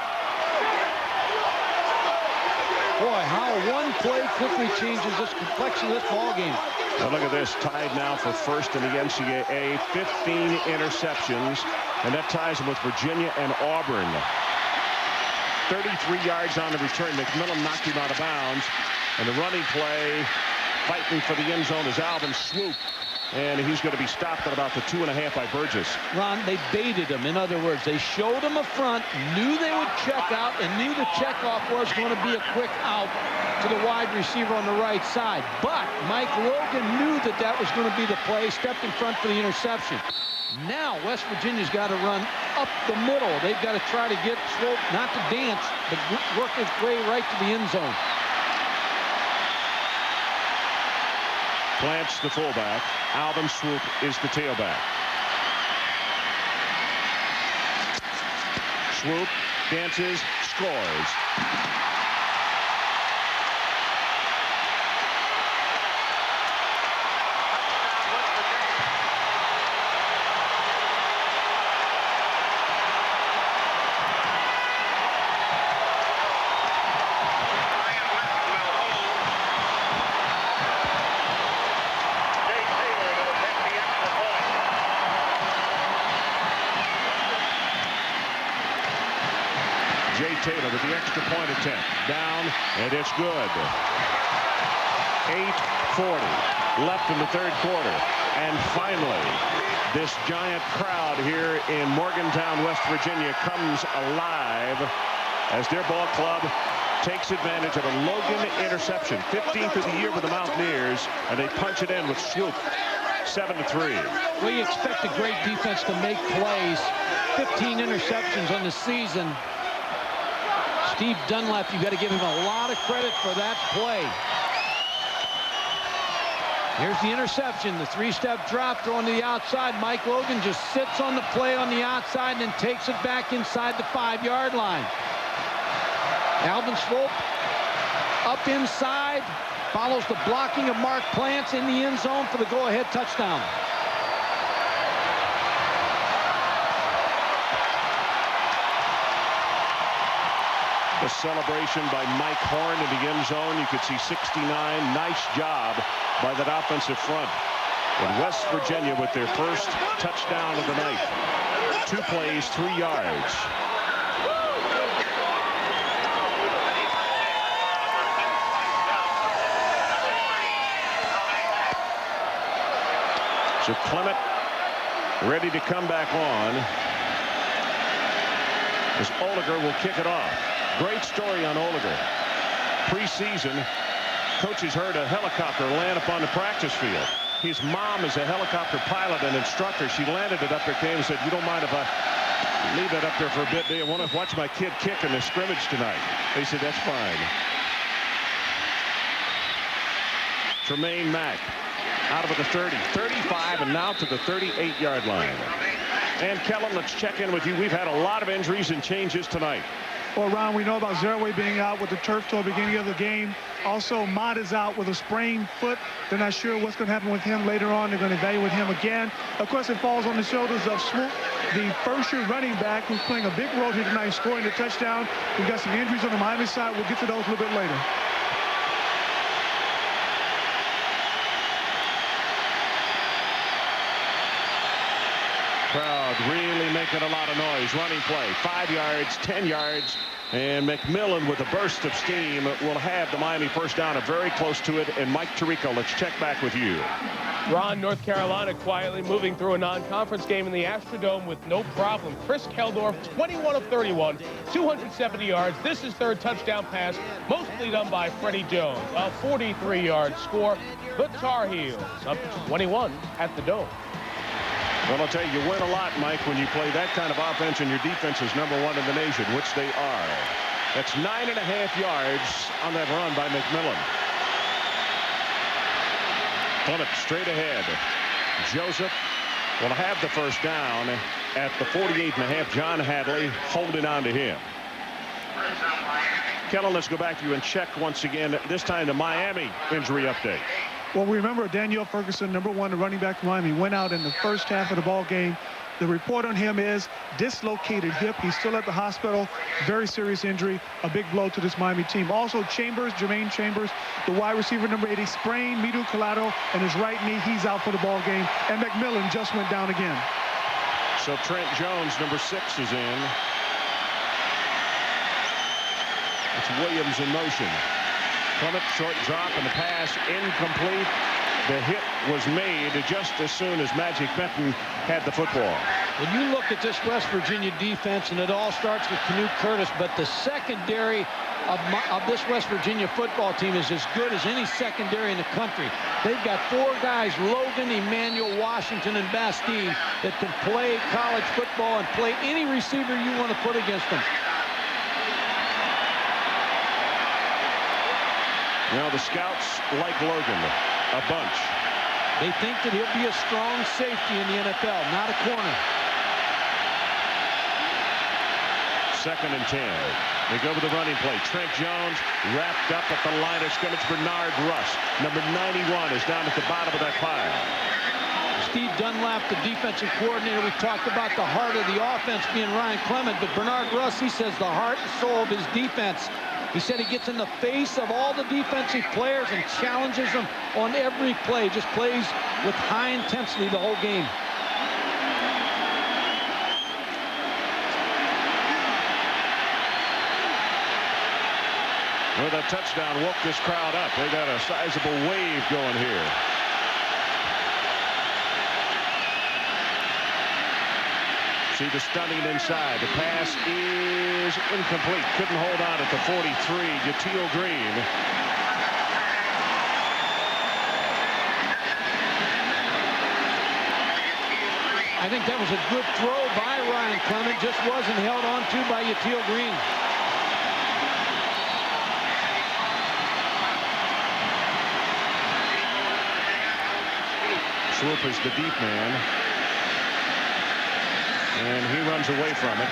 Boy, how one play quickly changes this complexion of this ball game. Now look at this, tied now for first in the NCAA, 15 interceptions, and that ties him with Virginia and Auburn. 33 yards on the return. McMillan knocked him out of bounds, and the running play, fighting for the end zone, is Alvin Swoop, and he's going to be stopped at about the 2.5 by Burgess. Ron, they baited him. In other words, they showed him a front, knew they would check out, and knew the checkoff was going to be a quick out to the wide receiver on the right side. But Mike Logan knew that was going to be the play, stepped in front for the interception. Now West Virginia's got to run up the middle. They've got to try to get Swope, not to dance, but work his way right to the end zone. Plants the fullback. Alvin Swoop is the tailback. Swoop dances, scores. Taylor with the extra point attempt. Down, and it's good. 8:40 left in the third quarter. And finally, this giant crowd here in Morgantown, West Virginia comes alive as their ball club takes advantage of a Logan interception. 15th of the year with the Mountaineers, and they punch it in with Swoop. 7-3. Well, you expect a great defense to make plays. 15 interceptions on the season. Steve Dunlap, you got to give him a lot of credit for that play. Here's the interception, the three-step drop going to the outside. Mike Logan just sits on the play on the outside and then takes it back inside the 5-yard line. Alvin Swope up inside, follows the blocking of Mark Plants in the end zone for the go-ahead touchdown. The celebration by Mike Horn in the end zone. You could see 69. Nice job by that offensive front. And West Virginia with their first touchdown of the night. 2 plays, 3 yards. So Clement ready to come back on as Oliger will kick it off. Great story on Oliger. Preseason, coaches heard a helicopter land upon the practice field. His mom is a helicopter pilot and instructor. She landed it up there, came and said, "You don't mind if I leave that up there for a bit? Do you want to watch my kid kick in the scrimmage tonight?" They said, "That's fine." Tremaine Mack out of the 30, 35, and now to the 38-yard line. And Kellen, let's check in with you. We've had a lot of injuries and changes tonight. Well, Ron, we know about Zerouay being out with the turf toe at the beginning of the game. Also, Mott is out with a sprained foot. They're not sure what's going to happen with him later on. They're going to evaluate him again. Of course, it falls on the shoulders of Swoop, the first-year running back who's playing a big role here tonight, scoring the touchdown. We've got some injuries on the Miami side. We'll get to those a little bit later. Crowd really making a lot of noise. Running play, 5 yards, 10 yards, and McMillan with a burst of steam will have the Miami first down, very close to it. And Mike Tirico, let's check back with you. Ron, North Carolina quietly moving through a non-conference game in the Astrodome with no problem. Chris Keldorf, 21 of 31, 270 yards. This is third touchdown pass, mostly done by Freddie Jones. A 43-yard score. The Tar Heels up 21 at the Dome. Well, I'll tell you, you win a lot, Mike, when you play that kind of offense and your defense is #1 in the nation, which they are. That's 9.5 yards on that run by McMillan. Clement straight ahead. Joseph will have the first down at the 48.5. John Hadley holding on to him. Kellen, let's go back to you and check once again, this time the Miami injury update. Well, we remember Daniel Ferguson, #1, the running back from Miami, went out in the first half of the ball game. The report on him is dislocated hip. He's still at the hospital. Very serious injury. A big blow to this Miami team. Also, Jermaine Chambers, the wide receiver, #80, sprained medial collateral and his right knee. He's out for the ball game. And McMillan just went down again. So Trent Jones, #6, is in. It's Williams in motion. Clement, short drop, and the pass incomplete. The hit was made just as soon as Magic Benton had the football. When you look at this West Virginia defense, and it all starts with Canute Curtis, but the secondary of this West Virginia football team is as good as any secondary in the country. They've got 4 guys, Logan, Emmanuel, Washington, and Bastine, that can play college football and play any receiver you want to put against them. Now the scouts like Logan a bunch. They think that he'll be a strong safety in the NFL, not a corner. 2nd and 10. They go with the running play. Trent Jones wrapped up at the line of scrimmage. Bernard Russ, number 91, is down at the bottom of that pile. Steve Dunlap, the defensive coordinator, we talked about the heart of the offense being Ryan Clement, but Bernard Russ, he says the heart and soul of his defense. He said he gets in the face of all the defensive players and challenges them on every play, just plays with high intensity the whole game. Well, that touchdown woke this crowd up. They got a sizable wave going here. See the stunning inside. The pass is incomplete. Couldn't hold on at the 43. Yatil Green. I think that was a good throw by Ryan Clement. Just wasn't held on to by Yatil Green. Swoop is the deep man. And he runs away from it.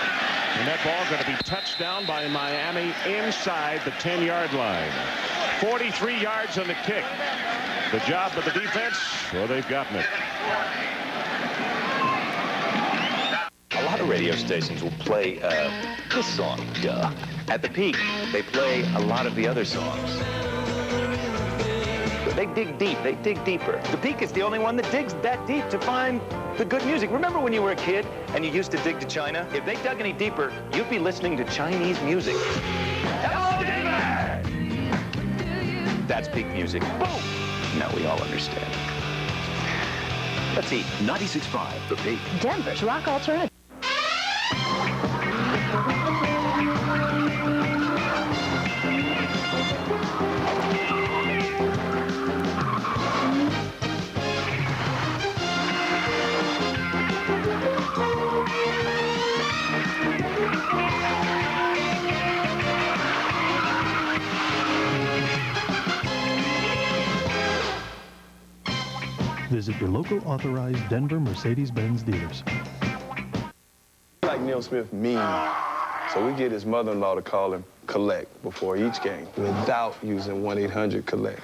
And that ball going to be touched down by Miami inside the 10-yard line. 43 yards on the kick. The job of the defense, well, they've gotten it. A lot of radio stations will play this song. Duh. At the peak, they play a lot of the other songs. They dig deep. They dig deeper. The Peak is the only one that digs that deep to find the good music. Remember when you were a kid and you used to dig to China? If they dug any deeper, you'd be listening to Chinese music. Hello, David! That's Peak music. Boom! Now we all understand. Let's see. 96.5, The Peak. Denver's rock alternative. Visit your local authorized Denver Mercedes-Benz dealers. Like Neil Smith mean, so we get his mother-in-law to call him collect before each game without using 1-800-COLLECT.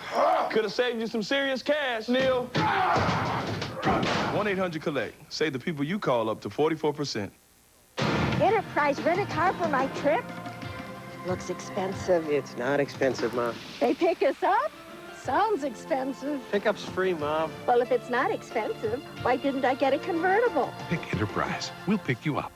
Could have saved you some serious cash, Neil. 1-800-COLLECT. Save the people you call up to 44%. Enterprise rent a car for my trip? Looks expensive. It's not expensive, Mom. They pick us up? Sounds expensive. Pickup's free, Mom. Well, if it's not expensive, why didn't I get a convertible? Pick Enterprise. We'll pick you up.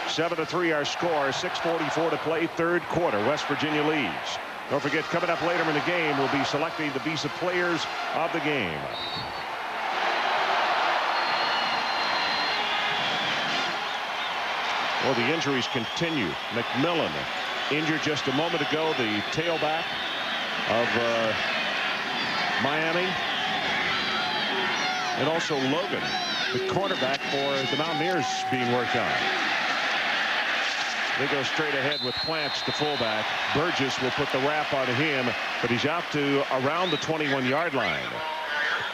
7-3 our score. 6:44 to play, third quarter. West Virginia leads. Don't forget, coming up later in the game, we'll be selecting the Visa players of the game. Well, the injuries continue. McMillan injured just a moment ago, the tailback of Miami. And also Logan, the cornerback for the Mountaineers, being worked on. They go straight ahead with Plants, the fullback. Burgess will put the wrap on him, but he's out to around the 21-yard line.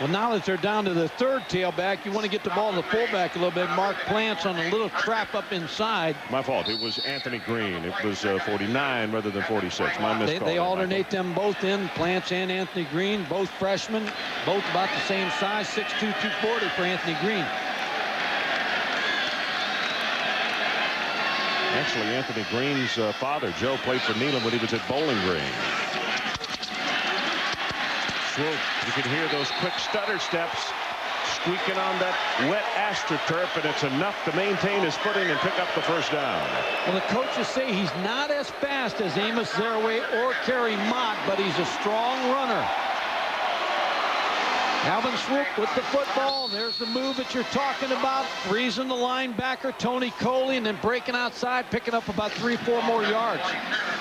Well, now that they're down to the third tailback, you want to get the ball to the fullback a little bit. Mark Plants on a little trap up inside. My fault. It was Anthony Green. It was 49 rather than 46. My miscall. They alternate them both in, Plants and Anthony Green, both freshmen, both about the same size, 6'2", 240 for Anthony Green. Actually, Anthony Green's father, Joe, played for Needham when he was at Bowling Green. Swoop, you can hear those quick stutter steps squeaking on that wet AstroTurf, and it's enough to maintain his footing and pick up the first down. Well, the coaches say he's not as fast as Amos Zaraway or Kerry Mott, but he's a strong runner. Alvin Swoop with the football. There's the move that you're talking about. Freezing the linebacker, Tony Coley, and then breaking outside, picking up about 3-4 more yards.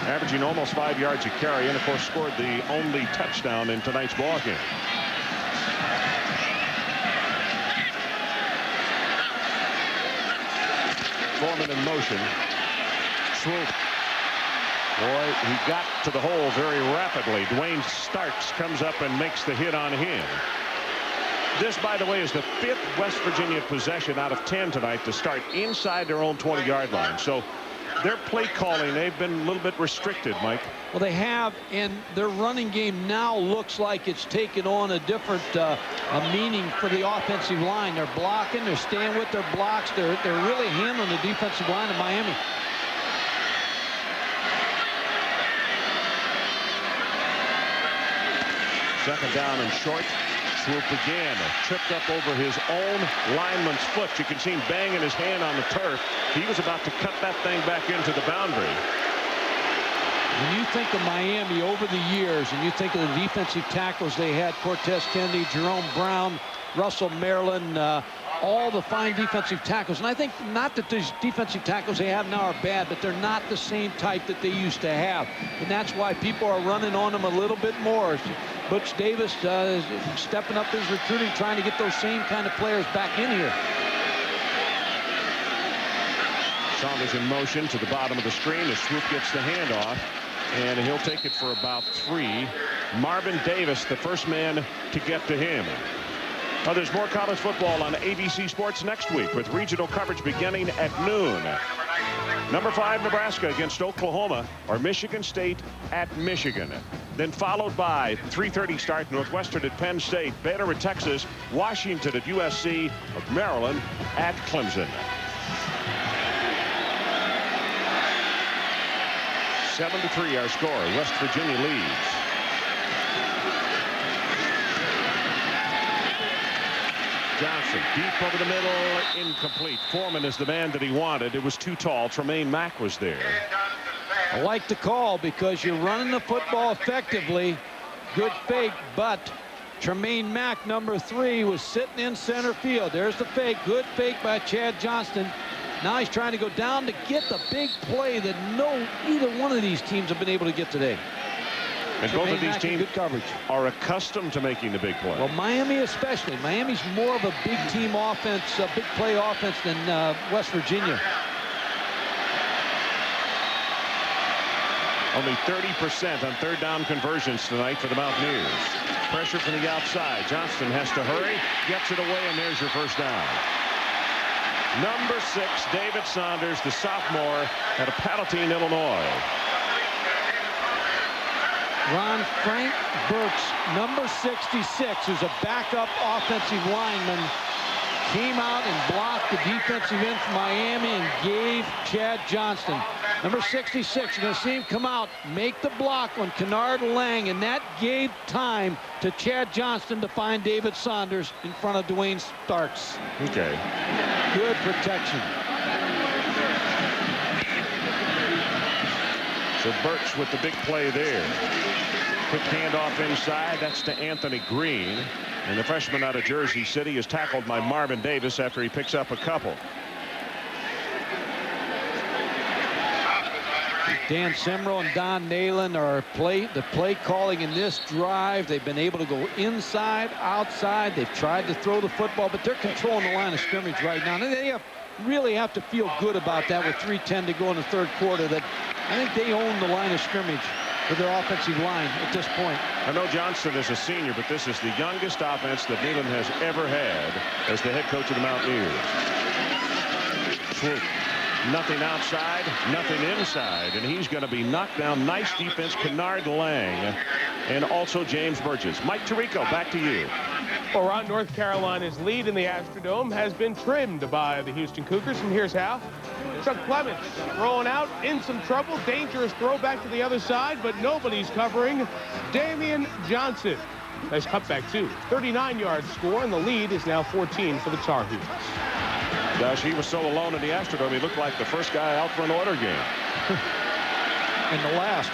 Averaging almost 5 yards a carry, and of course scored the only touchdown in tonight's ball game. Foreman in motion. Swoop. Boy, he got to the hole very rapidly. Dwayne Starks comes up and makes the hit on him. This, by the way, is the 5th West Virginia possession out of 10 tonight to start inside their own 20-yard line. So their play calling, they've been a little bit restricted, Mike. Well, they have, and their running game now looks like it's taken on a different meaning for the offensive line. They're blocking, they're staying with their blocks, they're really handling the defensive line of Miami. Second down and short. Swoop again, tripped up over his own lineman's foot. You can see him banging his hand on the turf. He was about to cut that thing back into the boundary. When you think of Miami over the years, and you think of the defensive tackles they had, Cortez Kennedy, Jerome Brown, Russell Maryland, all the fine defensive tackles. And I think not that these defensive tackles they have now are bad, but they're not the same type that they used to have. And that's why people are running on them a little bit more. Butch Davis is stepping up his recruiting, trying to get those same kind of players back in here. Saunders in motion to the bottom of the screen. The Swoop gets the handoff, and he'll take it for about 3. Marvin Davis, the first man to get to him. Well, there's more college football on ABC Sports next week with regional coverage beginning at noon. Number 5, Nebraska against Oklahoma, or Michigan State at Michigan. Then followed by 3:30 start, Northwestern at Penn State, Baylor at Texas, Washington at USC, of Maryland at Clemson. 7-3 our score. West Virginia leads. Johnson deep over the middle, incomplete. Foreman is the man that he wanted. It was too tall. Tremaine Mack was there. I like the call because you're running the football effectively. Good fake, but Tremaine Mack, number 3, was sitting in center field. There's the fake. Good fake by Chad Johnston. Now he's trying to go down to get the big play that either one of these teams have been able to get today. And both of these teams are accustomed to making the big play. Well, Miami especially. Miami's more of a big team offense, a big play offense than West Virginia. Only 30% on third down conversions tonight for the Mountaineers. Pressure from the outside. Johnston has to hurry, gets it away, and there's your first down. Number 6, David Saunders, the sophomore out of Palatine, Illinois. Ron Frank Burks, number 66, who's a backup offensive lineman, came out and blocked the defensive end from Miami and gave Chad Johnston. Number 66, you're going to see him come out, make the block on Kennard Lang, and that gave time to Chad Johnston to find David Saunders in front of Dwayne Starks. Okay. Good protection. So Burks with the big play there. Quick handoff inside. That's to Anthony Green. And the freshman out of Jersey City is tackled by Marvin Davis after he picks up a couple. Dan Simro and Don Nalen are the play calling in this drive. They've been able to go inside, outside. They've tried to throw the football, but they're controlling the line of scrimmage right now. And they really have to feel good about that with 3:10 to go in the third quarter, that I think they own the line of scrimmage with their offensive line at this point. I know Johnston is a senior, but this is the youngest offense that Neyland has ever had as the head coach of the Mountaineers. Swoop. Nothing outside, nothing inside, and he's going to be knocked down. Nice defense, Kennard Lang, and also James Burgess. Mike Tirico, back to you. Well, Ron, North Carolina's lead in the Astrodome has been trimmed by the Houston Cougars, and here's how. Chuck Clements rolling out in some trouble. Dangerous throw back to the other side, but nobody's covering Damian Johnson. Nice cutback, too. 39-yard score, and the lead is now 14 for the Tar Heels. Gosh, he was so alone in the Astrodome, he looked like the first guy out for an order game. And the last.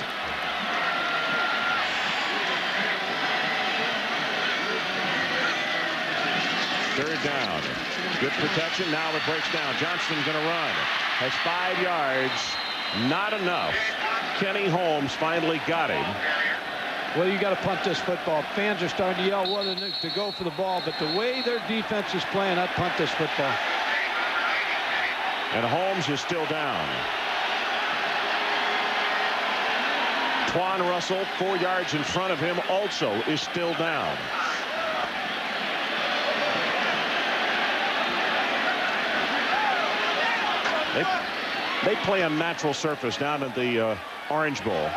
Third down. Good protection. Now it breaks down. Johnston's going to run. Has 5 yards. Not enough. Kenny Holmes finally got him. Well, you got to punt this football. Fans are starting to yell whether to go for the ball, but the way their defense is playing, I'd punt this football. And Holmes is still down. Twan Russell, 4 yards in front of him, also is still down. They play on natural surface down at the Orange Bowl.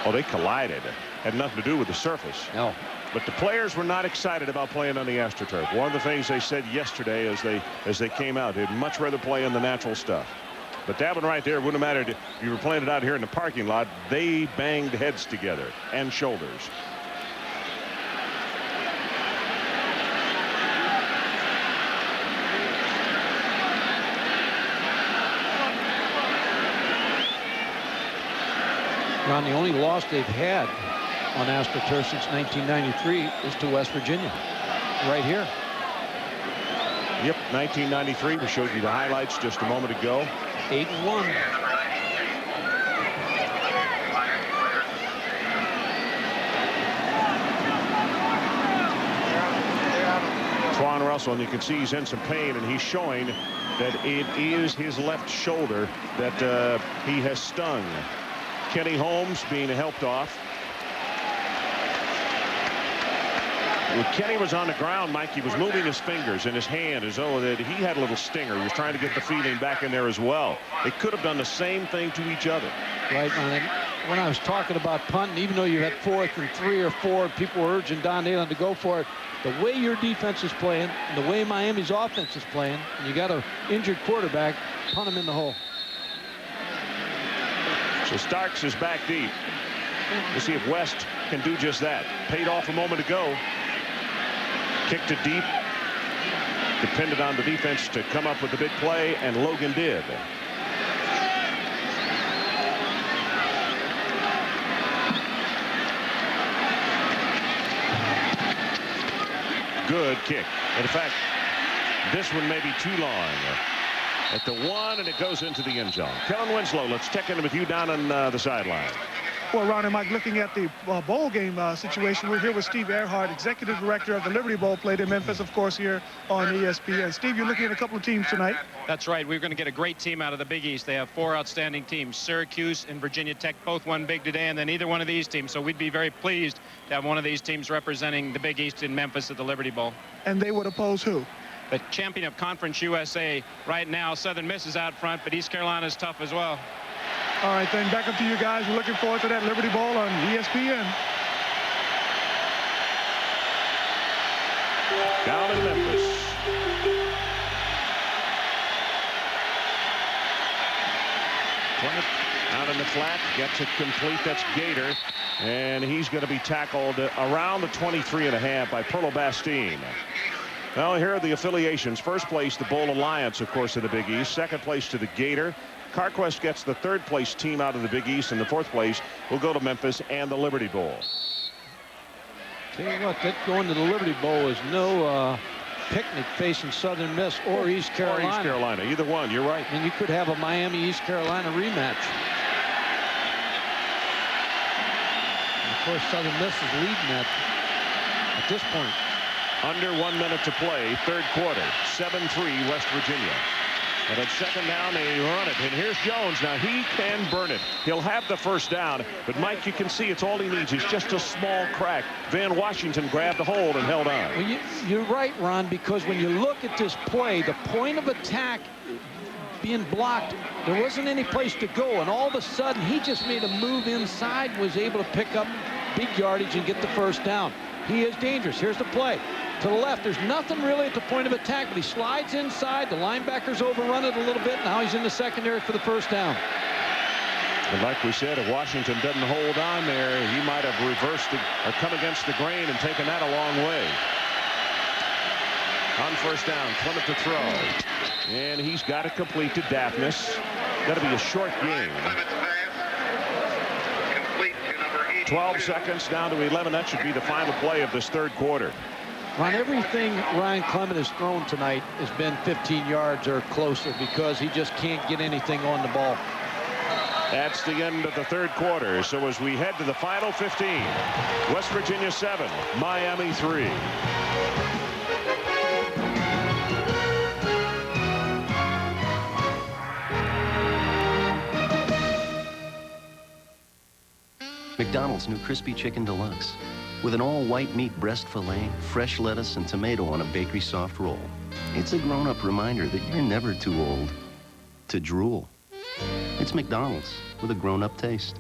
Oh, they collided. Had nothing to do with the surface. No. But the players were not excited about playing on the AstroTurf. One of the things they said yesterday as they came out, they'd much rather play in the natural stuff. But that one right there wouldn't have mattered if you were playing it out here in the parking lot. They banged heads together and shoulders. Ron, the only loss they've had on AstroTurf since 1993 is to West Virginia. Right here. Yep, 1993. We showed you the highlights just a moment ago. 8-1. Twan Russell, and you can see he's in some pain, and he's showing that it is his left shoulder that he has stung. Kenny Holmes being helped off. When Kenny was on the ground, Mike, he was moving his fingers and his hand as though that he had a little stinger. He was trying to get the feeling back in there as well. They could have done the same thing to each other. Right, man. When I was talking about punting, even though you had 4th and 3 or 4, people were urging Don Nalen to go for it. The way your defense is playing, and the way Miami's offense is playing, and you got an injured quarterback, punt him in the hole. So Starks is back deep. We'll see if West can do just that. Paid off a moment ago. Kicked it deep. Depended on the defense to come up with the big play, and Logan did. Good kick. In fact, this one may be too long. At the 1, and it goes into the end zone. Kellen Winslow, let's check in with you down on the sideline. Well, Ron and Mike, looking at the bowl game situation, we're here with Steve Earhart, executive director of the Liberty Bowl, played in Memphis, of course, here on ESPN. Steve, you're looking at a couple of teams tonight. That's right. We're going to get a great team out of the Big East. They have 4 outstanding teams. Syracuse and Virginia Tech both won big today, and then either one of these teams. So we'd be very pleased to have one of these teams representing the Big East in Memphis at the Liberty Bowl. And they would oppose who? The champion of Conference USA right now. Southern Miss is out front, but East Carolina's tough as well. All right, then back up to you guys. We're looking forward to that Liberty Bowl on ESPN. Down in Memphis. Clement out in the flat, gets it complete. That's Gator, and he's going to be tackled around the 23.5 by Perlo Bastine. Well, here are the affiliations. First place, the Bowl Alliance, of course, in the Big East. Second place to the Gator. CarQuest gets the 3rd place team out of the Big East, and the 4th place will go to Memphis and the Liberty Bowl. Tell you what, that going to the Liberty Bowl is no picnic facing Southern Miss or East Carolina. Or East Carolina, either one. You're right. And you could have a Miami-East Carolina rematch. And of course, Southern Miss is leading that at this point. Under 1 minute to play, 3rd quarter, 7-3 West Virginia. And at 2nd down, they run it. And here's Jones. Now, he can burn it. He'll have the 1st down. But, Mike, you can see it's all he needs. It's just a small crack. Van Washington grabbed the hold and held on. Well, you're right, Ron, because when you look at this play, the point of attack being blocked, there wasn't any place to go. And all of a sudden, he just made a move inside, was able to pick up big yardage and get the 1st down. He is dangerous. Here's the play. To the left, there's nothing really at the point of attack, but he slides inside. The linebackers overrun it a little bit. Now he's in the secondary for the 1st down. And like we said, if Washington doesn't hold on there, he might have reversed it or come against the grain and taken that a long way. On 1st down, Clement to throw. And he's got it complete to Daphnis. Got to be a short game. 12 seconds down to 11. That should be the final play of this 3rd quarter. Ron, everything Ryan Clement has thrown tonight has been 15 yards or closer because he just can't get anything on the ball. That's the end of the 3rd quarter. So as we head to the final 15, West Virginia 7, Miami 3. McDonald's new Crispy Chicken Deluxe. With an all-white meat breast filet, fresh lettuce, and tomato on a bakery soft roll. It's a grown-up reminder that you're never too old to drool. It's McDonald's with a grown-up taste.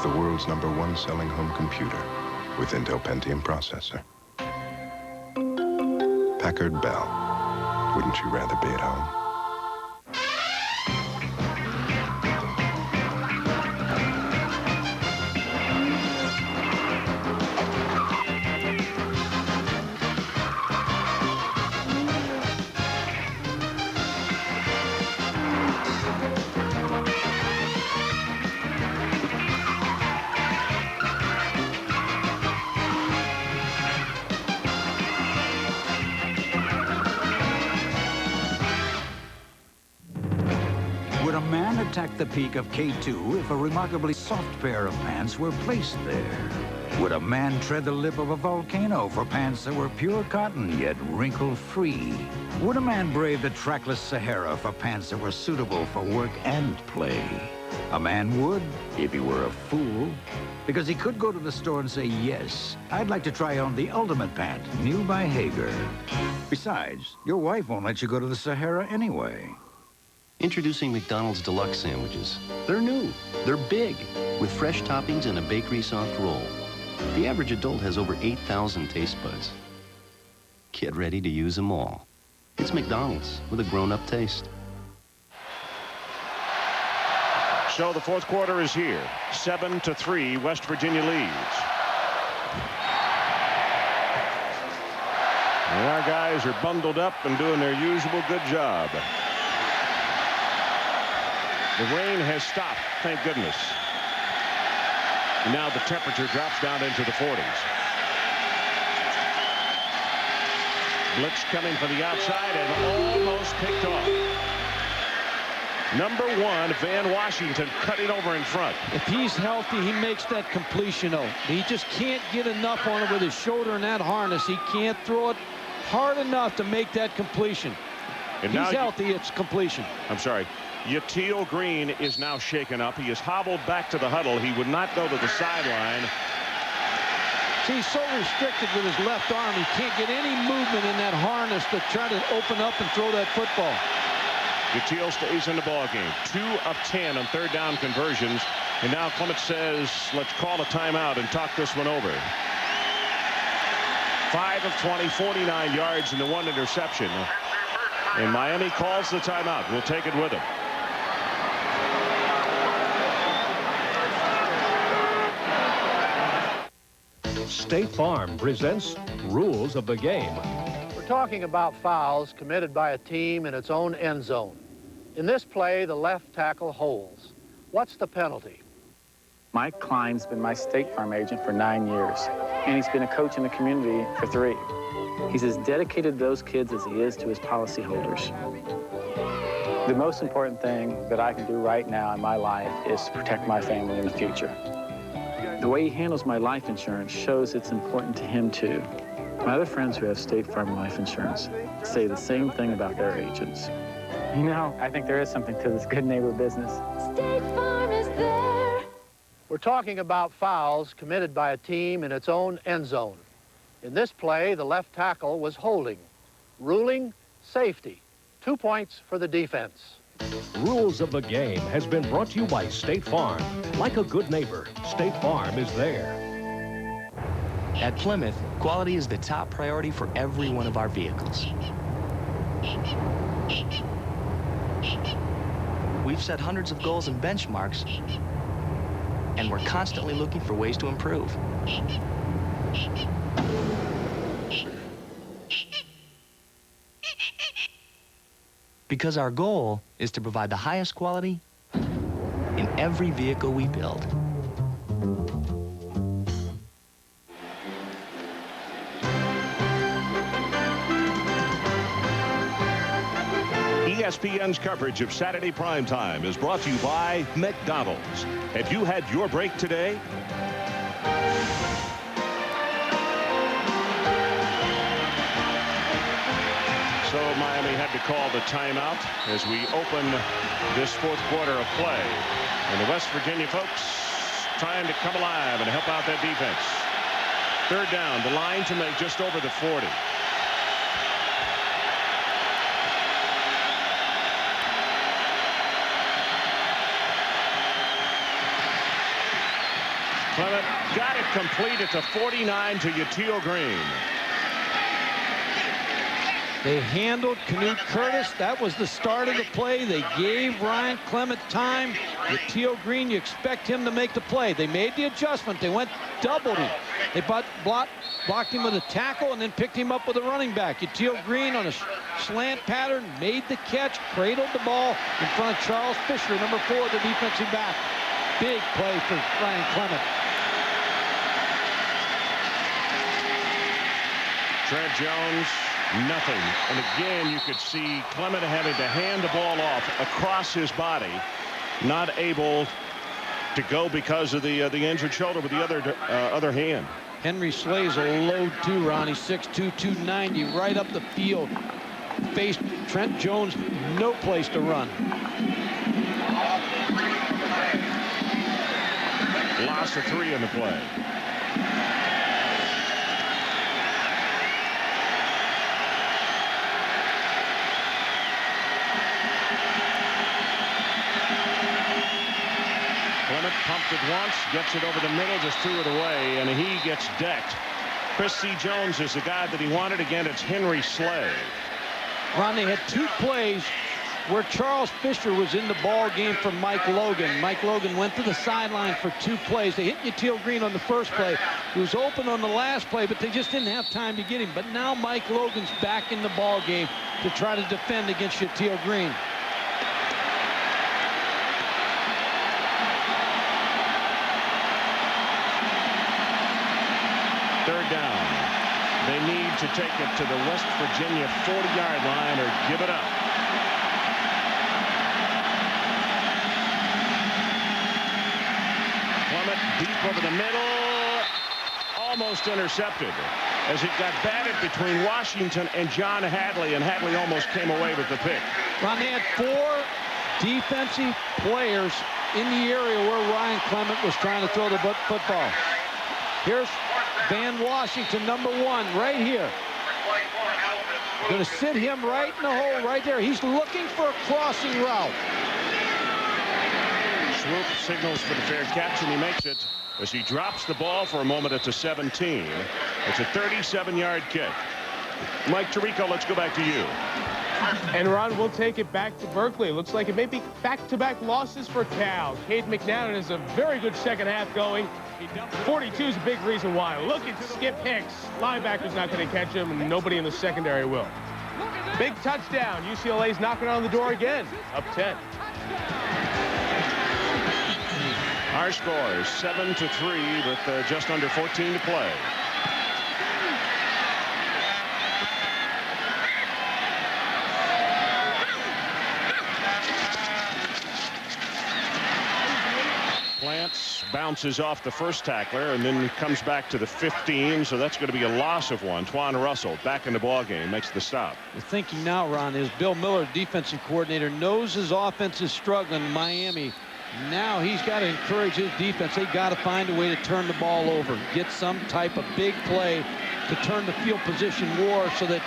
The world's #1 selling home computer with Intel Pentium processor. Packard Bell. Wouldn't you rather be at home? Would a man attack the peak of K2 if a remarkably soft pair of pants were placed there? Would a man tread the lip of a volcano for pants that were pure cotton yet wrinkle-free? Would a man brave the trackless Sahara for pants that were suitable for work and play? A man would, if he were a fool, because he could go to the store and say, yes, I'd like to try on the ultimate pant, new by Hager. Besides, your wife won't let you go to the Sahara anyway. Introducing McDonald's Deluxe Sandwiches. They're new, they're big, with fresh toppings and a bakery soft roll. The average adult has over 8,000 taste buds. Get ready to use them all. It's McDonald's with a grown-up taste. So the fourth quarter is here. 7-3, West Virginia leads. And our guys are bundled up and doing their usual good job. The rain has stopped, thank goodness. Now the temperature drops down into the 40s. Blitz coming from the outside and almost picked off. #1, Van Washington cutting over in front. If he's healthy, he makes that completion, though. He just can't get enough on it with his shoulder and that harness. He can't throw it hard enough to make that completion. And he's healthy, it's completion. I'm sorry. Yatil Green is now shaken up. He is hobbled back to the huddle. He would not go to the sideline. See, he's so restricted with his left arm, he can't get any movement in that harness to try to open up and throw that football. Yatil stays in the ball game. 2 of 10 on third down conversions. And now Clement says, let's call a timeout and talk this one over. 5 of 20, 49 yards and the 1 interception. And Miami calls the timeout. We'll take it with him. State Farm presents Rules of the Game. We're talking about fouls committed by a team in its own end zone. In this play, the left tackle holds. What's the penalty? Mike Klein's been my State Farm agent for 9 years, and he's been a coach in the community for 3. He's as dedicated to those kids as he is to his policyholders. The most important thing that I can do right now in my life is to protect my family in the future. The way he handles my life insurance shows it's important to him, too. My other friends who have State Farm life insurance say the same thing about their agents. You know, I think there is something to this good neighbor business. State Farm is there. We're talking about fouls committed by a team in its own end zone. In this play, the left tackle was holding. Ruling, safety. 2 points for the defense. Rules of the Game has been brought to you by State Farm. Like a good neighbor, State Farm is there. At Plymouth, quality is the top priority for every one of our vehicles. We've set hundreds of goals and benchmarks, and we're constantly looking for ways to improve. Because our goal is to provide the highest quality in every vehicle we build. ESPN's coverage of Saturday primetime is brought to you by McDonald's. Have you had your break today? So Miami had to call the timeout as we open this fourth quarter of play. And the West Virginia folks trying to come alive and help out that defense. Third down, the line to make just over the 40. Clement got it complete at the 49 to Yatil Green. They handled Canute Curtis. That was the start of the play. They gave Ryan Clement time. Yatil Green, you expect him to make the play. They made the adjustment. They went doubled him. They blocked him with a tackle and then picked him up with a running back. Yatil Green on a slant pattern made the catch, cradled the ball in front of Charles Fisher, number 4, the defensive back. Big play for Ryan Clement. Trent Jones, nothing. And again, you could see Clement having to hand the ball off across his body, not able to go because of the injured shoulder with the other hand. Henry Slay's a load too, Ronnie. 6'2", 290, right up the field. Faced Trent Jones, no place to run. Loss of 3 in the play. Clement pumped it once, gets it over the middle, just threw it away, and he gets decked. Chris C. Jones is the guy that he wanted. Again, it's Henry Slay. Ron, they had 2 plays where Charles Fisher was in the ball game for Mike Logan. Mike Logan went to the sideline for 2 plays. They hit Yatil Green on the first play. He was open on the last play, but they just didn't have time to get him. But now Mike Logan's back in the ball game to try to defend against Yatil Green. Third down. They need to take it to the West Virginia 40-yard line or give it up. Clement deep over the middle, almost intercepted as it got batted between Washington and John Hadley, and Hadley almost came away with the pick. Ron, they had 4 defensive players in the area where Ryan Clement was trying to throw the football. Here's Van Washington, number 1, right here. Going to sit him right in the hole right there. He's looking for a crossing route. Swoop signals for the fair catch, and he makes it as he drops the ball for a moment at the 17. It's a 37-yard kick. Mike Tirico, let's go back to you. And Ron, we'll take it back to Berkeley. It looks like it may be back-to-back losses for Cal. Cade McNown has a very good second half going. 42 is a big reason why. Look at Skip Hicks. Linebacker's not going to catch him, and nobody in the secondary will. Big touchdown. UCLA's knocking on the door again. Up 10. Our score is 7-3 with just under 14 to play. Plants bounces off the first tackler and then comes back to the 15, so that's going to be a loss of 1. Twan Russell back in the ball game, makes the stop. The thinking now, Ron, is Bill Miller, defensive coordinator, knows his offense is struggling in Miami. Now he's got to encourage his defense. They got to find a way to turn the ball over, get some type of big play to turn the field position war so that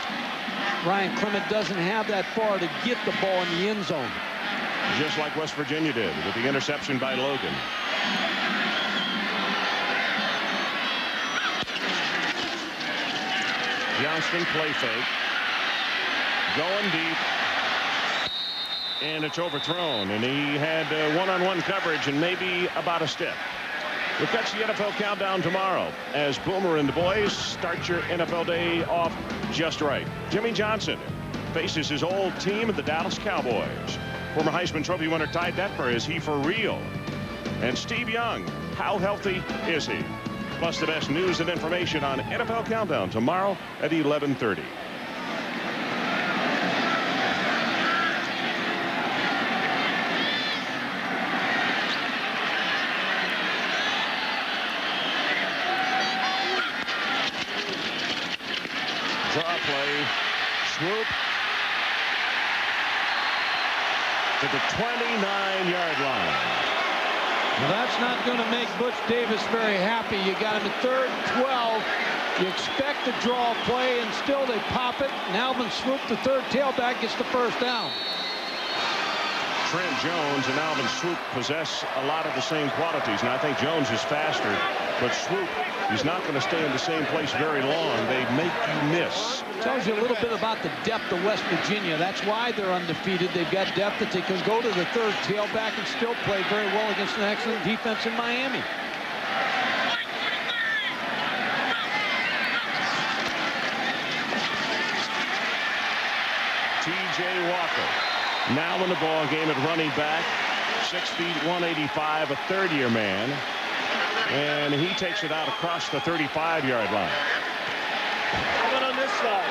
Ryan Clement doesn't have that far to get the ball in the end zone. Just like West Virginia did with the interception by Logan. Johnston play fake. Going deep. And it's overthrown. And he had one-on-one coverage and maybe about a step. We'll catch the NFL Countdown tomorrow as Boomer and the boys start your NFL day off just right. Jimmy Johnson faces his old team, the Dallas Cowboys. Former Heisman Trophy winner Ty Detmer, is he for real? And Steve Young, how healthy is he? Plus the best news and information on NFL Countdown tomorrow at 11:30. Draw play, swoop to the 29-yard line. Well, that's not going to make Butch Davis very happy. You got him at 3rd and 12. You expect to draw a play, and still they pop it. And Alvin Swoop, the third tailback, gets the first down. Trent Jones and Alvin Swoop possess a lot of the same qualities, and I think Jones is faster, but Swoop, he's not going to stay in the same place very long. They make you miss. Tells you a little bit about the depth of West Virginia. That's why they're undefeated. They've got depth that they can go to the third tailback and still play very well against an excellent defense in Miami. T.J. Walker now in the ball game at running back, 6 feet 185, a third-year man, and he takes it out across the 35-yard line. Coming on this side.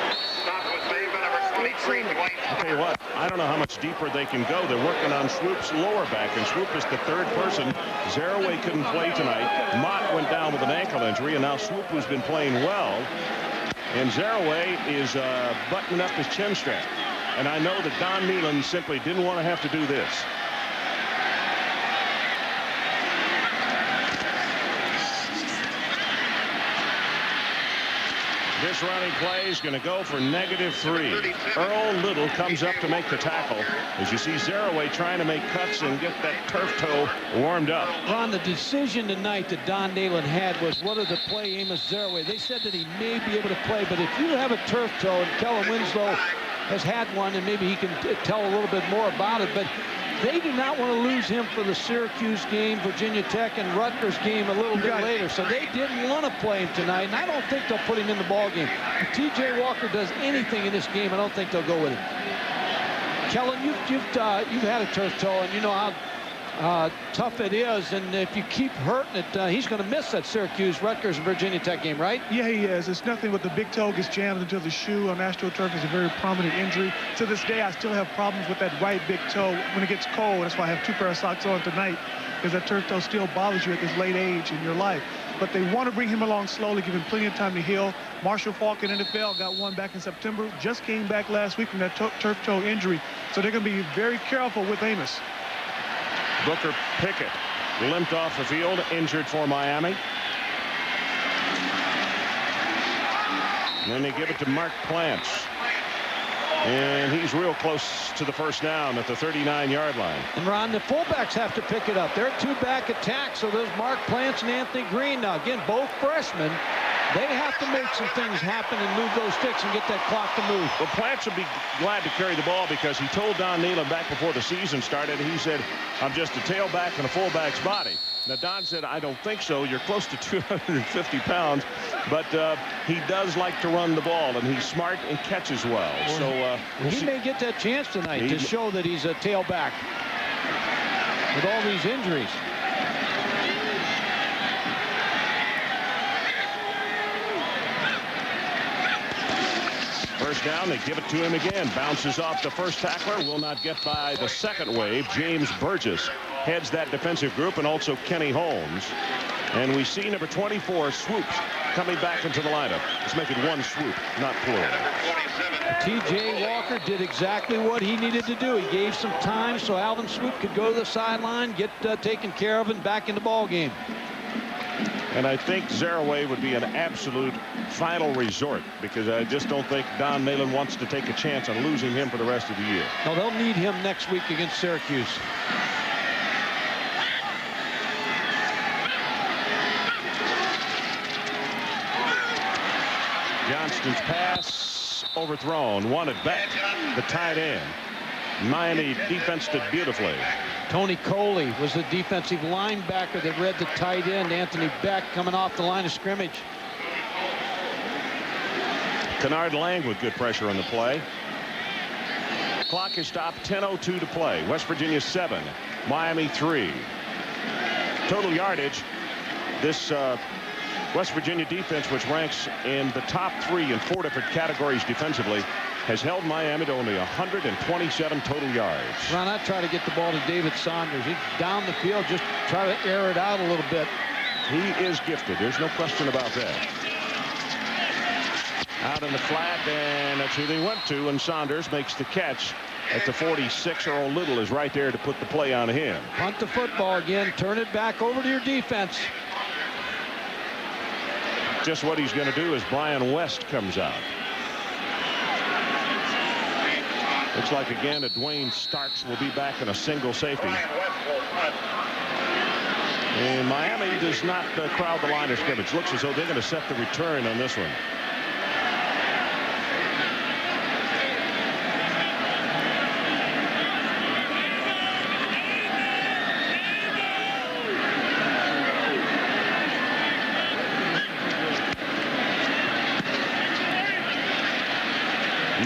I'll tell you what, I don't know how much deeper they can go. They're working on Swoop's lower back, and Swoop is the third person. Zaraway couldn't play tonight. Mott went down with an ankle injury, and now Swoop, who's been playing well, and Zaraway is buttoning up his chin strap. And I know that Don Nehlen simply didn't want to have to do this. This running play is going to go for -3. Earl Little comes up to make the tackle. As you see Zaraway trying to make cuts and get that turf toe warmed up. Ron, the decision tonight that Don Nehlen had was whether to play Amos Zaraway. They said that he may be able to play, but if you have a turf toe, and Kellen Winslow has had one, and maybe he can tell a little bit more about it, but they do not want to lose him for the Syracuse game, Virginia Tech, and Rutgers game a little bit later. So they didn't want to play him tonight, and I don't think they'll put him in the ball game. If T.J. Walker does anything in this game, I don't think they'll go with him. Kellen, you've had a turf toe, and you know how tough it is, and if you keep hurting it, he's going to miss that Syracuse, Rutgers, and Virginia Tech game, right? Yeah, he is. It's nothing but the big toe gets jammed into the shoe on AstroTurf. Is a very prominent injury. To this day, I still have problems with that right big toe when it gets cold. That's why I have 2 pairs of socks on tonight, because that turf toe still bothers you at this late age in your life. But they want to bring him along slowly, give him plenty of time to heal. Marshall Faulk in NFL got one back in September, just came back last week from that turf toe injury. So they're going to be very careful with Amos. Booker Pickett limped off the field, injured for Miami. And then they give it to Mark Plants. And he's real close to the first down at the 39-yard line. And Ron, the fullbacks have to pick it up. They're 2-back attack, so there's Mark Plants and Anthony Green. Now, again, both freshmen. They have to make some things happen and move those sticks and get that clock to move. Well, Plants would be glad to carry the ball because he told Don Nehlen back before the season started, he said, I'm just a tailback and a fullback's body. Now, Don said, I don't think so. You're close to 250 pounds, but he does like to run the ball, and he's smart and catches well. So he may get that chance tonight to show that he's a tailback with all these injuries. First down, they give it to him again. Bounces off the first tackler, will not get by the second wave. James Burgess heads that defensive group, and also Kenny Holmes. And we see number 24, Swoops, coming back into the lineup. Let's make it one swoop, not plural. T.J. Walker did exactly what he needed to do. He gave some time so Alvin Swoop could go to the sideline, get taken care of, and back in the ball game. And I think Zaraway would be an absolute final resort, because I just don't think Don Nehlen wants to take a chance on losing him for the rest of the year. No, they'll need him next week against Syracuse. Johnston's pass overthrown, wanted back, the tight end. Miami defense did beautifully. Tony Coley was the defensive linebacker that read the tight end. Anthony Beck coming off the line of scrimmage. Kennard Lang with good pressure on the play. Clock is stopped. 10:02 to play. West Virginia 7, Miami 3. Total yardage. This West Virginia defense, which ranks in the top 3 in 4 different categories defensively, has held Miami to only 127 total yards. Ron, I try to get the ball to David Saunders. He's down the field, just try to air it out a little bit. He is gifted. There's no question about that. Out in the flat, and that's who they went to, and Saunders makes the catch at the 46. Earl Little is right there to put the play on him. Punt the football again. Turn it back over to your defense. Just what he's going to do as Brian West comes out. Looks like again Dwayne Starks will be back in a single safety. And Miami does not crowd the line of scrimmage. Looks as though they're going to set the return on this one.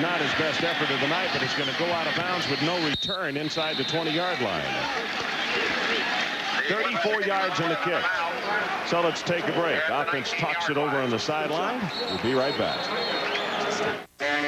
Not his best effort of the night, but it's going to go out of bounds with no return inside the 20-yard line. 34 yards in the kick. So let's take a break. Offense talks it over on the sideline. We'll be right back.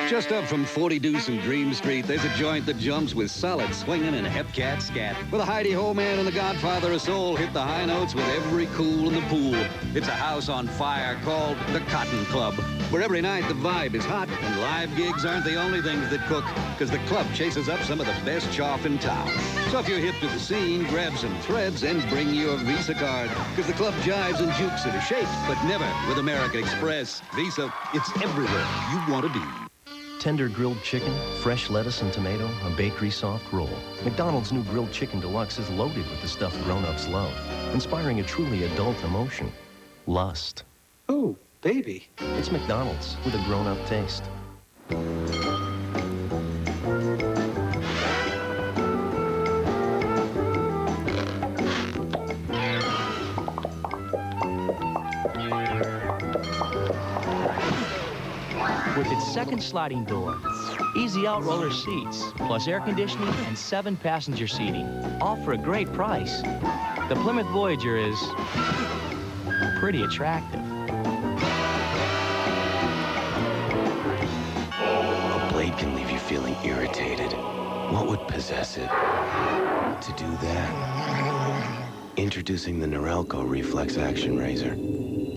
Just up from 40 Deuce and Dream Street, there's a joint that jumps with solid swinging and hep-cat scat. Where the Heidi-Ho Man and the Godfather of Soul hit the high notes with every cool in the pool. It's a house on fire called the Cotton Club, where every night the vibe is hot and live gigs aren't the only things that cook, because the club chases up some of the best chaff in town. So if you're hip to the scene, grab some threads and bring your Visa card, because the club jives and jukes at a shake, but never with American Express. Visa, it's everywhere you want to be. Tender grilled chicken, fresh lettuce and tomato, a bakery soft roll. McDonald's new grilled chicken deluxe is loaded with the stuff grown-ups love, inspiring a truly adult emotion, lust. Oh, baby. It's McDonald's with a grown-up taste. With its second sliding door, easy out-roller seats, plus air conditioning and 7 passenger seating, all for a great price. The Plymouth Voyager is pretty attractive. A blade can leave you feeling irritated. What would possess it to do that? Introducing the Norelco Reflex Action Razor.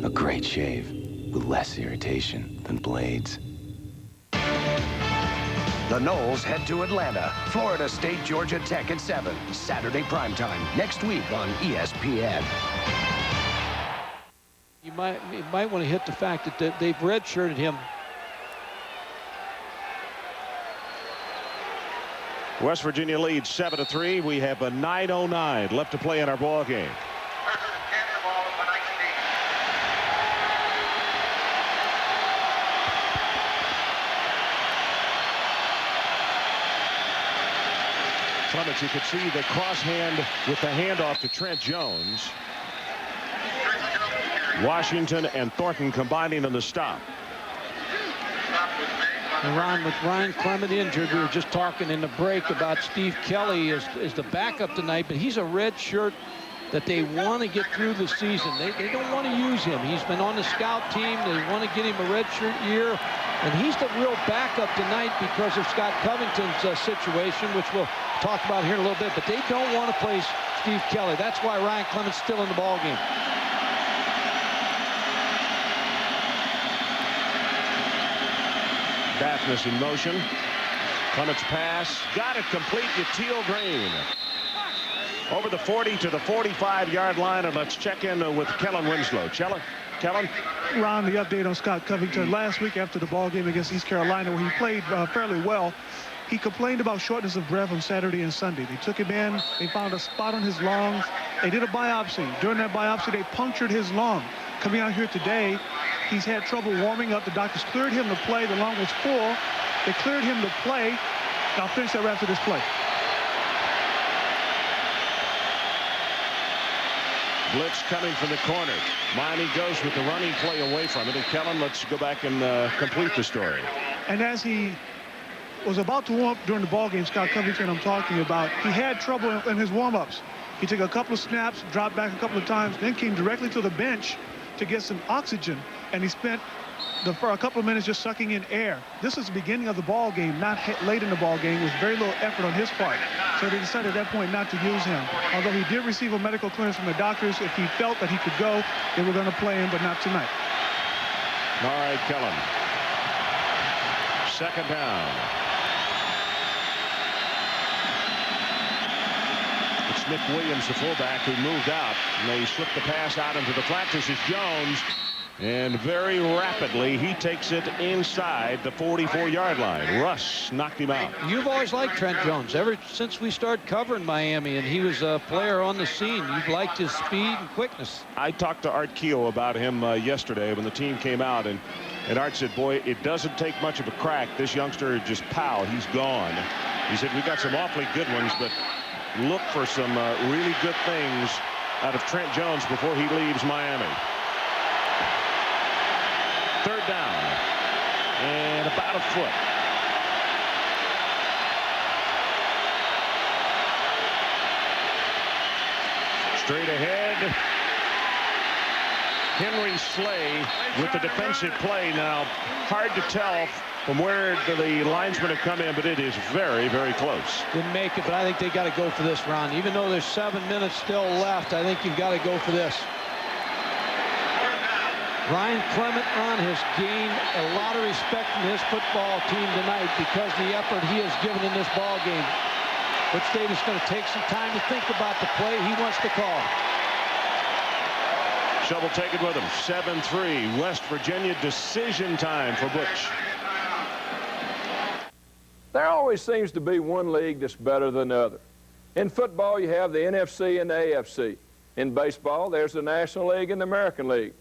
A great shave with less irritation than blades. The Noles head to Atlanta. Florida State, Georgia Tech at 7. Saturday primetime. Next week on ESPN. You might want to hit the fact that they've redshirted him. West Virginia leads 7-3. We have a 9:09 left to play in our ball game. Clements, you could see the crosshand with the handoff to Trent Jones. Washington and Thornton combining on the stop. And Ron, with Ryan Clement injured, we were just talking in the break about Steve Kelly is the backup tonight, but he's a red shirt that they want to get through the season. They don't want to use him. He's been on the scout team. They want to get him a red shirt year. And he's the real backup tonight because of Scott Covington's situation, which we'll talk about here in a little bit. But they don't want to play Steve Kelly. That's why Ryan Clement's still in the ballgame. Bathness in motion. Clements pass. Got it complete to Teal Green. Over the 40 to the 45-yard line, and let's check in with Kellen Winslow. Kellen? Ron, the update on Scott Covington. Last week after the ball game against East Carolina, where he played fairly well, he complained about shortness of breath on Saturday and Sunday. They took him in. They found a spot on his lungs. They did a biopsy. During that biopsy, they punctured his lung. Coming out here today, he's had trouble warming up. The doctors cleared him to play. The lung was full. They cleared him to play. I'll finish that right after this play. Blitz coming from the corner. Miami goes with the running play away from it. And Kellen, let's go back and complete the story. And as he was about to warm up during the ball game, Scott Covington I'm talking about, he had trouble in his warm-ups. He took a couple of snaps, dropped back a couple of times, then came directly to the bench to get some oxygen, and he spent for a couple of minutes just sucking in air. This is the beginning of the ball game, not late in the ball game, with very little effort on his part. So they decided at that point not to use him. Although he did receive a medical clearance from the doctors, if he felt that he could go, they were going to play him, but not tonight. All right, Kellen. Second down. It's Nick Williams, the fullback, who moved out, and they slipped the pass out into the flat. This is Jones. And very rapidly, he takes it inside the 44-yard line. Russ knocked him out. You've always liked Trent Jones ever since we started covering Miami, and he was a player on the scene. You've liked his speed and quickness. I talked to Art Keogh about him yesterday when the team came out, and Art said, boy, it doesn't take much of a crack. This youngster just, pow, he's gone. He said, we got some awfully good ones, but look for some really good things out of Trent Jones before he leaves Miami. Third down and about a foot. Straight ahead. Henry Slay with the defensive play. Now, hard to tell from where the linesmen have come in, but it is very, very close. Didn't make it, but I think they got to go for this, Ron. Even though there's 7 minutes still left, I think you've got to go for this. Ryan Clement has gained a lot of respect from his football team tonight because of the effort he has given in this ball game. Butch Davis is going to take some time to think about the play he wants to call. Shovel take it with him. 7-3. West Virginia decision time for Butch. There always seems to be one league that's better than the other. In football, you have the NFC and the AFC. In baseball, there's the National League and the American League.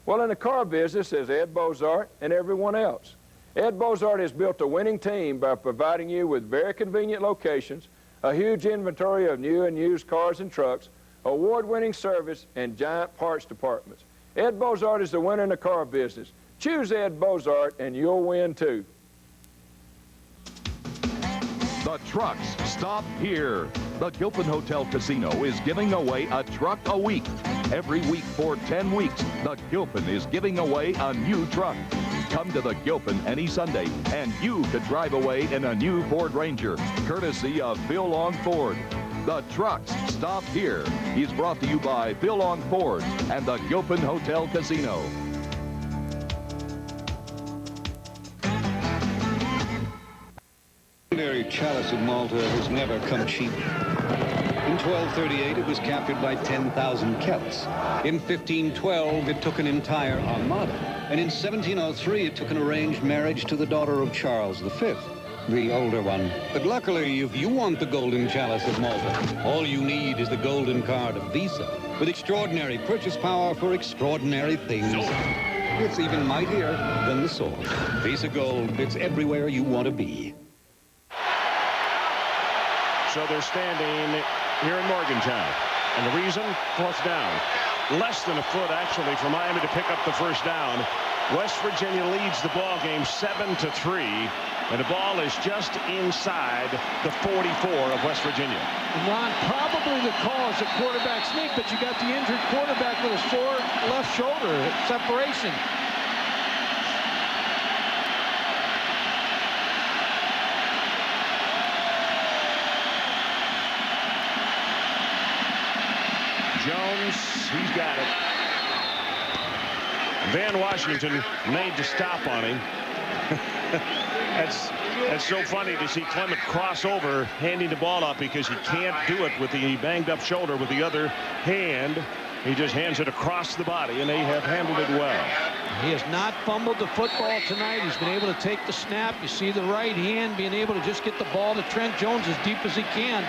Well, in the car business, there's Ed Bozart and everyone else. Ed Bozart has built a winning team by providing you with very convenient locations, a huge inventory of new and used cars and trucks, award-winning service, and giant parts departments. Ed Bozart is the winner in the car business. Choose Ed Bozart, and you'll win too. The trucks stop here. The Gilpin Hotel Casino is giving away a truck a week. Every week for 10 weeks, the Gilpin is giving away a new truck. Come to the Gilpin any Sunday, and you could drive away in a new Ford Ranger, courtesy of Phil Long Ford. The trucks stop here is brought to you by Phil Long Ford and the Gilpin Hotel Casino. The legendary chalice of Malta has never come cheap. In 1238, it was captured by 10,000 Celts. In 1512, it took an entire armada. And in 1703, it took an arranged marriage to the daughter of Charles V, the older one. But luckily, if you want the golden chalice of Malta, all you need is the golden card of Visa, with extraordinary purchase power for extraordinary things. It's even mightier than the sword. Visa Gold, it's everywhere you want to be. So they're standing here in Morgantown. And the reason? Fourth down. Less than a foot, actually, for Miami to pick up the first down. West Virginia leads the ball game 7-3. And the ball is just inside the 44 of West Virginia. Ron, probably the call is a quarterback sneak, but you got the injured quarterback with a sore left shoulder separation. Jones, he's got it. Van Washington made to stop on him. That's so funny to see Clement cross over, handing the ball up, because he can't do it with the banged up shoulder with the other hand. He just hands it across the body, and they have handled it well. He has not fumbled the football tonight. He's been able to take the snap. You see the right hand being able to just get the ball to Trent Jones as deep as he can.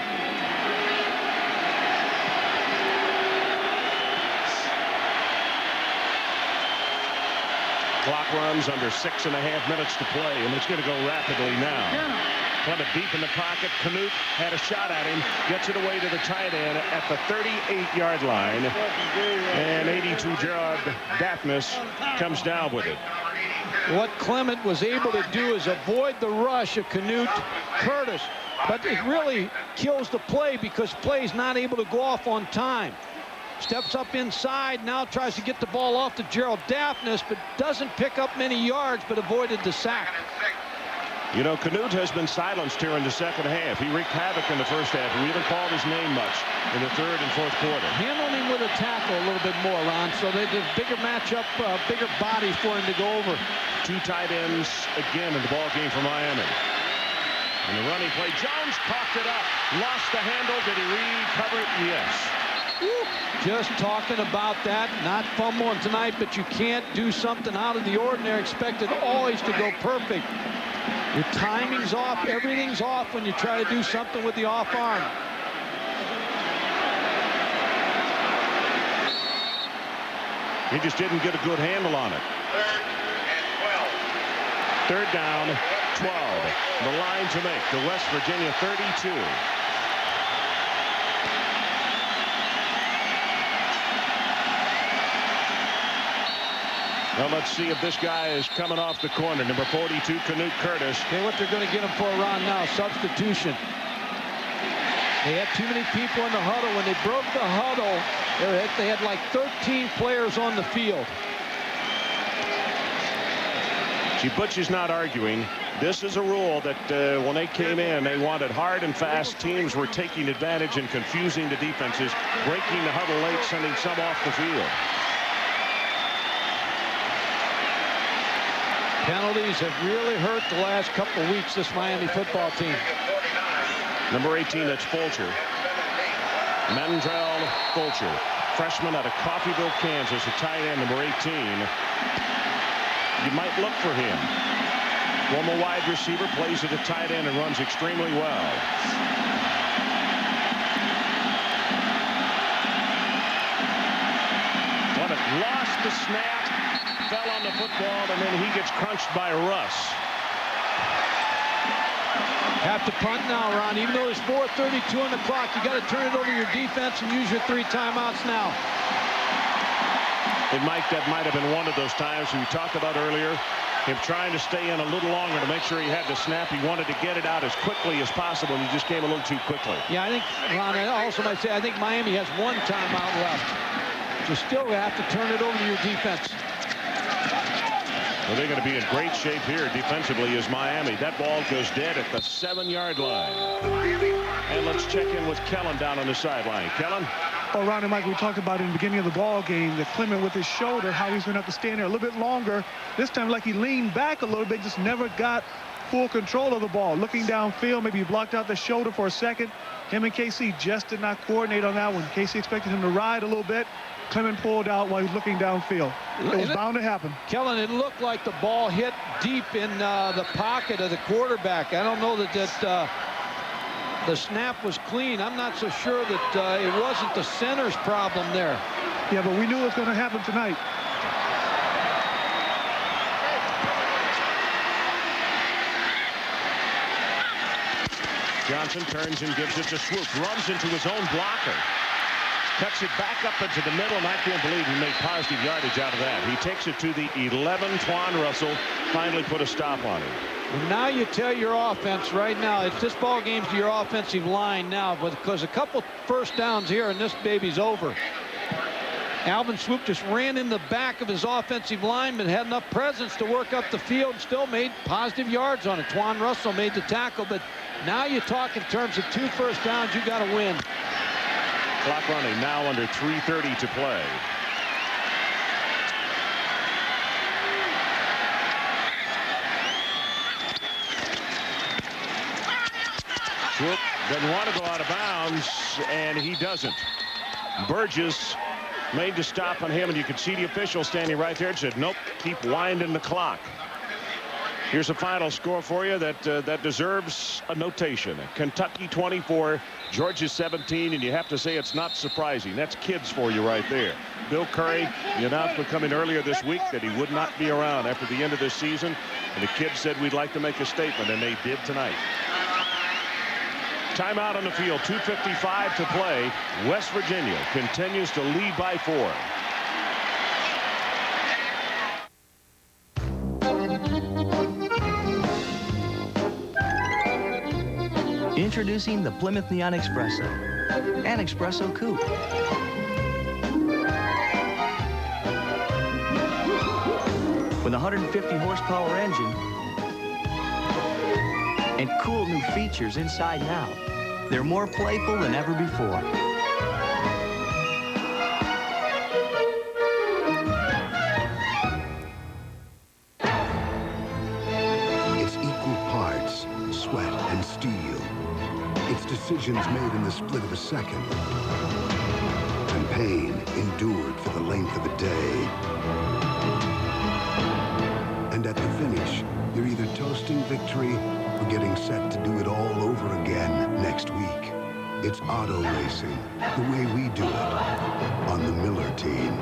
Clock runs under 6.5 minutes to play, and it's going to go rapidly now. Clement deep in the pocket. Canute had a shot at him, gets it away to the tight end at the 38-yard line, and 82 Gerard Daphnis comes down with it. What Clement was able to do is avoid the rush of Canute Curtis. But it really kills the play because play's not able to go off on time. Steps up inside, now tries to get the ball off to Gerald Daphnis, but doesn't pick up many yards, but avoided the sack. You know, Canute has been silenced here in the second half. He wreaked havoc in the first half. We haven't called his name much in the third and fourth quarter. Handle him with a tackle a little bit more, Ron, so there's a bigger matchup, bigger body for him to go over. 2 tight ends again in the ball game for Miami. And the running play, Jones coughed it up, lost the handle. Did he recover it? Yes. Just talking about that, not fumbling tonight, but you can't do something out of the ordinary. Expect it always to go perfect. Your timing's off, everything's off when you try to do something with the off arm. He just didn't get a good handle on it. 3rd down, 12. The line to make, the West Virginia 32. Well, let's see if this guy is coming off the corner. Number 42, Canute Curtis. Okay, what they're going to get him for, Ron, now, substitution. They had too many people in the huddle. When they broke the huddle, they had like 13 players on the field. See, Butch is not arguing. This is a rule that when they came in, they wanted hard and fast. Teams were taking advantage and confusing the defenses, breaking the huddle late, sending some off the field. Penalties have really hurt the last couple of weeks, this Miami football team. Number 18, that's Fulcher. Mandrell Fulcher, freshman out of Coffeyville, Kansas, a tight end, number 18. You might look for him. Former wide receiver, plays at a tight end and runs extremely well. Clement lost the snap, fell on the football, and then he gets crunched by Russ. Have to punt now, Ron. Even though there's 4:32 on the clock, you got to turn it over to your defense and use your 3 timeouts now. And Mike, that might have been one of those times we talked about earlier. Him trying to stay in a little longer to make sure he had the snap. He wanted to get it out as quickly as possible, and he just came a little too quickly. Yeah, I think, Ron, I also might say, I think Miami has 1 timeout left. So still have to turn it over to your defense. Well, they're going to be in great shape here defensively as Miami. That ball goes dead at the 7-yard line. And let's check in with Kellen down on the sideline. Kellen? Well, Ron and Mike, we talked about in the beginning of the ball game that Clement with his shoulder, how he's going to have to stand there a little bit longer. This time, like he leaned back a little bit, just never got full control of the ball. Looking downfield, maybe he blocked out the shoulder for a second. Him and KC just did not coordinate on that one. KC expected him to ride a little bit. Clement pulled out while he was looking downfield. It was bound to happen. Kellen, it looked like the ball hit deep in the pocket of the quarterback. I don't know that the snap was clean. I'm not so sure that it wasn't the center's problem there. Yeah, but we knew it was going to happen tonight. Johnson turns and gives it to Swoop. Runs into his own blocker. Cuts it back up into the middle, and I can't believe he made positive yardage out of that. He takes it to the 11. Twan Russell finally put a stop on him. And now you tell your offense right now, it's this ball game's to your offensive line now, because a couple first downs here and this baby's over. Alvin Swoop just ran in the back of his offensive lineman, had enough presence to work up the field, and still made positive yards on it. Twan Russell made the tackle, but now you talk in terms of 2 first downs, you got to win. Clock running now under 3:30 to play. Swoop doesn't want to go out of bounds, and he doesn't. Burgess made the stop on him, and you could see the official standing right there and said, nope, keep winding the clock. Here's a final score for you that deserves a notation. Kentucky 24, Georgia 17, and you have to say it's not surprising. That's kids for you right there. Bill Curry, the announcement coming earlier this week that he would not be around after the end of this season, and the kids said we'd like to make a statement, and they did tonight. Timeout on the field, 2:55 to play. West Virginia continues to lead by 4. Introducing the Plymouth Neon Espresso and Espresso Coupe. With a 150 horsepower engine and cool new features inside and out, they're more playful than ever before. It's equal parts sweat and steel. It's decisions made in the split of a second. And pain endured for the length of a day. And at the finish, you're either toasting victory or getting set to do it all over again next week. It's auto racing, the way we do it on the Miller team.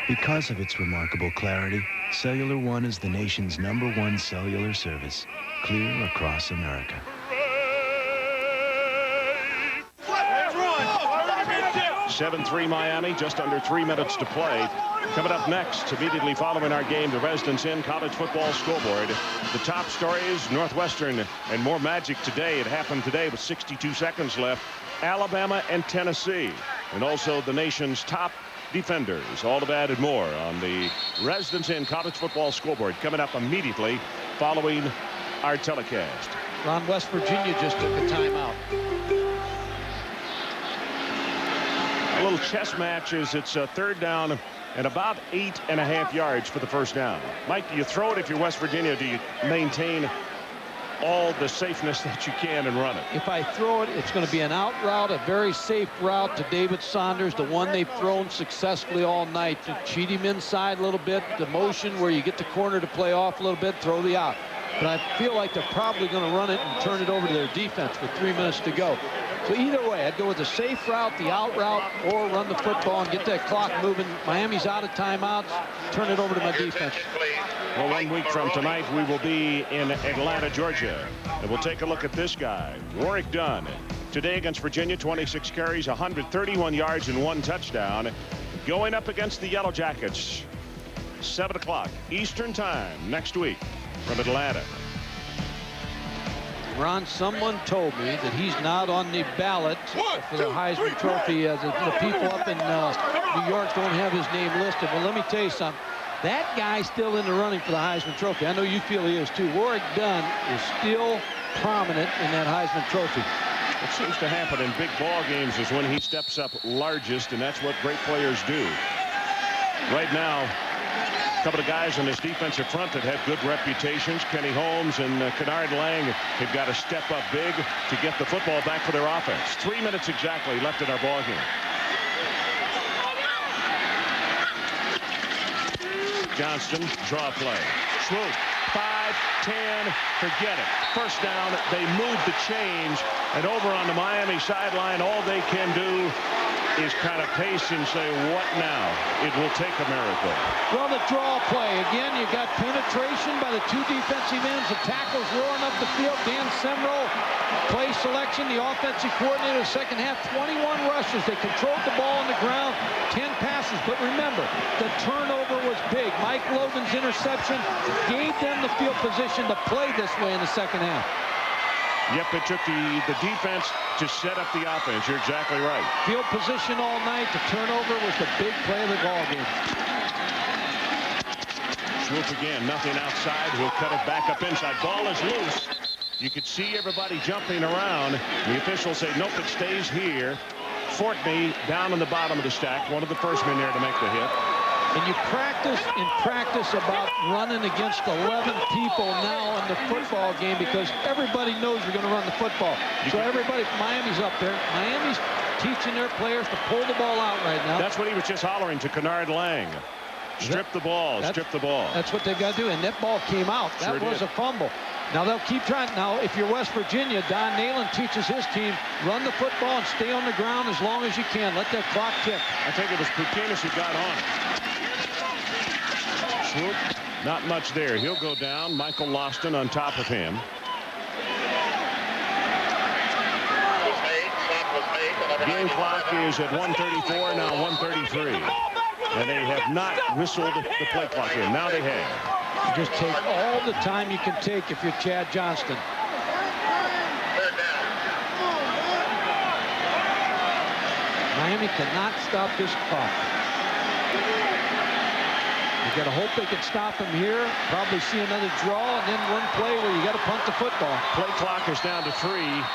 Because of its remarkable clarity, Cellular One is the nation's #1 cellular service, clear across America. 7-3 Miami, just under 3 minutes to play. Coming up next, immediately following our game, the Residence Inn College Football Scoreboard. The top stories, Northwestern and more magic today. It happened today with 62 seconds left. Alabama and Tennessee, and also the nation's top defenders. All of that and more on the Residence Inn College Football Scoreboard coming up immediately following our telecast. Ron, West Virginia just took a timeout. A little chess match as it's a third down and about 8.5 yards for the first down. Mike, do you throw it if you're West Virginia? Do you maintain all the safeness that you can and run it? If I throw it, it's going to be an out route, a very safe route to David Saunders, the one they've thrown successfully all night, to cheat him inside a little bit, the motion where you get the corner to play off a little bit, throw the out. But I feel like they're probably going to run it and turn it over to their defense with 3 minutes to go. So either way, I'd go with the safe route, the out route, or run the football and get that clock moving. Miami's out of timeouts, turn it over to my defense. Well, 1 week from tonight, we will be in Atlanta, Georgia. And we'll take a look at this guy, Warrick Dunn. Today against Virginia, 26 carries, 131 yards, and 1 touchdown. Going up against the Yellow Jackets, 7 o'clock Eastern Time next week from Atlanta. Ron, someone told me that he's not on the ballot for the Heisman Trophy. The people up in New York don't have his name listed. Well, let me tell you something. That guy's still in the running for the Heisman Trophy. I know you feel he is too. Warrick Dunn is still prominent in that Heisman Trophy. What seems to happen in big ball games is when he steps up largest, and that's what great players do. Right now, a couple of guys on this defensive front that have good reputations, Kenny Holmes and Kennard Lang, have got to step up big to get the football back for their offense. 3 minutes exactly left in our ball game. Johnston, draw play. Swoop, 5, 10, forget it. First down, they move the change, and over on the Miami sideline, all they can do is kind of pace and say, what now? It will take a miracle. Well, the draw play. Again, you got penetration by the 2 defensive ends. The tackles roaring up the field. Dan Semro, play selection. The offensive coordinator, second half, 21 rushes. They controlled the ball on the ground, 10 passes. But remember, the turnover was big. Mike Logan's interception gave them the field position to play this way in the second half. Yep, it took the defense to set up the offense. You're exactly right. Field position all night. The turnover was the big play of the ball game. Swoop again, nothing outside. He'll cut it back up inside. Ball is loose. You could see everybody jumping around. The officials say, nope, it stays here. Fortney down in the bottom of the stack. One of the first men there to make the hit. And you practice and practice about running against 11 people now in the football game because everybody knows you're going to run the football. So everybody, Miami's up there. Miami's teaching their players to pull the ball out right now. That's what he was just hollering to Kennard Lang. Strip the ball, strip the ball. That's what they've got to do, and that ball came out. That was a fumble. Now they'll keep trying. Now, if you're West Virginia, Don Nalen teaches his team, run the football and stay on the ground as long as you can. Let that clock tick. I think it was Pukinis who got on it. swoop. Not much there. He'll go down. Michael Loston on top of him. Game clock is at 1:34, now 1:33. And they have not whistled the play clock in. Now they have. Just take all the time you can take if you're Chad Johnston. Miami cannot stop this clock. You got to hope they can stop him here. Probably see another draw, and then one play where you got to punt the football. Play clock is down to 3,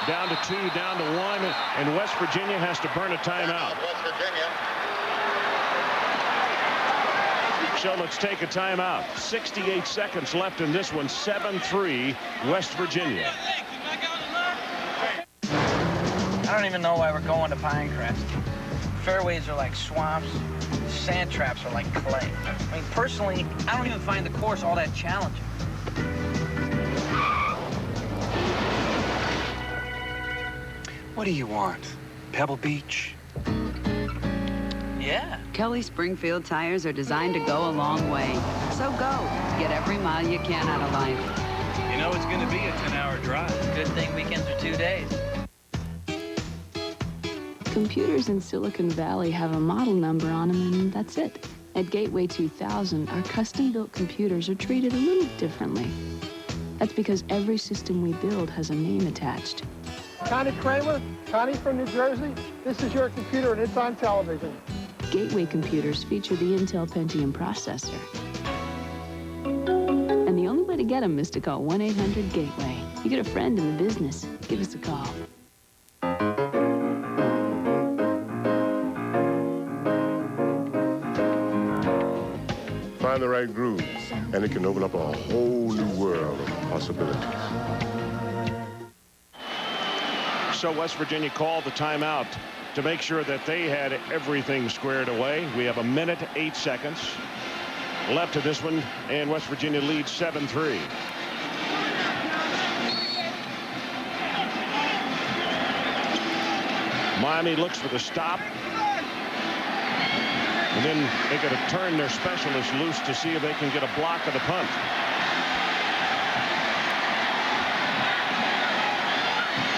down to 2, down to 1, and West Virginia has to burn a timeout. West Virginia. So let's take a timeout. 68 seconds left in this one. 7-3 West Virginia. I don't even know why we're going to Pinecrest. Fairways are like swamps. Sand traps are like clay. I mean, personally, I don't even find the course all that challenging. What do you want? Pebble Beach? Yeah. Kelly Springfield tires are designed to go a long way. So go. Get every mile you can out of life. You know it's going to be a 10-hour drive. Good thing weekends are 2 days. Computers in Silicon Valley have a model number on them, and that's it. At Gateway 2000, our custom-built computers are treated a little differently. That's because every system we build has a name attached. Connie Kramer, Connie from New Jersey. This is your computer, and it's on television. Gateway computers feature the Intel Pentium processor. And the only way to get them is to call 1-800-GATEWAY. You get a friend in the business, give us a call. Find the right groove, and it can open up a whole new world of possibilities. So West Virginia called the timeout to make sure that they had everything squared away. We have 1 minute, 8 seconds left of this one, and West Virginia leads 7-3. Miami looks for the stop. And then they got to turn their specialist loose to see if they can get a block of the punt.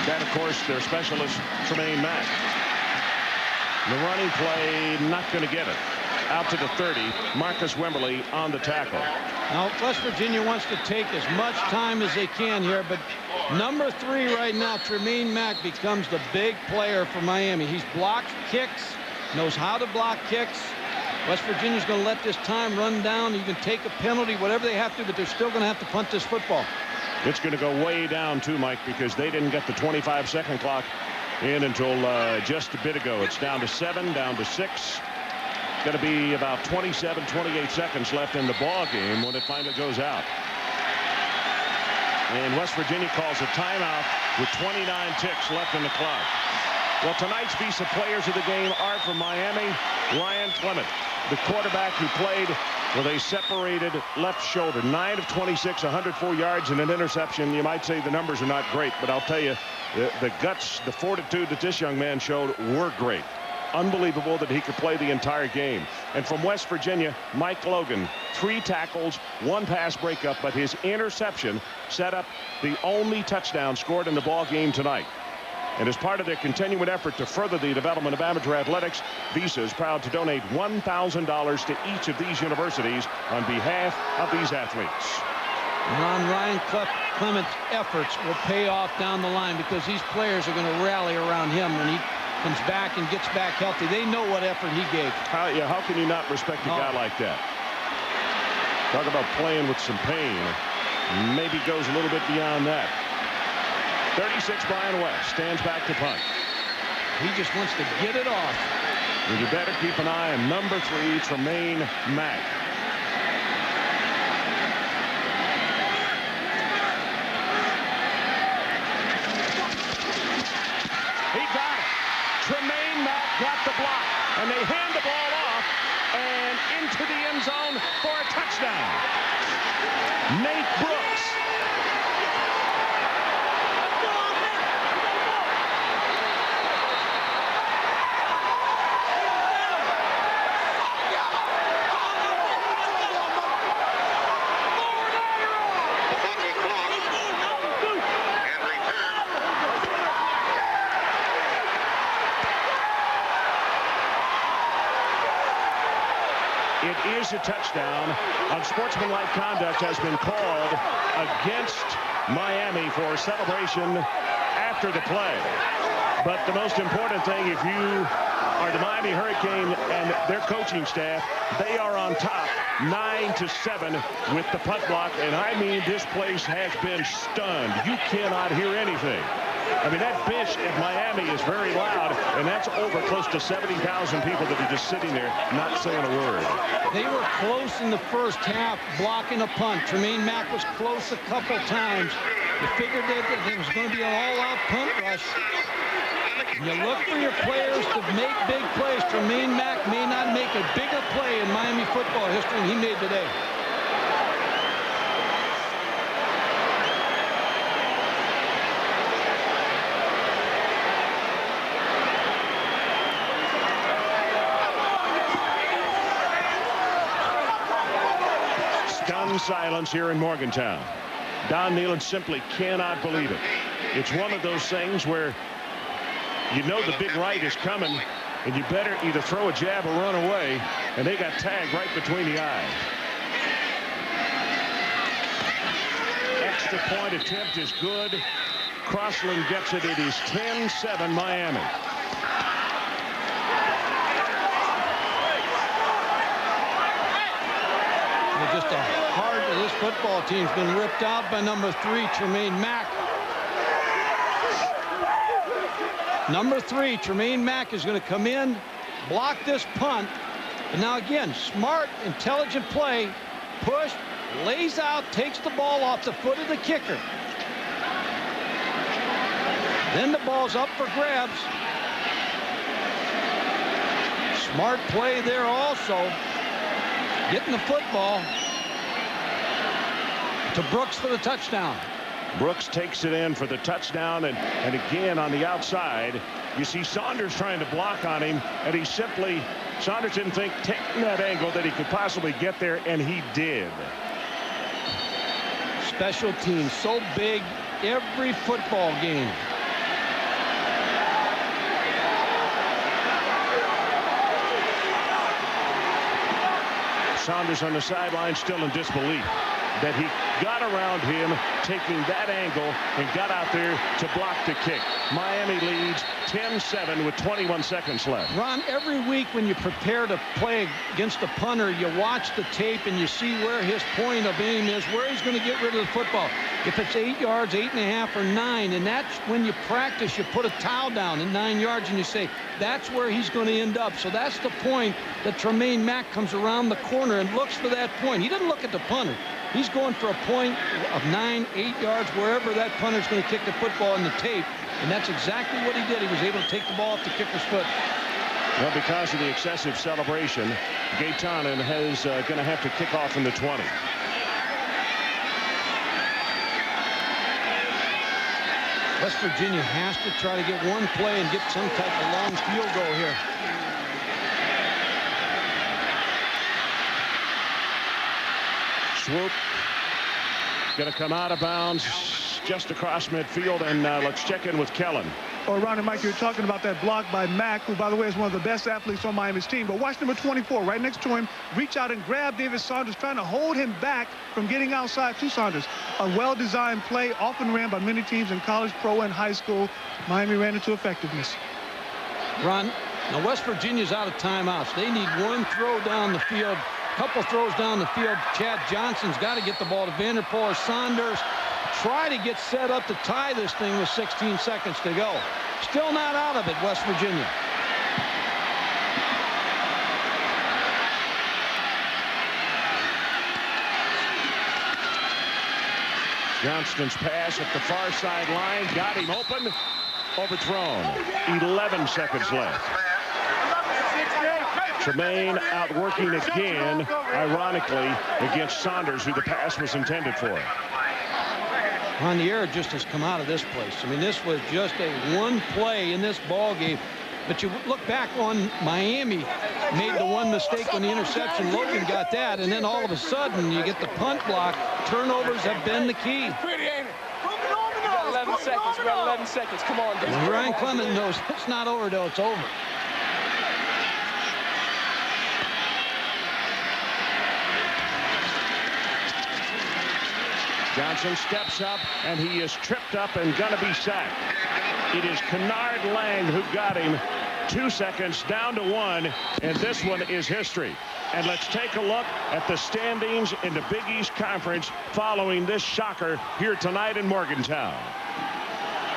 That, of course, their specialist, Tremaine Mack. The running play, not going to get it. Out to the 30, Marcus Wimberly on the tackle. Now, West Virginia wants to take as much time as they can here, but number 3 right now, Tremaine Mack, becomes the big player for Miami. He's blocked kicks, knows how to block kicks. West Virginia's going to let this time run down, even take a penalty, whatever they have to, but they're still going to have to punt this football. It's going to go way down, too, Mike, because they didn't get the 25-second clock in until just a bit ago. It's down to 7, down to 6. Going to be about 27, 28 seconds left in the ball game when it finally goes out. And West Virginia calls a timeout with 29 ticks left in the clock. Well, tonight's Visa players of the game are from Miami. Ryan Clement, the quarterback who played with a separated left shoulder. 9 of 26, 104 yards and an interception. You might say the numbers are not great, but I'll tell you, the guts, the fortitude that this young man showed were great. Unbelievable that he could play the entire game. And from West Virginia, Mike Logan, 3 tackles, 1 pass breakup, but his interception set up the only touchdown scored in the ball game tonight. And as part of their continuing effort to further the development of amateur athletics, Visa is proud to donate $1,000 to each of these universities on behalf of these athletes. Ryan Clement's efforts will pay off down the line because these players are going to rally around him when he comes back and gets back healthy. They know what effort he gave. How can you not respect a guy like that? Talk about playing with some pain. Maybe goes a little bit beyond that. 36, Brian West stands back to punt. He just wants to get it off. And you better keep an eye on number 3, Tremaine Mack. He got it. Tremaine Mack got the block. And they hand the ball off and into the end zone for a touchdown. Nate Brooks. It is a touchdown. Unsportsmanlike conduct has been called against Miami for celebration after the play. But the most important thing, if you are the Miami Hurricane and their coaching staff, they are on top 9-7 with the punt block. And I mean, this place has been stunned. You cannot hear anything. I mean, that bench at Miami is very loud, and that's over close to 70,000 people that are just sitting there not saying a word. They were close in the first half blocking a punt. Tremaine Mack was close a couple times. You figured that it was going to be an all-out punt rush. You look for your players to make big plays. Tremaine Mack may not make a bigger play in Miami football history than he made today. Stunned silence here in Morgantown. Don Nehlen simply cannot believe it. It's one of those things where you know the big right is coming, and you better either throw a jab or run away, and they got tagged right between the eyes. Extra point attempt is good. Crossland gets it. It is 10-7 Miami. Just the heart of this football team's been ripped out by number 3, Tremaine Mack. Number 3, Tremaine Mack is going to come in, block this punt. And now again, smart, intelligent play. Push, lays out, takes the ball off the foot of the kicker. Then the ball's up for grabs. Smart play there also. Getting the football to Brooks for the touchdown. Brooks takes it in for the touchdown, and again on the outside, you see Saunders trying to block on him, and he simply, Saunders didn't think taking that angle that he could possibly get there, and he did. Special teams, so big every football game. Saunders on the sideline still in disbelief that he got around him, taking that angle, and got out there to block the kick. Miami leads 10-7 with 21 seconds left. Ron, every week when you prepare to play against a punter, you watch the tape and you see where his point of aim is, where he's going to get rid of the football. If it's 8 yards, 8.5, or 9, and that's when you practice, you put a towel down at 9 yards and you say, that's where he's going to end up. So that's the point that Tremaine Mack comes around the corner and looks for that point. He doesn't look at the punter. He's going for a point of 9, 8 yards, wherever that punter's going to kick the football in the tape. And that's exactly what he did. He was able to take the ball off the kicker's foot. Well, because of the excessive celebration, Gaetanen is going to have to kick off in the 20. West Virginia has to try to get one play and get some type of long field goal here. Swoop going to come out of bounds just across midfield, and let's check in with Kellen. Well, Ron and Mike, you're talking about that block by Mack, who, by the way, is one of the best athletes on Miami's team. But watch number 24 right next to him reach out and grab David Saunders, trying to hold him back from getting outside to Saunders. A well-designed play, often ran by many teams in college, pro, and high school. Miami ran into effectiveness. Ron, now West Virginia's out of timeouts. They need one throw down the field, couple throws down the field. Chad Johnson's got to get the ball to Vanderpool or Saunders. Try to get set up to tie this thing with 16 seconds to go. Still not out of it, West Virginia. Johnston's pass at the far sideline got him open, overthrown. 11 seconds left. Tremaine outworking again, ironically, against Saunders, who the pass was intended for. Mountaineer just has come out of this place. I mean, this was just a one play in this ball game. But you look back on Miami, made the one mistake on the interception. Logan got that, and then all of a sudden you get the punt block. Turnovers have been the key. Pretty, ain't it? We got 11 seconds. We got 11 seconds. Come on, dude. And Ryan Clement knows it's not over till it's over. Johnson steps up, and he is tripped up and going to be sacked. It is Kennard Lang who got him. 2 seconds down to 1, and this one is history. And let's take a look at the standings in the Big East Conference following this shocker here tonight in Morgantown.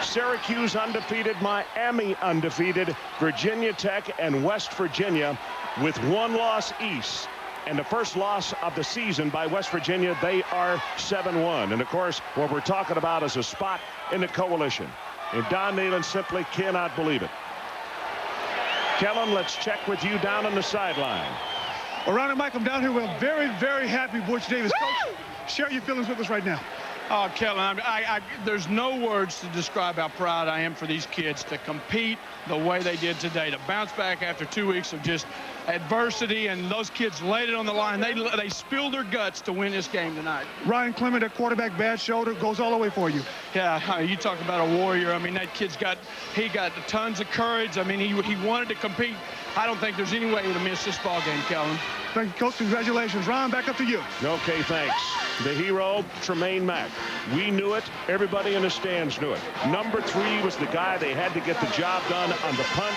Syracuse undefeated, Miami undefeated, Virginia Tech and West Virginia with 1 loss each. And the first loss of the season by West Virginia, they are 7-1. And of course, what we're talking about is a spot in the coalition. And Don Nehlen simply cannot believe it. Kellen, let's check with you down on the sideline. Well, Ron and Mike, I'm down here with a very, very happy Butch Davis. Coach, share your feelings with us right now. Oh, Kellen, there's no words to describe how proud I am for these kids to compete the way they did today, to bounce back after 2 weeks of just adversity, and those kids laid it on the line. They spilled their guts to win this game tonight. Ryan Clement, that quarterback, bad shoulder, goes all the way for you. Yeah, you talk about a warrior. I mean, that kid's got tons of courage. I mean, he wanted to compete. I don't think there's any way to miss this ball game, Kellen. Thank you, Coach. Congratulations. Ron, back up to you. Okay, thanks. The hero, Tremaine Mack. We knew it. Everybody in the stands knew it. Number 3 was the guy they had to get the job done on the punt.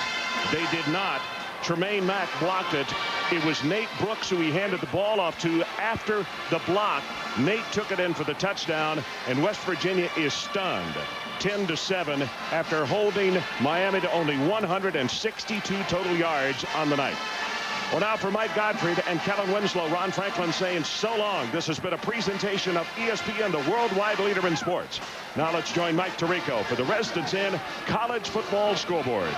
They did not. Tremaine Mack blocked it. It was Nate Brooks who he handed the ball off to after the block. Nate took it in for the touchdown, and West Virginia is stunned. 10-7 after holding Miami to only 162 total yards on the night. Well, now for Mike Gottfried and Kellen Winslow, Ron Franklin saying so long. This has been a presentation of ESPN, the worldwide leader in sports. Now let's join Mike Tirico for the Residents Inn College Football Scoreboard.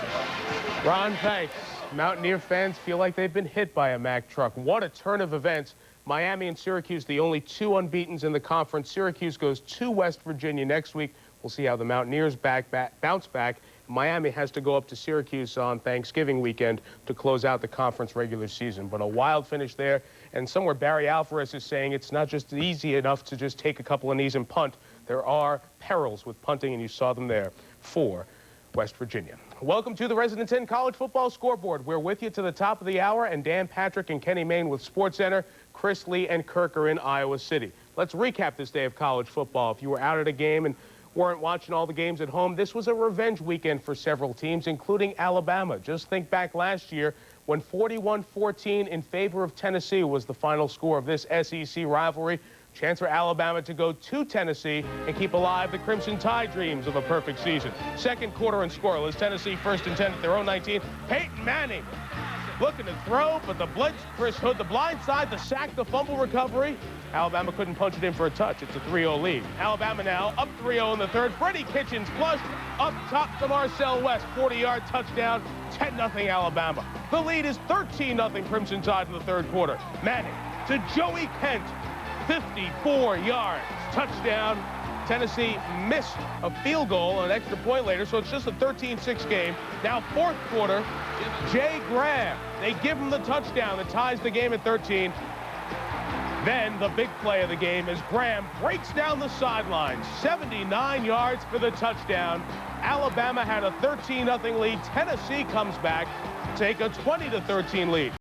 Ron, thanks. Mountaineer fans feel like they've been hit by a Mack truck. What a turn of events. Miami and Syracuse, the only 2 unbeatens in the conference. Syracuse goes to West Virginia next week. We'll see how the Mountaineers bounce back. Miami has to go up to Syracuse on Thanksgiving weekend to close out the conference regular season. But a wild finish there. And somewhere Barry Alvarez is saying it's not just easy enough to just take a couple of knees and punt. There are perils with punting, and you saw them there for West Virginia. Welcome to the Residents Inn College Football Scoreboard. We're with you to the top of the hour, and Dan Patrick and Kenny Mayne with SportsCenter. Chris Lee and Kirk are in Iowa City. Let's recap this day of college football. If you were out at a game and weren't watching all the games at home, this was a revenge weekend for several teams, including Alabama. Just think back last year when 41-14 in favor of Tennessee was the final score of this SEC rivalry. Chance for Alabama to go to Tennessee and keep alive the Crimson Tide dreams of a perfect season. Second quarter and scoreless. Tennessee first and 10 at their own 19. Peyton Manning looking to throw, but the blitz, Chris Hood, the blind side, the sack, the fumble recovery. Alabama couldn't punch it in for a touch. It's a 3-0 lead. Alabama now up 3-0 in the third. Freddie Kitchens flushed up top to Marcel West. 40-yard touchdown, 10-0 Alabama. The lead is 13-0 Crimson Tide in the third quarter. Manning to Joey Kent. 54 yards, touchdown. Tennessee missed a field goal, an extra point later, so it's just a 13-6 game. Now fourth quarter, Jay Graham. They give him the touchdown that ties the game at 13. Then the big play of the game is Graham breaks down the sidelines. 79 yards for the touchdown. Alabama had a 13-0 lead. Tennessee comes back to take a 20-13 lead.